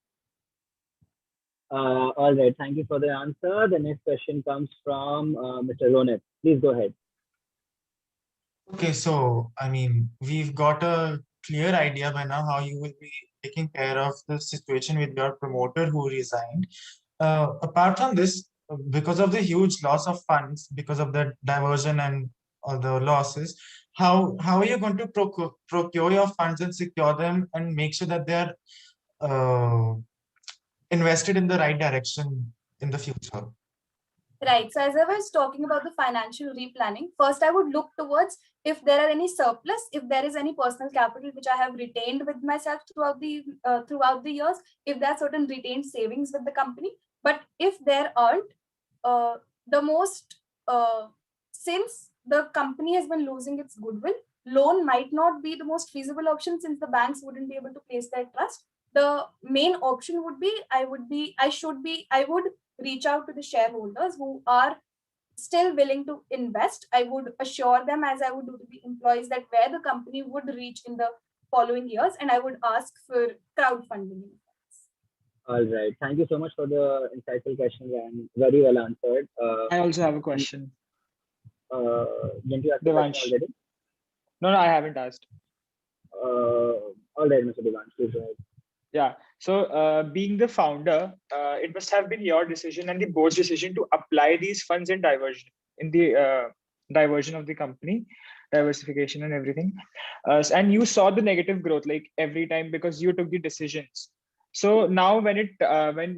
All right. Thank you for the answer. The next question comes from Mr. Ronit. Please go ahead. Okay, so I mean, we've got a clear idea by now how you will be taking care of the situation with your promoter who resigned. Apart from this, because of the huge loss of funds, because of the diversion and all the losses, how are you going to procure your funds and secure them and make sure that they're invested in the right direction in the future? Right. So as I was talking about the financial replanning, first I would look towards if there are any surplus, if there is any personal capital which I have retained with myself throughout the years, if there are certain retained savings with the company. But if there aren't, the most since the company has been losing its goodwill, loan might not be the most feasible option since the banks wouldn't be able to place their trust. The main option would be I would reach out to the shareholders who are still willing to invest. I would assure them, as I would do to the employees, that where the company would reach in the following years, and I would ask for crowdfunding. All right. Thank you so much for the insightful questions and very well answered. I also have a question. Didn't you ask the question already? No, I haven't asked. All right, Mr. Devansh, please go ahead. Yeah. So being the founder, it must have been your decision and the board's decision to apply these funds in the diversion of the company, diversification and everything. And you saw the negative growth like every time because you took the decisions. So now when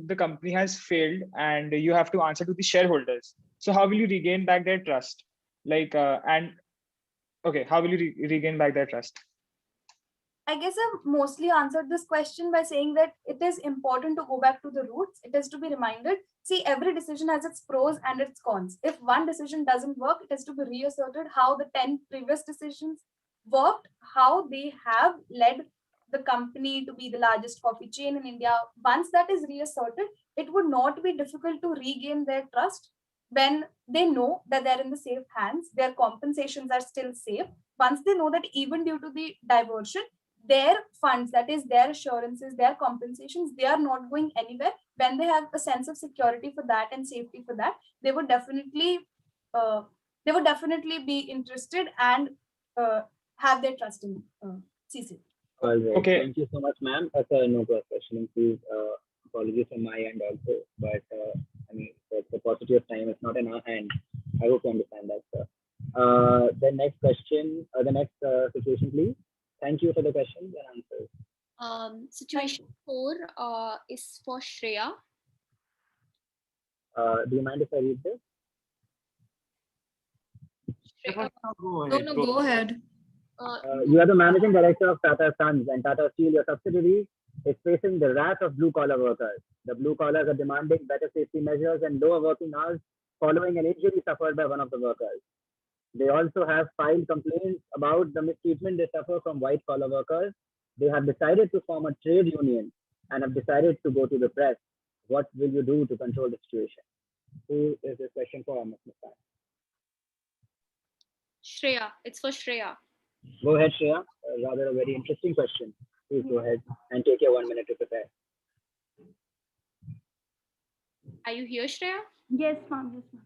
the company has failed and you have to answer to the shareholders, so how will you regain back their trust? How will you regain back their trust? I guess I've mostly answered this question by saying that it is important to go back to the roots. It is to be reminded. See, every decision has its pros and its cons. If one decision doesn't work, it has to be reasserted how the 10 previous decisions worked, how they have led the company to be the largest coffee chain in India. Once that is reasserted, it would not be difficult to regain their trust when they know that they're in the safe hands, their compensations are still safe. Once they know that even due to the diversion, their funds, that is their assurances, their compensations, they are not going anywhere. When they have a sense of security for that and safety for that, they would definitely be interested and have their trust in CC. All right. Okay. Thank you so much, ma'am. No cross questioning, please. Apologies from my end also, but I mean, the paucity of time is not in our hand. I hope you understand that, sir. The next question, the next situation, please. Thank you for the questions and answers. Situation 4 is for Shreya. Do you mind if I read this? Go ahead. You are the managing director of Tata Sons, and Tata Steel, your subsidiary, is facing the wrath of blue-collar workers. The blue collars are demanding better safety measures and lower working hours following an injury suffered by one of the workers. They also have filed complaints about the mistreatment they suffer from white-collar workers. They have decided to form a trade union and have decided to go to the press. What will you do to control the situation? Who is this question for, Ms. Muskan? Shreya, it's for Shreya. Go ahead, Shreya. Rather a very interesting question. Please go ahead and take your 1 minute to prepare. Are you here, Shreya? Yes, ma'am. Yes, ma'am.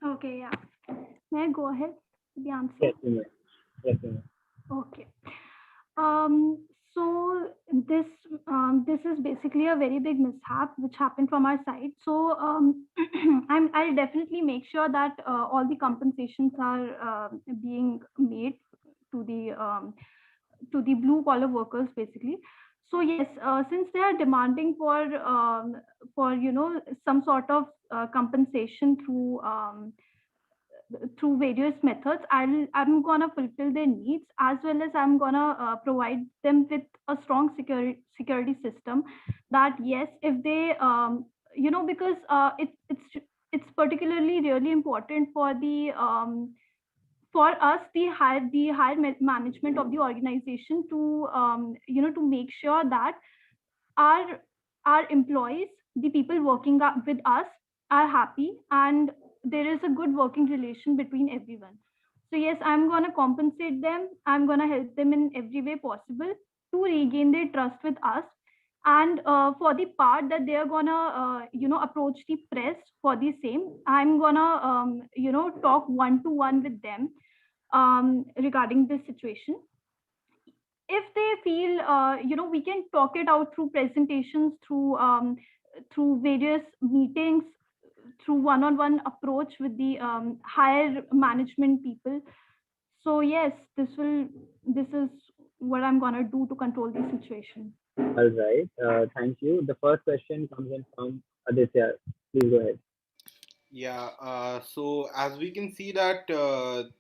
Okay, yeah. May I go ahead with the answer? Yes, you may. Yes, you may. Okay. So this is basically a very big mishap which happened from our side. So I'll definitely make sure that all the compensations are being made to the blue collar workers basically. So yes, since they are demanding for some sort of compensation through various methods, I'm gonna fulfill their needs, as well as I'm gonna provide them with a strong security system. That yes, if they because it's particularly really important for us, the higher management of the organization, to to make sure that our employees, the people working with us, are happy, and there is a good working relation between everyone. So yes, I'm going to compensate them. I'm going to help them in every way possible to regain their trust with us. And for the part that they are going to approach the press for the same, I'm going to talk one to one with them regarding this situation. If they feel we can talk it out through presentations, through various meetings, through one-on-one approach with the higher management people. So yes, this is what I'm going to do to control the situation. All right. Thank you. The first question comes in from Aditya. Please go ahead. Yeah, so as we can see that the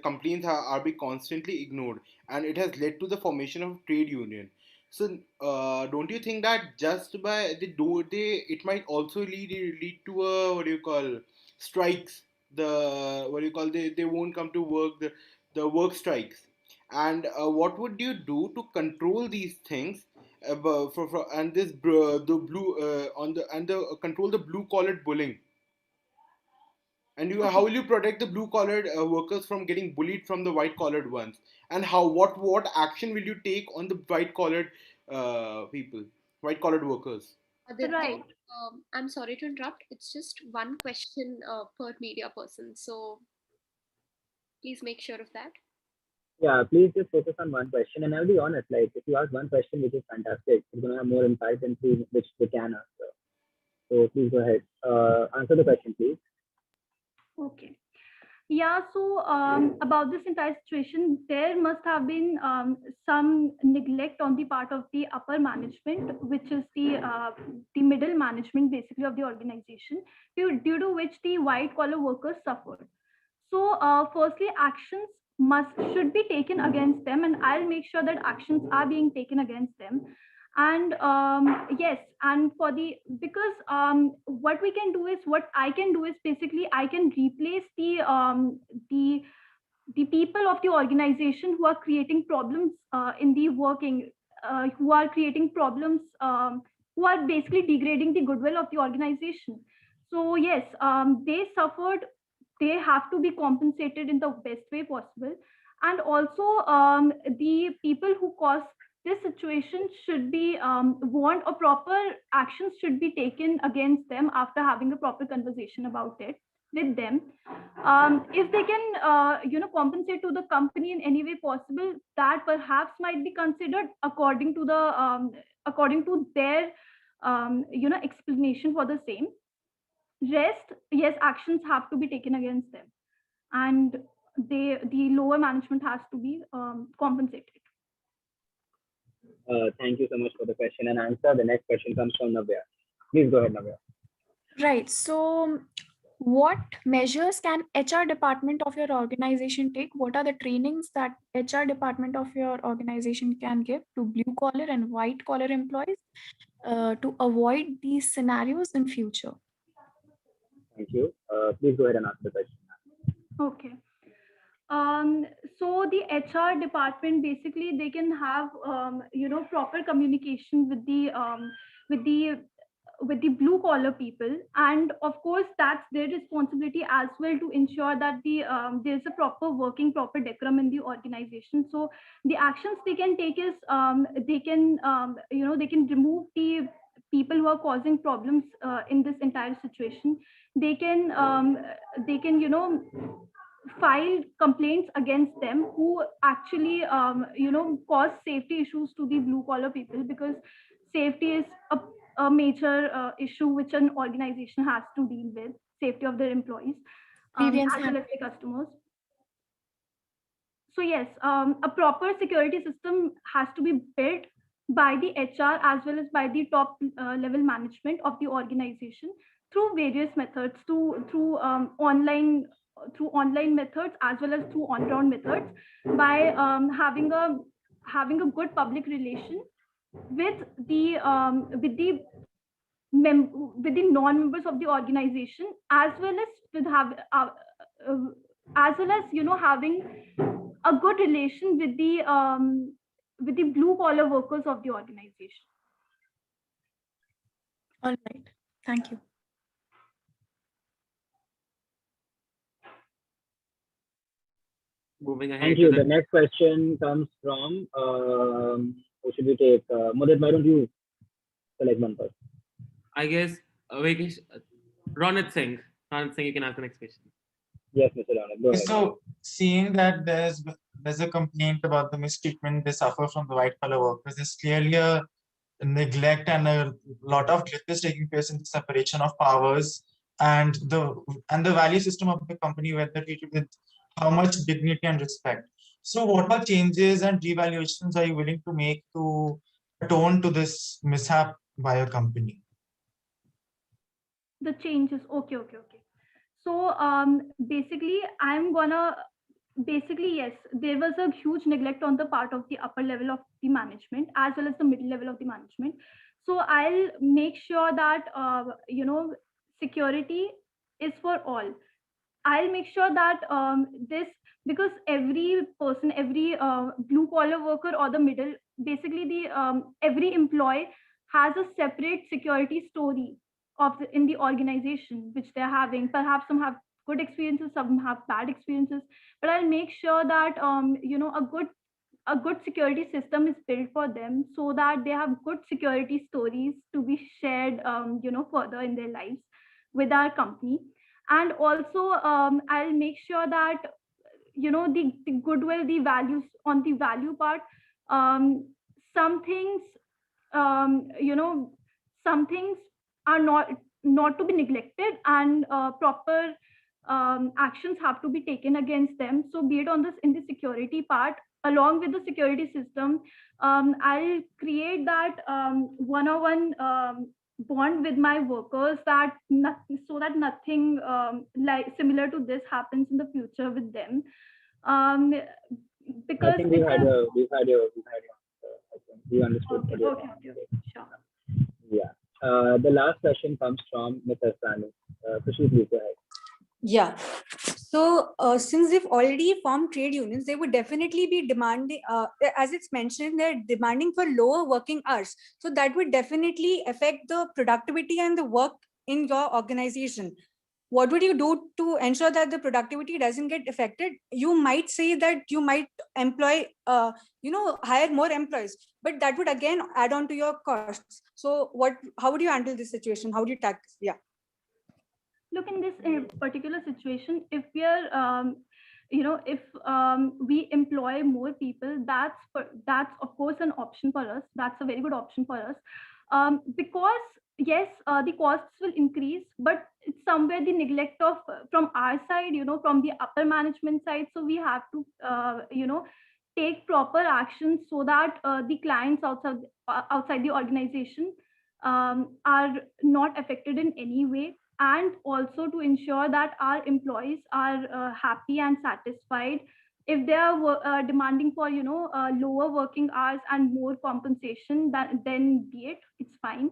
complaints are being constantly ignored, and it has led to the formation of trade union. So don't you think that just by it might also lead to a, what do you call, strikes? The, what do you call, they won't come to work, the work strikes. And what would you do to control these things? And this the blue on the and the control the blue collared bullying, and how will you protect the blue collared workers from getting bullied from the white collared ones? And what action will you take on the white collared people, white collared workers? Aditya, Right. I'm sorry to interrupt. It's just one question per media person. So please make sure of that. Yeah, please just focus on one question. And I'll be honest, like if you ask one question which is fantastic, it's gonna have more insight than three which they can answer. So please go ahead. Answer the question, please. Okay. Yeah, so about this entire situation, there must have been some neglect on the part of the upper management, which is the middle management basically of the organization, due to which the white collar workers suffered. So firstly, actions should be taken against them, and I'll make sure that actions are being taken against them. And yes, and because what we can do is, what I can do is basically I can replace the people of the organization who are creating problems in the working, who are creating problems, who are basically degrading the goodwill of the organization. So yes, they suffered. They have to be compensated in the best way possible. And also, the people who caused this situation should be warned, or proper actions should be taken against them after having a proper conversation about it with them. If they can compensate to the company in any way possible, that perhaps might be considered according to their explanation for the same. Rest, yes, actions have to be taken against them. And the lower management has to be compensated. Thank you so much for the question and answer. The next question comes from Navya. Please go ahead, Navya. Right. So, what measures can HR department of your organization take? What are the trainings that HR department of your organization can give to blue collar and white collar employees to avoid these scenarios in future? Thank you. Please go ahead and ask the question. Okay. So the HR department, basically they can have proper communication with the blue collar people, and of course that's their responsibility as well to ensure that there's a proper decorum in the organization. So the actions they can take is they can remove the people who are causing problems in this entire situation. They can file complaints against them who actually cause safety issues to the blue collar people, because safety is a major issue which an organization has to deal with, safety of their employees as well as the customers. So yes, a proper security system has to be built by the HR as well as by the top level management of the organization through various methods, through online methods as well as through on-ground methods, by having a good public relation with the non-members of the organization, as well as having a good relation with the blue collar workers of the organization. All right. Thank you. Moving ahead. Thank you. The next question comes from, who should we take? Mudit, why don't you select one first? I guess, Ronit Singh. Ronit Singh, you can ask the next question. Yes, Mr. Ronit, go ahead. So, seeing that there's a complaint about the mistreatment they suffer from the white collar workers, there's clearly a neglect and a lot of glitches taking place in the separation of powers and the value system of the company, where they're treated with how much dignity and respect. So what are changes and revaluations are you willing to make to atone to this mishap by your company? The changes, okay. So basically yes, there was a huge neglect on the part of the upper level of the management as well as the middle level of the management. So I'll make sure that security is for all. I'll make sure that because every person, every blue collar worker or the middle, basically every employee has a separate security story in the organization which they're having. Perhaps some have good experiences, some have bad experiences, but I'll make sure that a good security system is built for them, so that they have good security stories to be shared further in their lives with our company. And also I'll make sure that the goodwill, the values, on the value part, some things some things are not to be neglected, and proper actions have to be taken against them. So be it on this in the security part, along with the security system, I'll create that one-on-one bond with my workers, so that nothing like similar to this happens in the future with them. Because I think we've had your we understood. Okay, sure. Yeah. The last question comes from Mr. Sanu. Khushi, please go ahead. Yeah. So since they've already formed trade unions, they would definitely be demanding, as it's mentioned, they're demanding for lower working hours. So that would definitely affect the productivity and the work in your organization. What would you do to ensure that the productivity doesn't get affected? You might say that you might employ, hire more employees, but that would again add on to your costs. So how would you handle this situation? How do you tackle? Yeah. Look, in this particular situation, if we are, if we employ more people, that's of course an option for us. That's a very good option for us, because yes, the costs will increase, but it's somewhere the neglect of from our side, from the upper management side. So we have to, take proper actions so that the clients outside the organization are not affected in any way, and also to ensure that our employees are happy and satisfied. If they are demanding for lower working hours and more compensation, then be it, it's fine.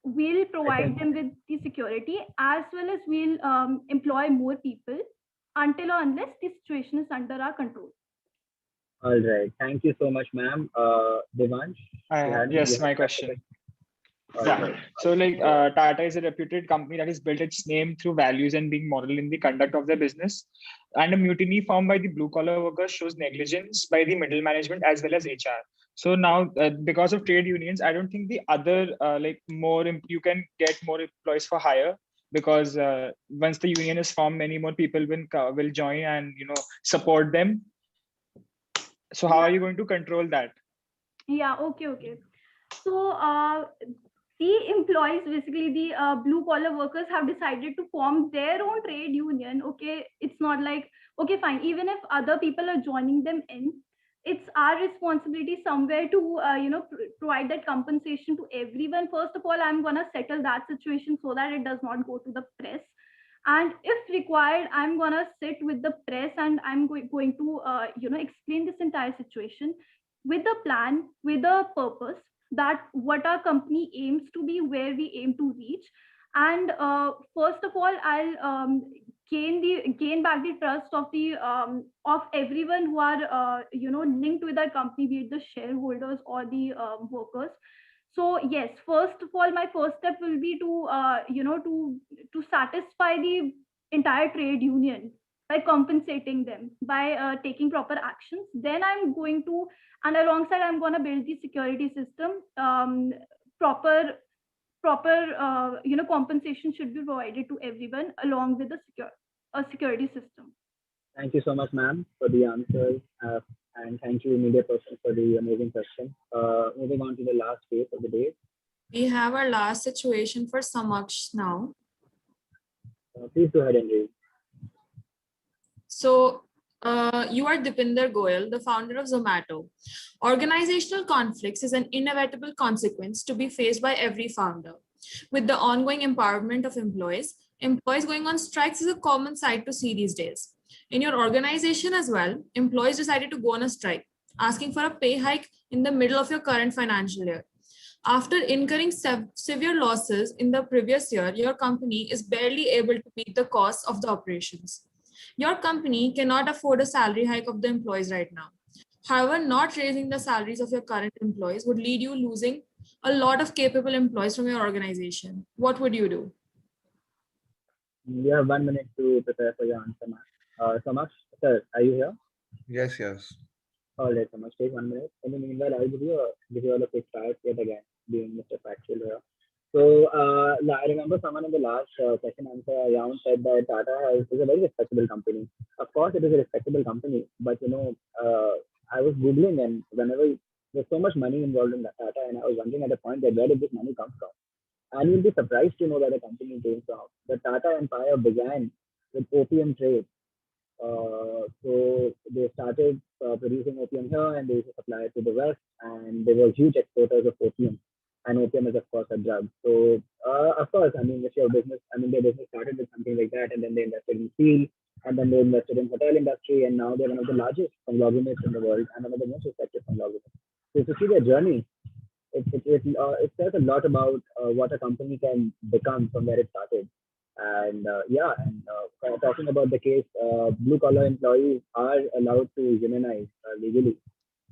We'll I provide think, them with the security, as well as we'll employ more people until or unless the situation is under our control. all right. Thank you so much, ma'am. Devansh, you Yes, have my a question. question? All Yeah. right. So like Tata is a reputed company that has built its name through values and being moral in the conduct of their business. And a mutiny formed by the blue collar workers shows negligence by the middle management as well as HR. So now, because of trade unions, I don't think the other you can get more employees for hire, because once the union is formed, many more people will join and support them. So how are you going to control that? Yeah, okay. So the employees, basically the blue collar workers, have decided to form their own trade union. Okay, it's not like, okay, fine, even if other people are joining them in, it's our responsibility somewhere to provide that compensation to everyone. First of all, I'm gonna settle that situation so that it does not go to the press, and if required, I'm gonna sit with the press and I'm going to explain this entire situation with a plan, with a purpose, that what our company aims to be, where we aim to reach. And first of all, I'll gain back the trust of the of everyone who are linked with our company, be it the shareholders or the workers. So yes, first of all, my first step will be to to satisfy the entire trade union by compensating them, by taking proper actions. Then I'm going to, and alongside, I'm going to build the security system. Proper compensation should be provided to everyone along with the security system. Thank you so much, ma'am, for the answers. And thank you, media person, for the amazing question. Moving on to the last phase of the day. We have our last situation for Samaksh now. Please go ahead and read. So you are Dipinder Goyal, the founder of Zomato. Organizational conflicts is an inevitable consequence to be faced by every founder. With the ongoing empowerment of employees going on strikes is a common sight to see these days. In your organization as well, employees decided to go on a strike, asking for a pay hike in the middle of your current financial year. After incurring severe losses in the previous year, your company is barely able to meet the costs of the operations. Your company cannot afford a salary hike of the employees right now. However, not raising the salaries of your current employees would lead you losing a lot of capable employees from your organization. What would you do? You have 1 minute to prepare for your answer, ma'am. Samaksh, sir, are you here? Yes, yes. All right, Samaksh, take 1 minute. In the meanwhile, I'll give you all a quick start yet again, being Mr. Factual here. So I remember someone in the last question answer round said that Tata is a very respectable company. Of course, it is a respectable company, but I was googling, and whenever there's so much money involved in Tata, and I was wondering at a point that where did this money come from? And you'll be surprised to know where the company came from. The Tata Empire began with opium trade. So they started producing opium here, and they used to supply it to the West, and they were huge exporters of opium. And opium is, of course, a drug. So, of course, I mean, if your business, their business started with something like that, and then they invested in steel, and then they invested in hotel industry, and now they're one of the largest conglomerates in the world and one of the most respected conglomerates. So, to see their journey, it says a lot about what a company can become from where it started. And talking about the case, blue collar employees are allowed to unionize legally.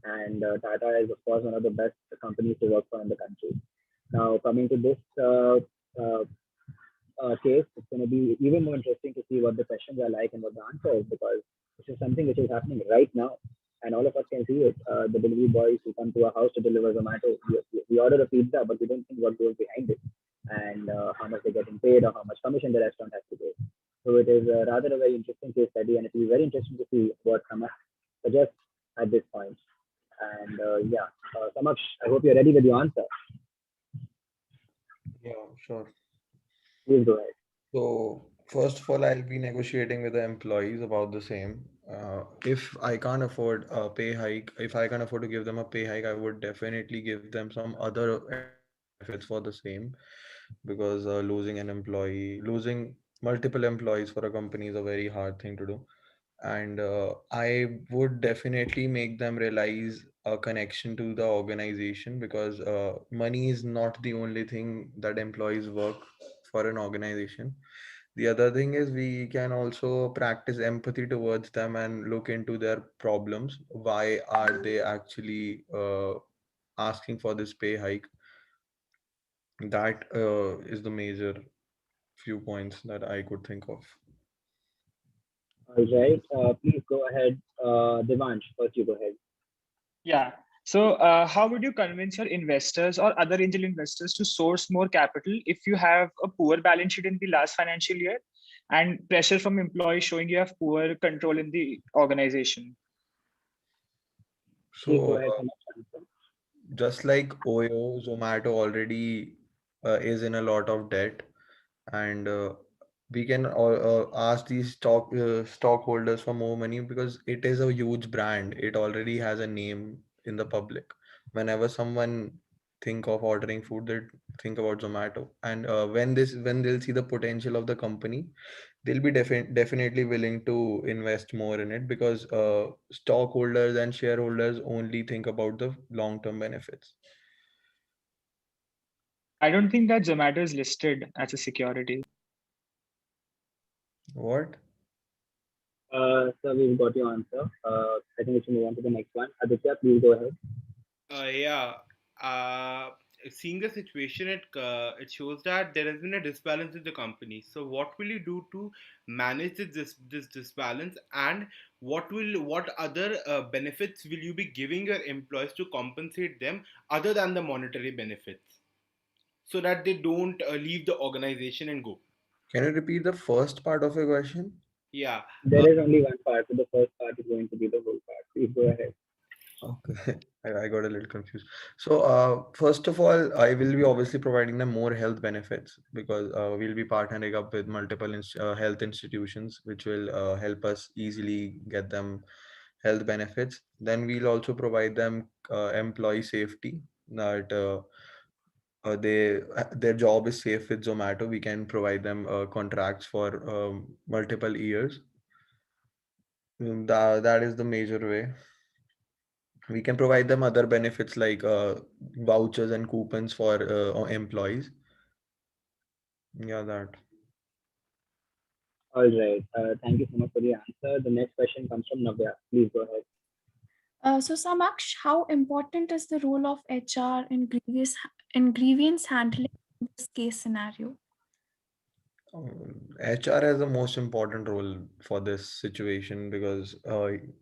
And Tata is, of course, one of the best companies to work for in the country. Now, coming to this case, it's going to be even more interesting to see what the questions are like and what the answer is, because this is something which is happening right now, and all of us can see it. The delivery boys who come to our house to deliver Zomato, we order a pizza, but we don't think what goes behind it, and how much they're getting paid or how much commission the restaurant has to pay. So it is rather a very interesting case study, and it will be very interesting to see what Samaksh suggests at this point. And Samaksh, I hope you're ready with your answer. Yeah, sure. Please go ahead. So first of all, I'll be negotiating with the employees about the same. If I can't afford a pay hike, if I can't afford to give them a pay hike, I would definitely give them some other benefits for the same, because losing multiple employees for a company is a very hard thing to do. And I would definitely make them realize a connection to the organization, because money is not the only thing that employees work for an organization. The other thing is we can also practice empathy towards them and look into their problems. Why are they actually asking for this pay hike? That is the major few points that I could think of. All right. Please go ahead. Devansh, first you go ahead. Yeah. So, how would you convince your investors or other angel investors to source more capital if you have a poor balance sheet in the last financial year and pressure from employees showing you have poor control in the organization? Please go So, ahead. Finish. just like Oyo, Zomato already is in a lot of debt, and we can ask these stockholders for more money, because it is a huge brand. It already has a name in the public. Whenever someone think of ordering food, they think about Zomato, and when they'll see the potential of the company, they'll be definitely willing to invest more in it, because stockholders and shareholders only think about the long-term benefits. I don't think that Zomato is listed as a security. What? So we've got your answer. I think we should move on to the next one. Aditya, please go ahead. Yeah. Seeing the situation, it shows that there has been a disbalance in the company. So, what will you do to manage this disbalance, and what other benefits will you be giving your employees to compensate them other than the monetary benefits, so that they don't leave the organization and go? Can you repeat the first part of your question? Yeah. There is only one part. So the first part is going to be the whole part. Please go ahead. Okay, I got a little confused. So, first of all, I will be obviously providing them more health benefits, because we'll be partnering up with multiple health institutions, which will help us easily get them health benefits. Then we'll also provide them employee safety, that their job is safe with Zomato. We can provide them contracts for multiple years. That is the major way. We can provide them other benefits like vouchers and coupons for employees. Yeah, that. All right. Thank you so much for the answer. The next question comes from Navya. Please go ahead. So Samaksh, how important is the role of HR in grievance handling in this case scenario? HR has the most important role for this situation, because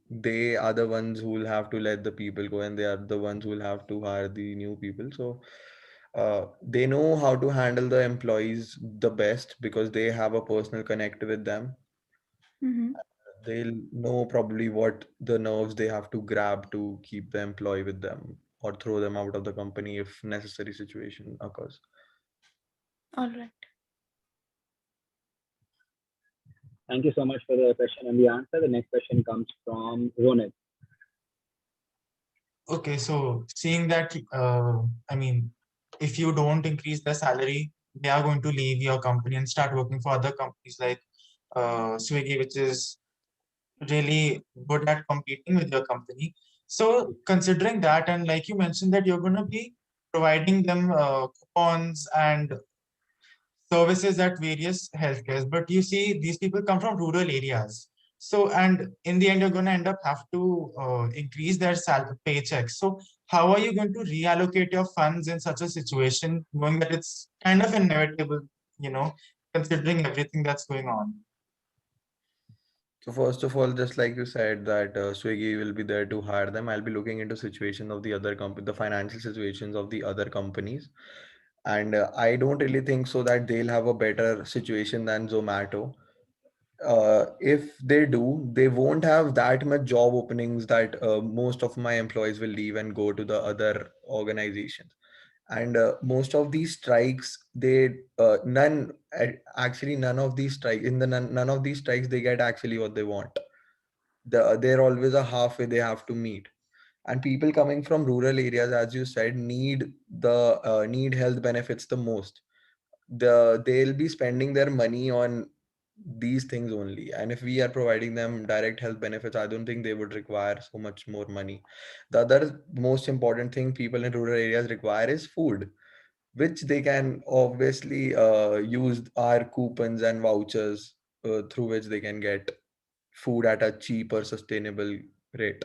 they are the ones who will have to let the people go, and they are the ones who will have to hire the new people. So they know how to handle the employees the best, because they have a personal connect with them. Mm-hmm. They'll know probably what the nerves they have to grab to keep the employee with them, or throw them out of the company if necessary situation occurs. All right. Thank you so much for the question and the answer. The next question comes from Ronit. Okay, so seeing that, I mean, if you don't increase their salary, they are going to leave your company and start working for other companies like Swiggy, which is really good at competing with your company. So considering that, and like you mentioned that you're going to be providing them coupons and services at various healthcares, but you see these people come from rural areas. So, and in the end, you're going to end up have to increase their paychecks. So how are you going to reallocate your funds in such a situation, knowing that it's kind of inevitable, you know, considering everything that's going on? So first of all, just like you said that Swiggy will be there to hire them, I'll be looking into situation of the other company, the financial situations of the other companies. And I don't really think so that they'll have a better situation than Zomato. If they do, they won't have that much job openings that most of my employees will leave and go to the other organizations. And most of these strikes, actually none of these strikes, none of these strikes, they get actually what they want. They're always a halfway they have to meet. And people coming from rural areas, as you said, need health benefits the most. They'll be spending their money on these things only, and if we are providing them direct health benefits, I don't think they would require so much more money. The other most important thing people in rural areas require is food, which they can obviously use our coupons and vouchers, through which they can get food at a cheaper, sustainable rate.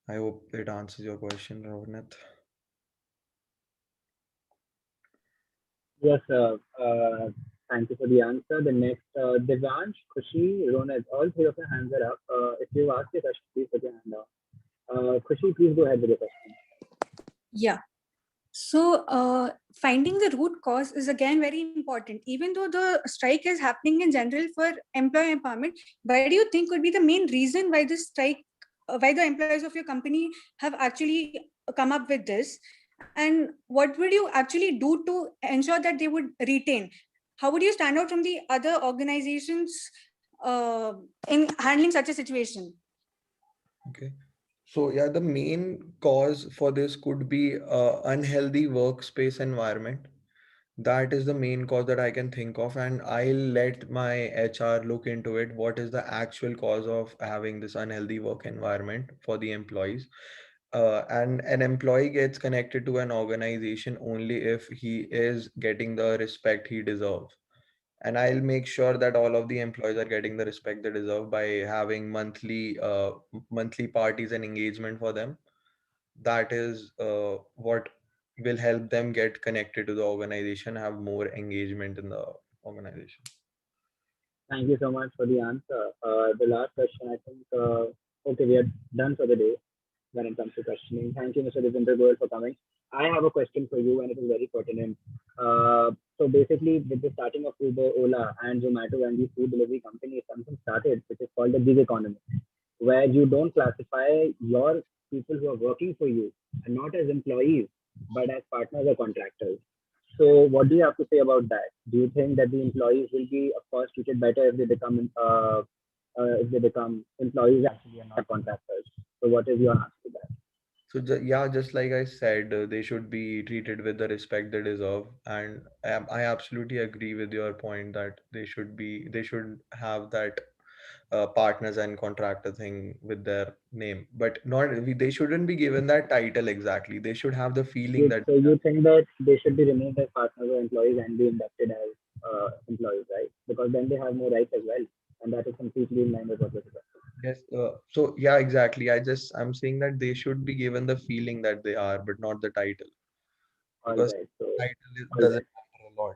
I hope it answers your question, Ravnat. Yes, thank you for the answer. The next, Devansh, Khushi, Ronit, all three of your hands are up. If you ask your question, please put your hand up. Khushi, please go ahead with your question. Yeah. So finding the root cause is again very important. Even though the strike is happening in general for employee empowerment, why do you think could be the main reason why this strike, why the employees of your company have actually come up with this? And what would you actually do to ensure that they would retain? How would you stand out from the other organizations in handling such a situation? Okay. So yeah, the main cause for this could be unhealthy workspace environment. That is the main cause that I can think of, and I'll let my HR look into it. What is the actual cause of having this unhealthy work environment for the employees? And an employee gets connected to an organization only if he is getting the respect he deserves. And I'll make sure that all of the employees are getting the respect they deserve by having monthly parties and engagement for them. That is what will help them get connected to the organization, have more engagement in the organization. Thank you so much for the answer. The last question, I think, okay, we are done for the day when it comes to questioning. Thank you, Mr. Devinder Goyal, for coming. I have a question for you, and it is very pertinent. So basically, with the starting of Uber, Ola, and Zomato and these food delivery companies, something started which is called the gig economy, where you don't classify your people who are working for you and not as employees, but as partners or contractors. So what do you have to say about that? Do you think that the employees will be, of course, treated better if they become employees actually and not contractors? So what is your answer to that? So yeah, just like I said, they should be treated with the respect they deserve, and I absolutely agree with your point that they should have that partners and contractor thing with their name, but they shouldn't be given that title exactly. They should have the feeling that. So you think that they should be removed as partners or employees and be inducted as employees, right? Because then they have more rights as well, and that is completely in line with what you're saying. Yes. So yeah, exactly. I'm saying that they should be given the feeling that they are, but not the title, All because right. So doesn't matter a lot.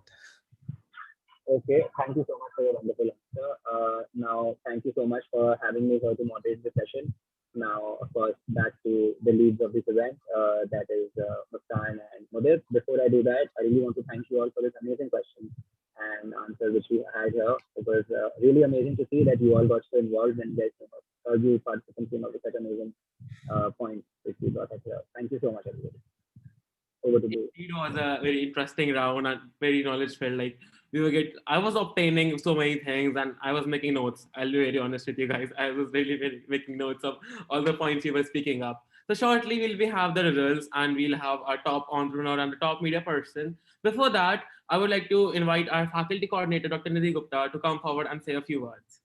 okay, thank you so much for your wonderful answer. Now, thank you so much for having me here to moderate the session. Now, of course, back to the leads of this event, that is Muskan and Mudit. Before I do that, I really want to thank you all for this amazing question and answer which we had here. It was really amazing to see that you all got so involved and guys you participants came up with such amazing points which we got at here. Thank you so much, everybody. Over to you. It was a very interesting round and very knowledge felt like I was obtaining so many things and I was making notes. I'll be very honest with you guys. I was really making notes of all the points you were speaking up. So shortly we'll have the results and we'll have our top entrepreneur and the top media person. Before that, I would like to invite our faculty coordinator, Dr. Nidhi Gupta, to come forward and say a few words.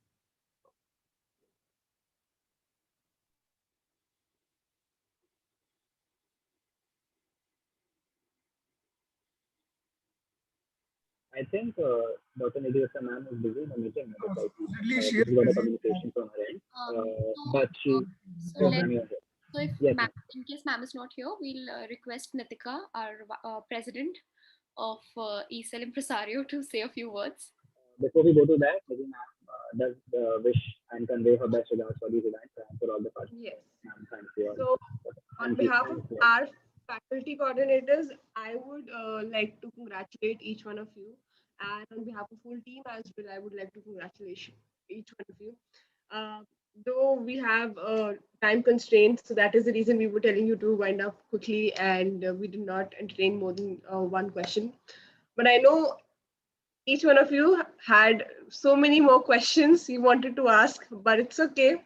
I think Dr. Nidhi ma'am is busy in a meeting. She This is is got a busy. communication from her end. But So let I'm here. so if Yes, in case ma'am is not here, we'll request Nitika, our president of ESL Impresario, to say a few words. Before we go to that, Nidhi ma'am does wish and convey her best regards for these events and for all the participants. Yes. Ma'am, thank you. So, on behalf of our faculty coordinators, I would like to congratulate each one of you. And on behalf of whole team as well, I would like to congratulate each one of you. though we have time constraints, so that is the reason we were telling you to wind up quickly, and we did not entertain more than one question. But I know each one of you had so many more questions you wanted to ask, but it's okay.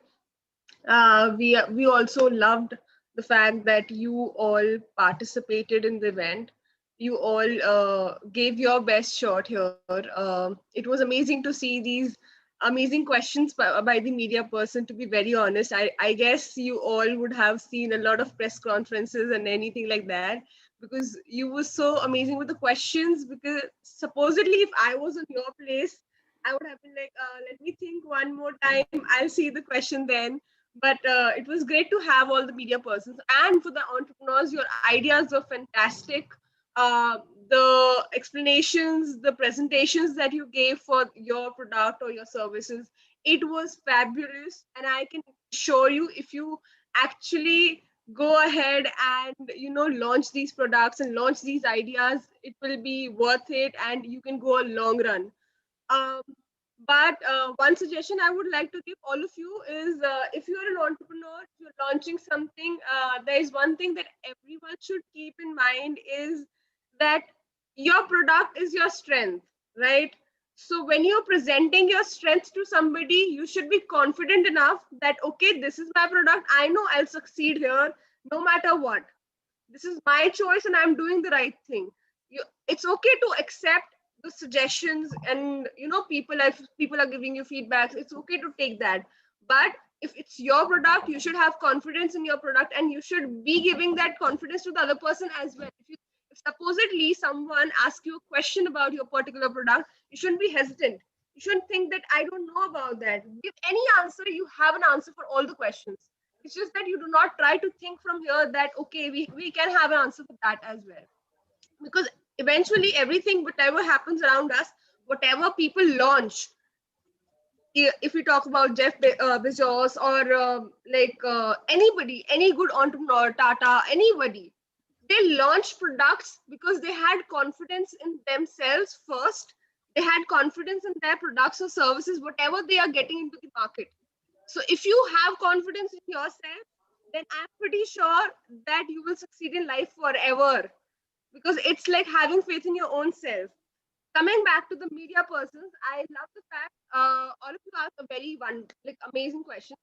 We also loved the fact that you all participated in the event. You all gave your best shot here. It was amazing to see these amazing questions by the media person. To be very honest, I guess you all would have seen a lot of press conferences and anything like that, because you were so amazing with the questions. Because supposedly, if I was in your place, I would have been like, let me think one more time. I'll see the question then. But it was great to have all the media persons, and for the entrepreneurs, your ideas were fantastic. uh, the explanations, the presentations that you gave for your product or your services, it was fabulous. And I can assure you, if you actually go ahead and launch these products and launch these ideas, it will be worth it, and you can go a long run. um, but one suggestion I would like to give all of you is, if you're an entrepreneur, if you're launching something, there is one thing that everyone should keep in mind is that your product is your strength, right? So when you're presenting your strength to somebody, you should be confident enough that, okay, this is my product. I know I'll succeed here no matter what. This is my choice and I'm doing the right thing. It's okay to accept the suggestions, and people are giving you feedbacks, it's okay to take that. But if it's your product, you should have confidence in your product, and you should be giving that confidence to the other person as well. If supposedly someone asks you a question about your particular product, you shouldn't be hesitant. You shouldn't think that I don't know about that. Give any answer. You have an answer for all the questions. It's just that you do not try to think from here that, okay, we can have an answer for that as well. Because eventually everything, whatever happens around us, whatever people launch, if we talk about Jeff Bezos, or anybody, any good entrepreneur, Tata, anybody, they launched products because they had confidence in themselves first. They had confidence in their products or services, whatever they are getting into the market. So if you have confidence in yourself, then I'm pretty sure that you will succeed in life forever, because it's like having faith in your own self. Coming back to the media persons, I love the fact all of you ask a very amazing questions.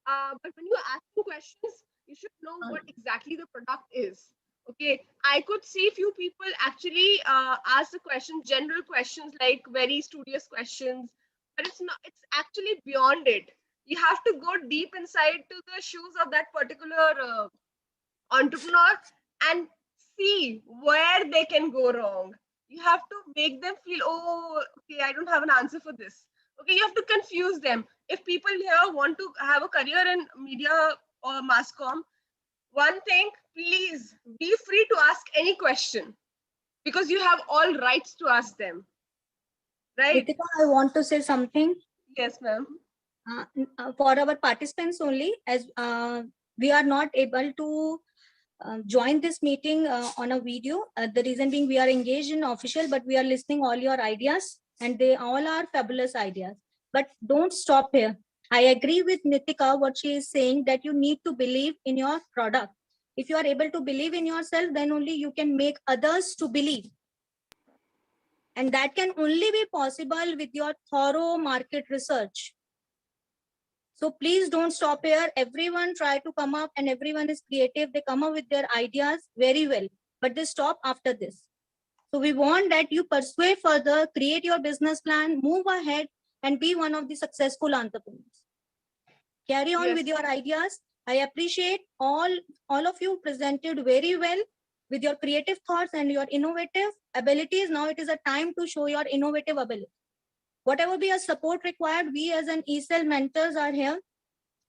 But when you ask questions, you should know what exactly the product is. Okay, I could see few people actually ask the question, general questions, like very studious questions, but it's not. It's actually beyond it. You have to go deep inside to the shoes of that particular entrepreneur and see where they can go wrong. You have to make them feel, oh, okay, I don't have an answer for this. Okay, you have to confuse them. If people here want to have a career in media or mass comm, one thing, please be free to ask any question, because you have all rights to ask them. Right? Ritika, I want to say something. Yes, ma'am. For our participants only, as we are not able to join this meeting on a video. The reason being, we are engaged in official, but we are listening all your ideas, and they all are fabulous ideas. But don't stop here. I agree with Nitika, what she is saying, that you need to believe in your product. If you are able to believe in yourself, then only you can make others to believe. And that can only be possible with your thorough market research. So please don't stop here. Everyone try to come up, and everyone is creative. They come up with their ideas very well, but they stop after this. So we want that you pursue further, create your business plan, move ahead, and be one of the successful entrepreneurs. Carry on with your ideas. I appreciate all of you presented very well with your creative thoughts and your innovative abilities. Now it is a time to show your innovative ability. Whatever be a support required, we as an ESL mentors are here,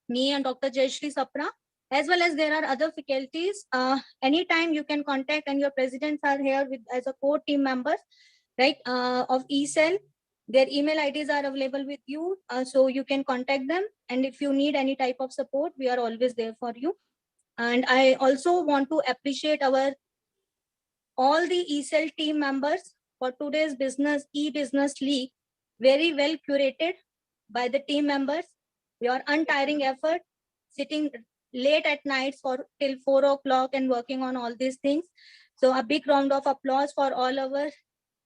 me and Dr. Jayashree Sapra, as well as there are other faculties. Anytime you can contact, and your presidents are here with as a core team members, right, of ESL. Their email IDs are available with you, so you can contact them. And if you need any type of support, we are always there for you. And I also want to appreciate all the ESL team members for today's e-business league, very well curated by the team members. your untiring effort, sitting late at night for till 4 o'clock and working on all these things. So a big round of applause for all our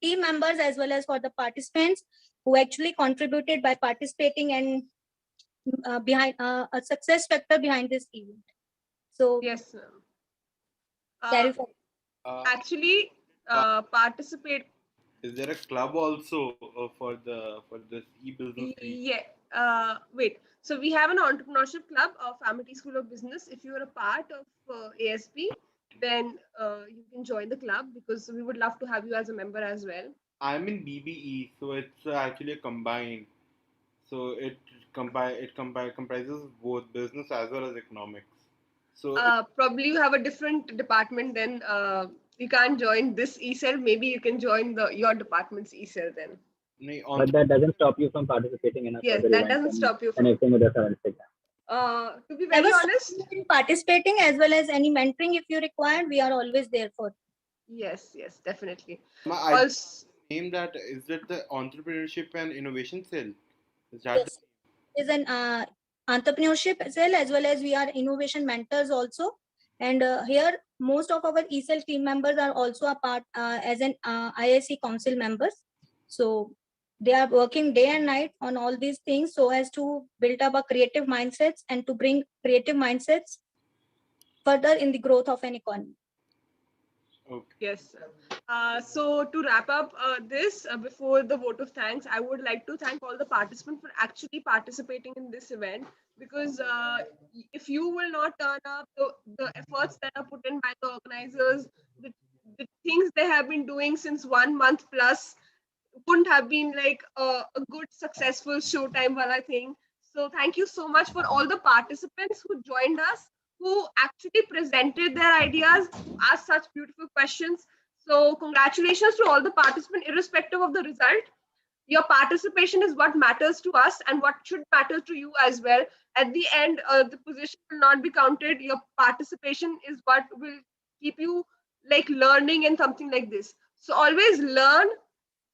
team members as well as for the participants who actually contributed by participating and behind a success factor behind this event. So yes, ma'am. carry forward. Actually, participate. Is there a club also for this e-business league? Yeah. Wait. So we have an entrepreneurship club of Amity School of Business. If you are a part of ASP, then you can join the club because we would love to have you as a member as well. I'm in BBE, so it's actually a combined. So it comprises both business as well as economics. So Probably you have a different department, then you can't join this e-cell. Maybe you can join your department's e-cell then. But that doesn't stop you from participating in a Yes, further that event doesn't and stop you from connecting with us on Instagram. To be very honest, in participating as well as any mentoring if you require, we are always there for. Yes, definitely. I name that, is it the entrepreneurship and innovation cell? Is that Yes, is an entrepreneurship cell as well as we are innovation mentors also. And here most of our ECell team members are also a part as an IIC council members. So they are working day and night on all these things so as to build up a creative mindsets and to bring creative mindsets further in the growth of an economy. Okay. Yes. So to wrap up this, before the vote of thanks, I would like to thank all the participants for actually participating in this event, because if you will not turn up, the efforts that are put in by the organizers, the things they have been doing since 1 month plus, wouldn't have been like a good successful showtime wala thing. So thank you so much for all the participants who joined us, who actually presented their ideas, asked such beautiful questions. So congratulations to all the participants, irrespective of the result. Your participation is what matters to us and what should matter to you as well. At the end, the position will not be counted. Your participation is what will keep you like learning and something like this. So always learn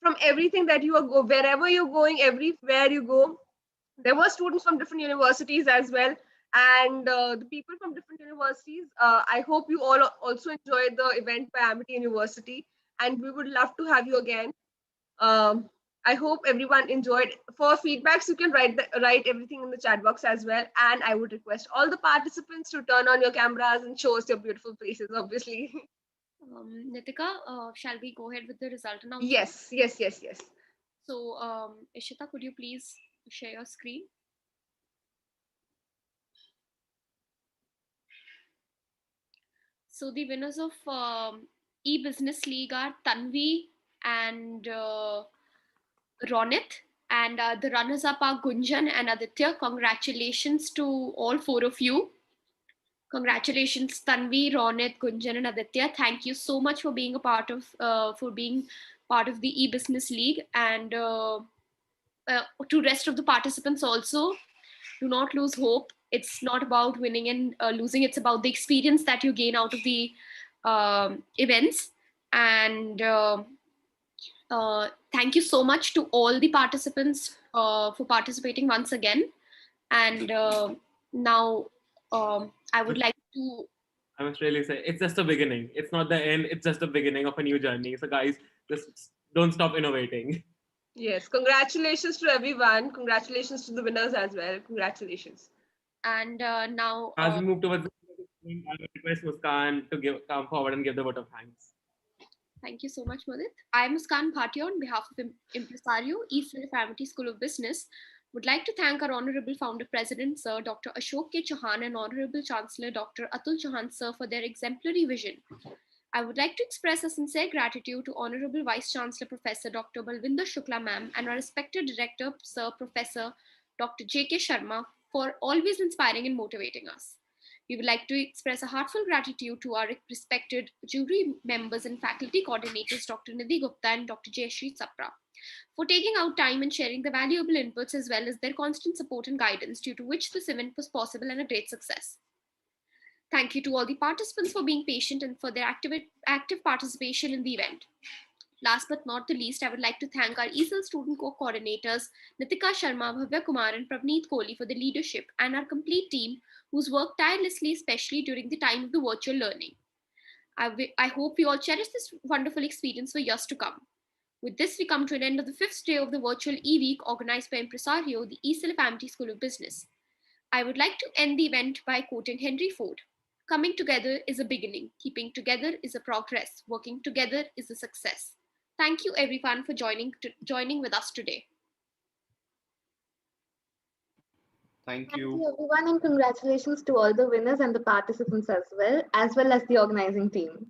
from everything that you are wherever you're going, everywhere you go. There were students from different universities as well, and the people from different universities. I hope you all also enjoyed the event by Amity University, and we would love to have you again. I hope everyone enjoyed. For feedbacks, you can write everything in the chat box as well. And I would request all the participants to turn on your cameras and show us your beautiful faces, obviously. Nitika, shall we go ahead with the result announcement? Yes. So, Ishita, could you please share your screen? So the winners of e-business league are Tanvi and Ronit, and the runners up are Gunjan and Aditya. Congratulations to all four of you. Congratulations, Tanvi, Ronit, Gunjan, and Aditya. Thank you so much for being a part of the e-business league, and to rest of the participants also. Do not lose hope. It's not about winning and losing. It's about the experience that you gain out of the events. And thank you so much to all the participants for participating once again. And now I would like to... I must really say, it's just the beginning. It's not the end. It's just the beginning of a new journey. So guys, just don't stop innovating. Yes, congratulations to everyone. Congratulations to the winners as well. Congratulations. And now... As we move towards the I will request Muskan to come forward and give the vote of thanks. Thank you so much, Mudit. I am Muskan Bhatia on behalf of Impresario, East Amity School of Business. Would like to thank our Honorable Founder President, Sir Dr. Ashok K. Chauhan, and Honorable Chancellor Dr. Atul Chauhan, Sir, for their exemplary vision. I would like to express a sincere gratitude to Honorable Vice Chancellor Professor Dr. Balvinder Shukla Ma'am and our respected Director, Sir Professor Dr. J.K. Sharma, for always inspiring and motivating us. We would like to express a heartfelt gratitude to our respected jury members and faculty coordinators, Dr. Nidhi Gupta and Dr. Jayashree Sapra, for taking out time and sharing the valuable inputs as well as their constant support and guidance, due to which this event was possible and a great success. Thank you to all the participants for being patient and for their active participation in the event. Last but not the least, I would like to thank our ESL student co-coordinators, Nitika Sharma, Bhavya Kumar, and Pravneet Kohli for the leadership, and our complete team who's worked tirelessly, especially during the time of the virtual learning. I hope you all cherish this wonderful experience for years to come. With this, we come to an end of the 5th day of the virtual e-week organized by Impresario, the ESL Amity School of Business. I would like to end the event by quoting Henry Ford. Coming together is a beginning. Keeping together is a progress. Working together is a success. Thank you everyone for joining with us today. Thank Thank you. you everyone, and congratulations to all the winners and the participants as well as the organizing team.